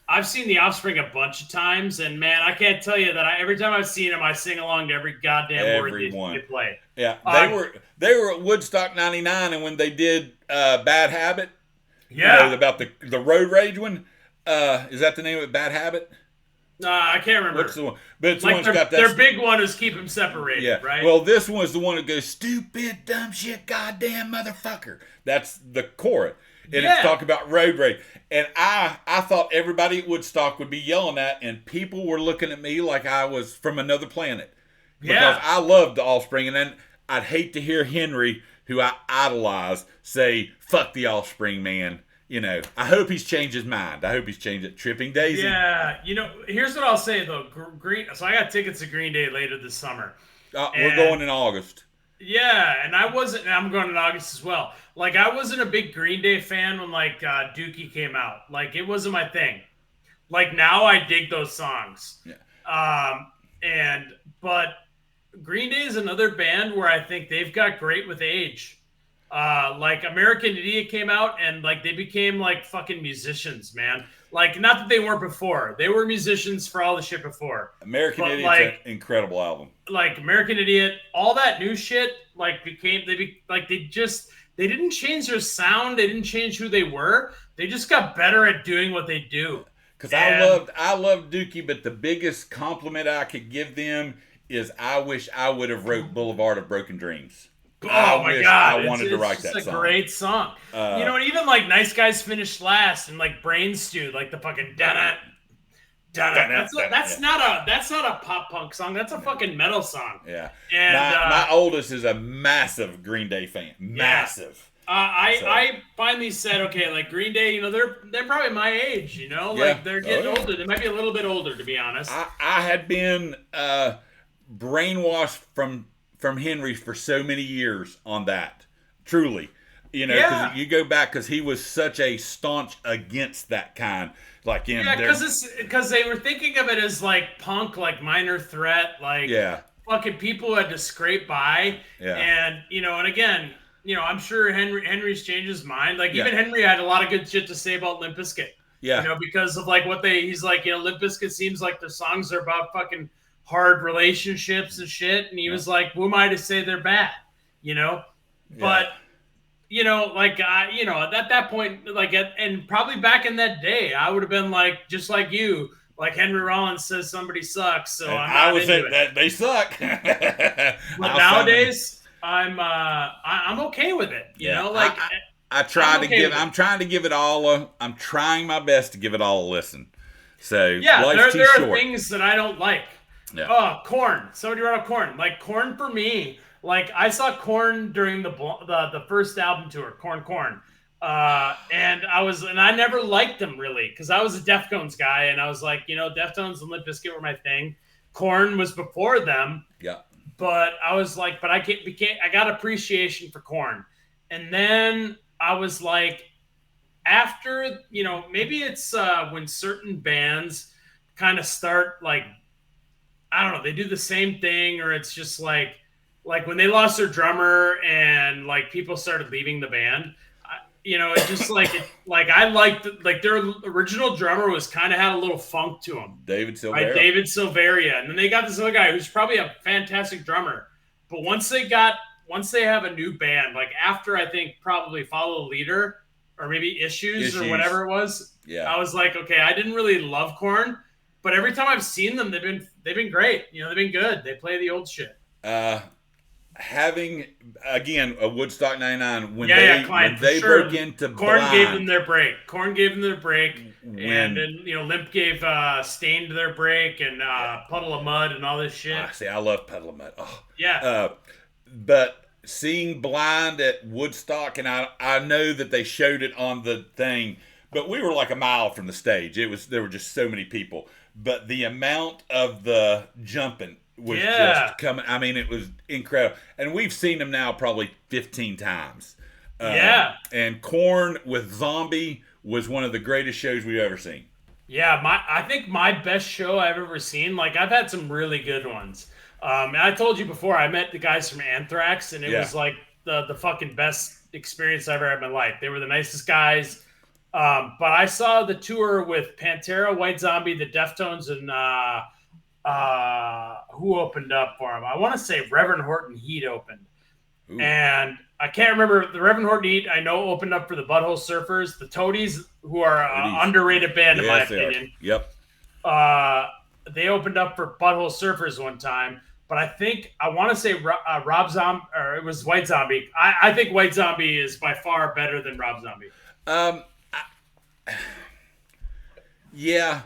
I've seen the Offspring a bunch of times, and man, I can't tell you that every time I've seen them, I sing along to every goddamn word they play. Yeah, they were at Woodstock '99, and when they did Bad Habit, about the road rage one, is that the name of it? Bad Habit? I can't remember. What's the one? But it's like the one that's got their big one is Keep Them Separated, right? Well, this one's the one that goes, stupid, dumb shit, goddamn motherfucker. That's the chorus. And it's talking about road rage. And I thought everybody at Woodstock would be yelling that, and people were looking at me like I was from another planet. Because I loved the Offspring, and then I'd hate to hear Henry, who I idolize, say, fuck the Offspring, man. I hope he's changed his mind. I hope he's changed it. Tripping Daisy. Yeah, here's what I'll say though. So I got tickets to Green Day later this summer. We're going in August. Yeah, and I'm going in August as well. Like I wasn't a big Green Day fan when like Dookie came out. Like it wasn't my thing. Like now I dig those songs. Yeah. But Green Day is another band where I think they've got great with age. Like American Idiot came out and like they became like fucking musicians, man. Like not that they weren't before. They were musicians for all the shit before. American Idiot's an incredible album. Like American Idiot, all that new shit like they didn't change their sound, they didn't change who they were. They just got better at doing what they do. Cuz I loved Dookie, but the biggest compliment I could give them is I wish I would have wrote Boulevard of Broken Dreams. Oh my God! I wanted to write that song. It's a great song. And even like Nice Guys Finished Last and like Brain Stew, like the fucking da-da. That's not a pop punk song. That's a fucking metal song. Yeah. And my oldest is a massive Green Day fan. Massive. I finally said, okay, like Green Day, they're probably my age, like they're getting older. They might be a little bit older, to be honest. I had been brainwashed from Henry for so many years on that. Truly, Yeah. because you go back because he was such a staunch against that kind. Like in Yeah, there, because they were thinking of it as like punk, like Minor Threat, like yeah, fucking people had to scrape by, yeah, and and again, I'm sure Henry's changed his mind. Like yeah, even Henry had a lot of good shit to say about Limp Bizkit, yeah, because of like he's like, Limp Bizkit seems like the songs are about fucking hard relationships and shit, and he yeah, was like, who am I to say they're bad, you know? yeah. But like at that point, like and probably back in that day, I would have been like, just like you, like Henry Rollins says somebody sucks, so And I'm I not would into say it. that they suck. But I'll find them. nowadays, I'm okay with it. Yeah, Like I I'm try to okay give. with it. I'm trying to give it all. I'm trying my best to give it all a listen. So Yeah, life's too there are short. things that I don't like. Yeah. Oh, Corn. Somebody brought up Corn. Like Corn for me. Like I saw Corn during the first album tour, Corn. And I never liked them really because I was a Deftones guy, and I was like, Deftones and Limp Bizkit were my thing. Corn was before them, Yeah. but I was like, but I got appreciation for Corn, and then I was like, after maybe it's when certain bands kind of start like, I don't know, they do the same thing, or it's just like when they lost their drummer and like people started leaving the band. It just like I liked like their original drummer was kind of had a little funk to him, David right? Silveira. David Silveria, and then they got this other guy who's probably a fantastic drummer. But once they have a new band, like after I think probably Follow the Leader or maybe Issues or whatever it was, Yeah. I was like, okay, I didn't really love Korn, but every time I've seen them, they've been great. They've been good. They play the old shit. Having again a Woodstock '99 when Klein, when they sure. broke into Korn Blind, gave them their break. Korn gave them their break, and when then Limp gave Stained their break, and Puddle of Mud and all this shit. see, I love Puddle of Mud. Oh. Yeah. But seeing Blind at Woodstock, and I know that they showed it on the thing, but we were like a mile from the stage. There were just so many people, but the amount of the jumping was just coming. I mean, it was incredible, and we've seen them now probably 15 times. And Korn with Zombie was one of the greatest shows we've ever seen. Yeah, I think my best show I've ever seen. Like I've had some really good ones. And I told you before, I met the guys from Anthrax, and it was like the fucking best experience I ever had in my life. They were the nicest guys. But I saw the tour with Pantera, White Zombie, the Deftones, and who opened up for him? I want to say Reverend Horton Heat opened. Ooh. And I can't remember. The Reverend Horton Heat, I know, opened up for the Butthole Surfers, the Toadies, who are an underrated band in my opinion. Yep. They opened up for Butthole Surfers one time, but I want to say Rob Zombie, or it was White Zombie. I think White Zombie is by far better than Rob Zombie. Yeah.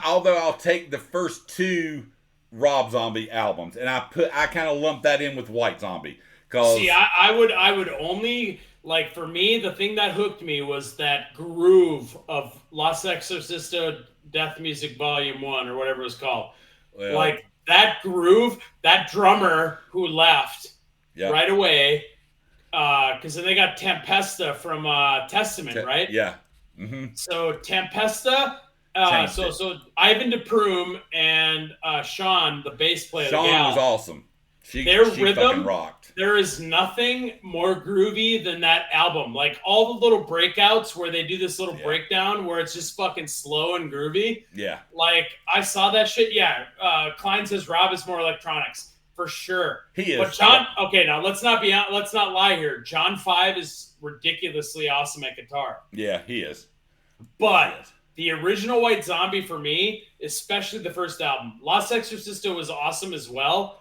Although I'll take the first two Rob Zombie albums, and I kind of lump that in with White Zombie. See, I would only, like, for me, the thing that hooked me was that groove of Los Exorcisto Death Music Volume 1 or whatever it was called. Well, like that groove, that drummer who left right away, because then they got Tempesta from Testament, right? Yeah. Mm-hmm. So Tempesta. So Ivan DePrume and Sean, the bass player. Sean was awesome. She rhythm fucking rocked. There is nothing more groovy than that album. Like all the little breakouts where they do this little breakdown where it's just fucking slow and groovy. Yeah. Like I saw that shit. Yeah. Klein says Rob is more electronics for sure. He is. But John. Okay, now let's not lie here. John 5 is ridiculously awesome at guitar. Yeah, he is. But the original White Zombie for me, especially the first album, Los Exorcisto was awesome as well.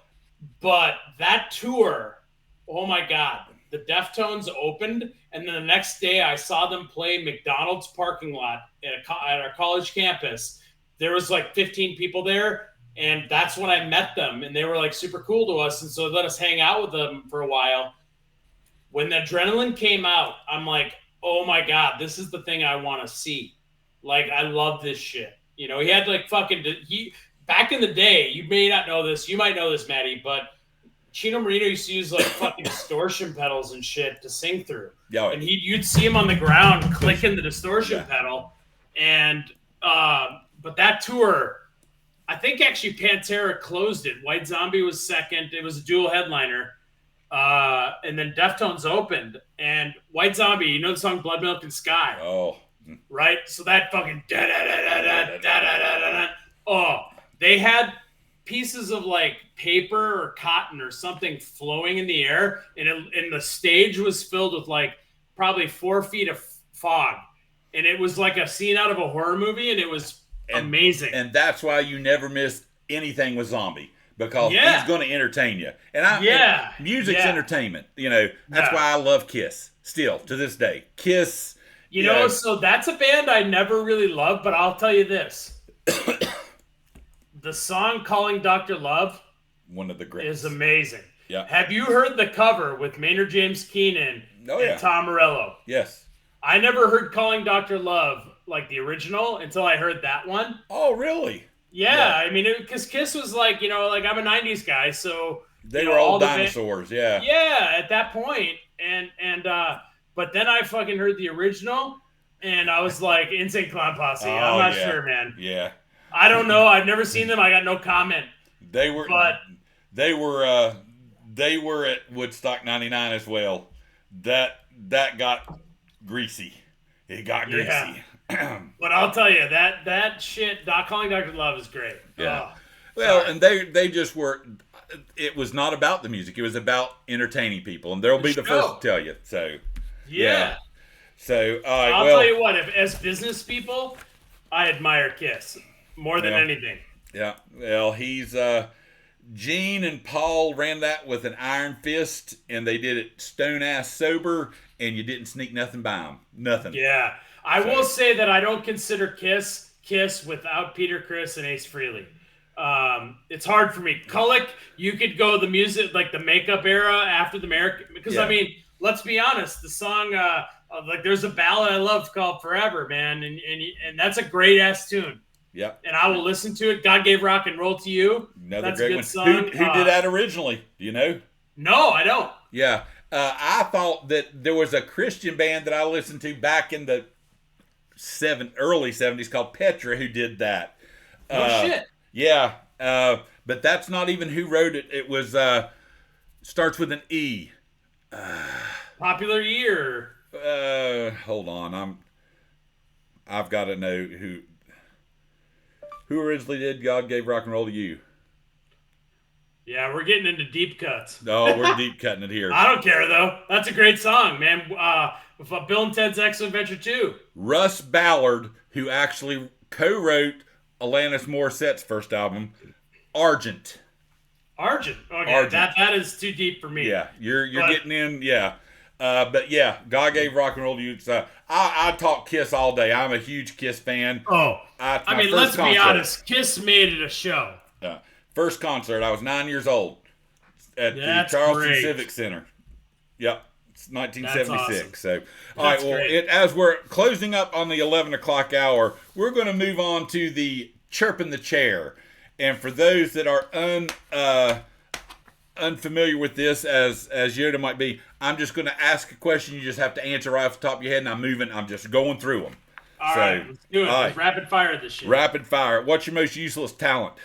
But that tour, oh my God, the Deftones opened, and then the next day I saw them play McDonald's parking lot at our college campus. There was like 15 people there, and that's when I met them, and they were like super cool to us, and so they let us hang out with them for a while. When the Adrenaline came out, I'm like, oh my God, this is the thing I want to see. Like, I love this shit. He had like fucking back in the day, you may not know this, you might know this, Maddie, but Chino Marino used to use like fucking distortion pedals and shit to sing through. Yeah. And you'd see him on the ground clicking the distortion pedal. And but that tour, I think actually Pantera closed it. White Zombie was second. It was a dual headliner. And then Deftones opened. And White Zombie, you know the song Blood Milk and Sky? Oh. Right? So that fucking oh, they had pieces of like paper or cotton or something flowing in the air, and the stage was filled with like probably 4 feet of fog. And it was like a scene out of a horror movie, and it was amazing. And that's why you never miss anything with Zombie, because he's going to entertain you. And music's entertainment. You know, that's why I love Kiss still to this day. Kiss. You know, so that's a band I never really loved, but I'll tell you this. The song Calling Dr. Love, one of the greatest, is amazing. Yeah. Have you heard the cover with Maynard James Keenan and Tom Morello? Yes. I never heard Calling Dr. Love, like the original, until I heard that one. Oh, really? Yeah. I mean, because Kiss was like, you know, like I'm a 90s guy, so... They were old dinosaurs, yeah. Yeah, at that point. But then I fucking heard the original, and I was like, Insane Clown Posse. I'm not sure, man. Yeah. I don't know. I've never seen them. I got no comment. They were at Woodstock 99 as well. That got greasy. It got greasy. Yeah. But I'll tell you, that shit, Calling Dr. Love is great. Yeah. Well, and they just were, it was not about the music. It was about entertaining people. And they'll be the first to tell you. So, yeah. So, all right. I'll tell you what, as business people, I admire Kiss more than anything. Yeah. Well, he's, Gene and Paul ran that with an iron fist, and they did it stone-ass sober, and you didn't sneak nothing by them. Nothing. Yeah. I will say that I don't consider Kiss without Peter Criss and Ace Frehley. It's hard for me. Kulick, you could go the music, like the makeup era after the American, because I mean, let's be honest, the song, like there's a ballad I love called Forever, man, and that's a great ass tune. Yep. And I will listen to it. God Gave Rock and Roll to You. Another great one. Song. Who did that originally? Do you know? No, I don't. Yeah. I thought that there was a Christian band that I listened to back in the early 70s called Petra who did that. Oh, shit. Yeah. But that's not even who wrote it. It was, starts with an E. Popular year. Hold on. I've got to know who originally did God Gave Rock and Roll to You. Yeah, we're getting into deep cuts. No, we're deep cutting it here. I don't care, though. That's a great song, man. With Bill and Ted's Excellent Adventure 2. Russ Ballard, who actually co-wrote Alanis Morissette's first album, Argent. Okay, Argent. That is too deep for me. Yeah, you're getting in, yeah. But yeah, God Gave Rock and Roll to You. I talk Kiss all day. I'm a huge Kiss fan. Oh, I mean, let's be honest. Kiss made it a show. First concert, I was 9 years old at the Charleston Civic Center. Yep, it's 1976. Awesome. So, all right. Well, as we're closing up on the 11 o'clock hour, we're going to move on to the Chirping the Chair. And for those that are unfamiliar with this, as Yoda might be, I'm just going to ask a question. You just have to answer right off the top of your head, and I'm just going through them. All right, let's do it. Let's rapid fire this shit. Rapid fire. What's your most useless talent?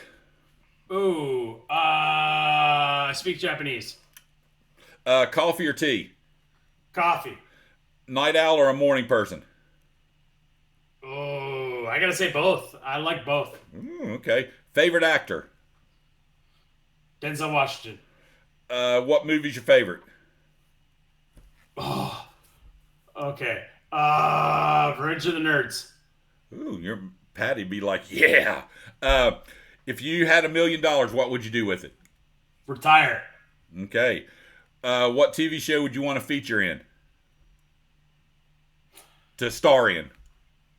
Ooh, I speak Japanese. Coffee or tea? Coffee. Night owl or a morning person? Oh, I gotta say both. I like both. Okay. Favorite actor? Denzel Washington. What movie's your favorite? Oh, okay. Revenge of the Nerds. Ooh, your Patty be like, yeah. If you had $1 million, what would you do with it? Retire. Okay. What TV show would you want to feature in? To star in.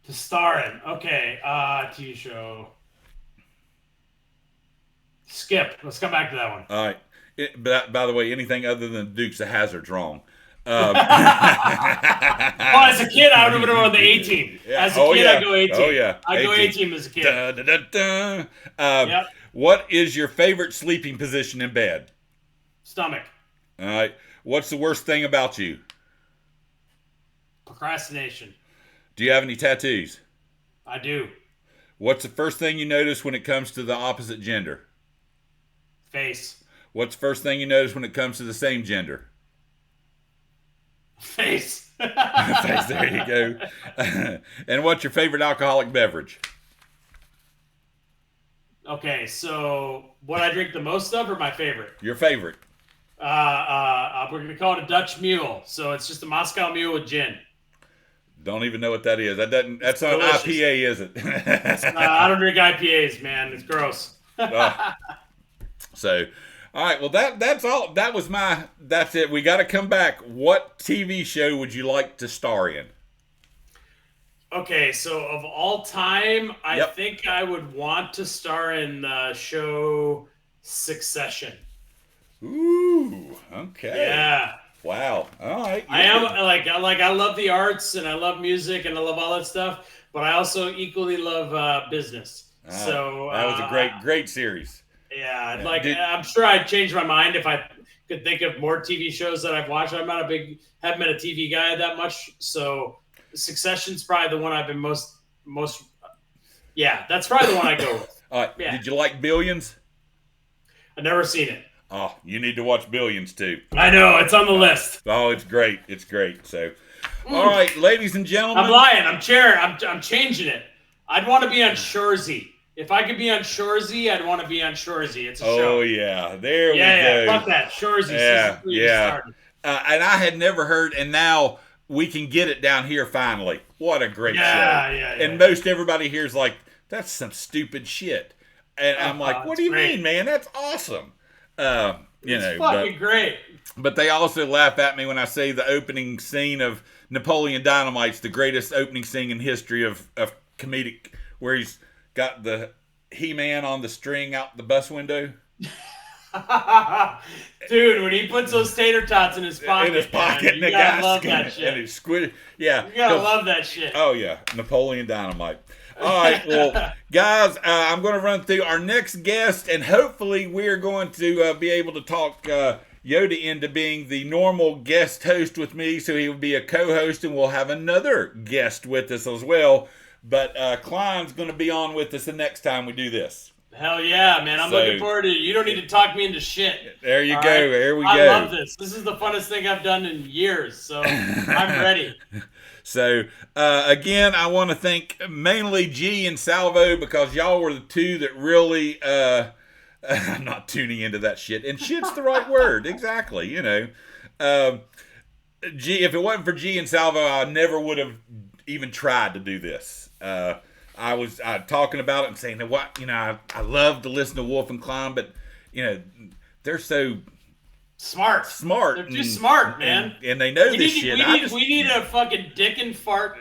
Okay. TV show. Skip. Let's come back to that one. All right. By the way, anything other than Dukes of Hazzard's wrong. Oh, as a kid, I would have been on the A team. Yeah. As a kid, I go A team. Oh, yeah. I go A team as a kid. Da, da, da, da. Yep. What is your favorite sleeping position in bed? Stomach. All right. What's the worst thing about you? Procrastination. Do you have any tattoos? I do. What's the first thing you notice when it comes to the opposite gender? Face. What's the first thing you notice when it comes to the same gender? Face. Face, there you go. And what's your favorite alcoholic beverage? Okay, so what I drink the most of or my favorite? Your favorite. We're going to call it a Dutch Mule. So it's just a Moscow Mule with gin. Don't even know what that is. That's not an IPA, is it? I don't drink IPAs, man. It's gross. So, all right. Well, that's all. That's it. We got to come back. What TV show would you like to star in? Okay, so of all time, I think I would want to star in the show Succession. Ooh. Okay. Yeah. Wow. All right. I am I love the arts and I love music and I love all that stuff, but I also equally love business. So that was a great series. Yeah, I'm sure I'd change my mind if I could think of more TV shows that I've watched. I'm not haven't been a TV guy that much, so Succession's probably the one I've been most. Yeah, that's probably the one I go with. All right. Yeah. Did you like Billions? I've never seen it. Oh, you need to watch Billions too. I know, it's on the list. Oh, it's great. It's great. So, all right, ladies and gentlemen. I'm lying. I'm changing it. I'd want to be on Shoresy. If I could be on Shoresy, I'd want to be on Shoresy. It's a show. Oh, yeah. There we go. Yeah, fuck that. Shoresy. Yeah. And I had never heard, and now we can get it down here finally. What a great show. Yeah. And most everybody here is like, that's some stupid shit. And I'm like, what do you mean, man? That's awesome. It's fucking great. But they also laugh at me when I say the opening scene of Napoleon Dynamite's the greatest opening scene in history of comedic, where he's got the He-Man on the string out the bus window. Dude, when he puts those tater tots in his pocket, man, you gotta love that shit. And he's squid. Yeah, you gotta love that shit. Oh yeah, Napoleon Dynamite. All right, well, guys, I'm going to run through our next guest, and hopefully we're going to be able to talk Yoda into being the normal guest host with me, so he will be a co-host, and we'll have another guest with us as well. But Klein's going to be on with us the next time we do this. Hell yeah, man. I'm looking forward to it. You don't need to talk me into shit. There you go. Right? There we go. I love this. This is the funnest thing I've done in years, so I'm ready. So, again, I want to thank mainly G and Salvo, because y'all were the two that really, I'm not tuning into that shit. And shit's the right word. Exactly. You know, G, if it wasn't for G and Salvo, I never would have even tried to do this. I was talking about it and saying, what, you know, I love to listen to Wolf and Klein, but, you know, they're so smart. They're too smart, man. And they know this shit. We need a fucking dick and fart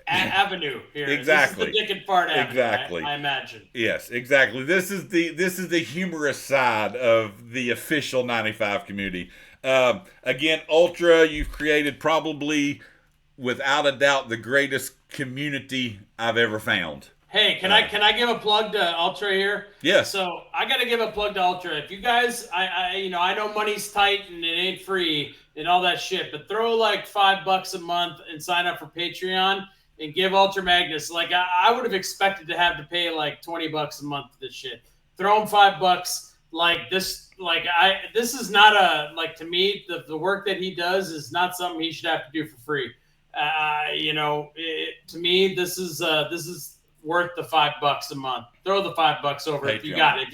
avenue here. Exactly. This is the dick and fart avenue. Exactly. I imagine. Yes, exactly. This is the humorous side of the official 95 community. Again, Ultra, you've created probably, without a doubt, the greatest community I've ever found. Hey, can I give a plug to Ultra here? Yes. So I got to give a plug to Ultra. If you guys, I know money's tight and it ain't free and all that shit, but throw like $5 a month and sign up for Patreon and give Ultra Magnus. Like I would have expected to have to pay like $20 a month for this shit. Throw him $5. Like this, this is not to me, the work that he does is not something he should have to do for free. To me, this is worth the $5 a month. Throw the $5 over if you got it.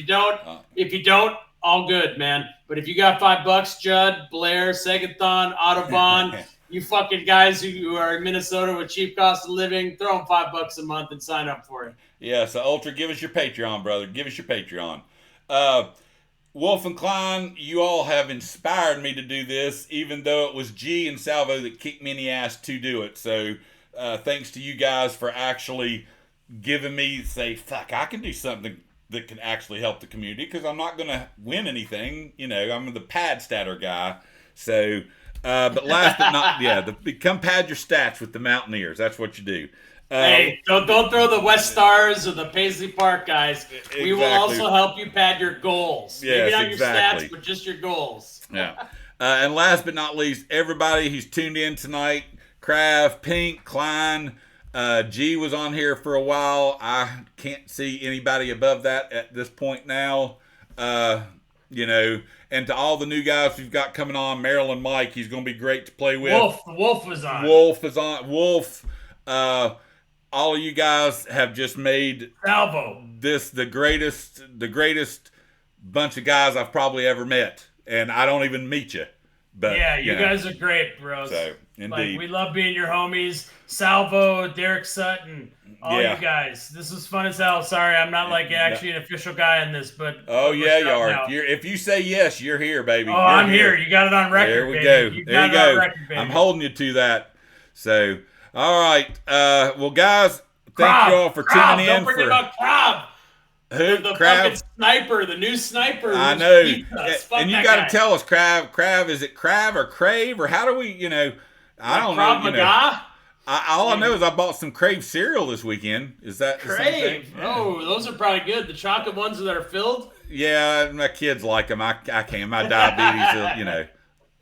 If you don't, all good, man. But if you got $5, Judd, Blair, Segathon, Autobahn, you fucking guys who are in Minnesota with cheap cost of living, throw them $5 a month and sign up for it. Yeah, so Ultra, give us your Patreon, brother. Give us your Patreon. Wolf and Klein, you all have inspired me to do this, even though it was G and Salvo that kicked me in the ass to do it. So thanks to you guys for actually giving me, say, fuck, I can do something that can actually help the community, because I'm not going to win anything. You know, I'm the pad statter guy. So But last but not, come pad your stats with the Mountaineers. That's what you do. Hey, don't throw the West Stars or the Paisley Park guys. Exactly. We will also help you pad your goals. Yes, Maybe not exactly. your stats, but just your goals. Yeah. And last but not least, everybody who's tuned in tonight, Krav, Pink, Klein, G was on here for a while. I can't see anybody above that at this point now. And to all the new guys we've got coming on, Maryland Mike, he's going to be great to play with. Wolf was on. Wolf is on. Wolf. All of you guys have just made Salvo this the greatest bunch of guys I've probably ever met, and I don't even meet you. But yeah, you guys are great, bros. So indeed, we love being your homies. Salvo, Derek Sutton, all you guys. This was fun as hell. Sorry, I'm not actually an official guy in this, but you are. If you say yes, you're here, baby. I'm here. You got it on record. There we baby. go. You there you go. Record, I'm holding you to that. So, all right. Well, guys, thank you all for tuning in. Don't forget about Crab. Who? The Crab? fucking sniper, the new sniper. I know. And you got to tell us, Crab. Is it Crab or Crave or how do we? I don't know. All I know is I bought some Crave cereal this weekend. Is that Crave? Oh, those are probably good. The chocolate ones that are filled. Yeah, my kids like them. I can't. My diabetes,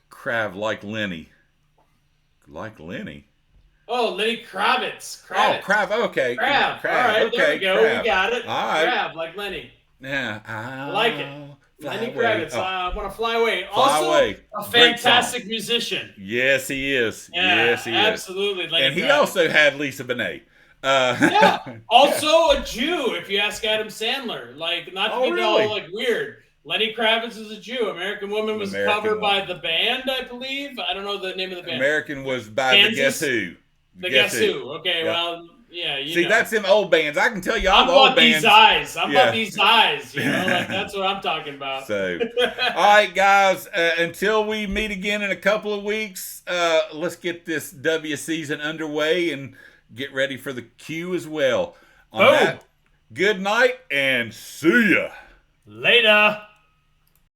Crab like Lenny. Like Lenny. Oh, Lenny Kravitz. Oh, Crab. Okay. Crab. All right, okay, there we go. Crab. We got it. All right. Crab, like Lenny. Yeah. I like it. Lenny Kravitz. I want to fly away. Also, a fantastic musician. Yes, he is. Yeah, yes, he absolutely. is. And he also had Lisa Bonet. Also a Jew, if you ask Adam Sandler. Not to get all weird. Lenny Kravitz is a Jew. American Woman was covered by the band, I believe. I don't know the name of the band. American was by Kansas? the Guess Who. The Guess Who. Okay, well, yeah. See, that's them old bands. I can tell you all the old old bands. I'm about these eyes. That's what I'm talking about. So, all right, guys. Until we meet again in a couple of weeks, let's get this W season underway and get ready for the Q as well. On that, good night and see ya. Later.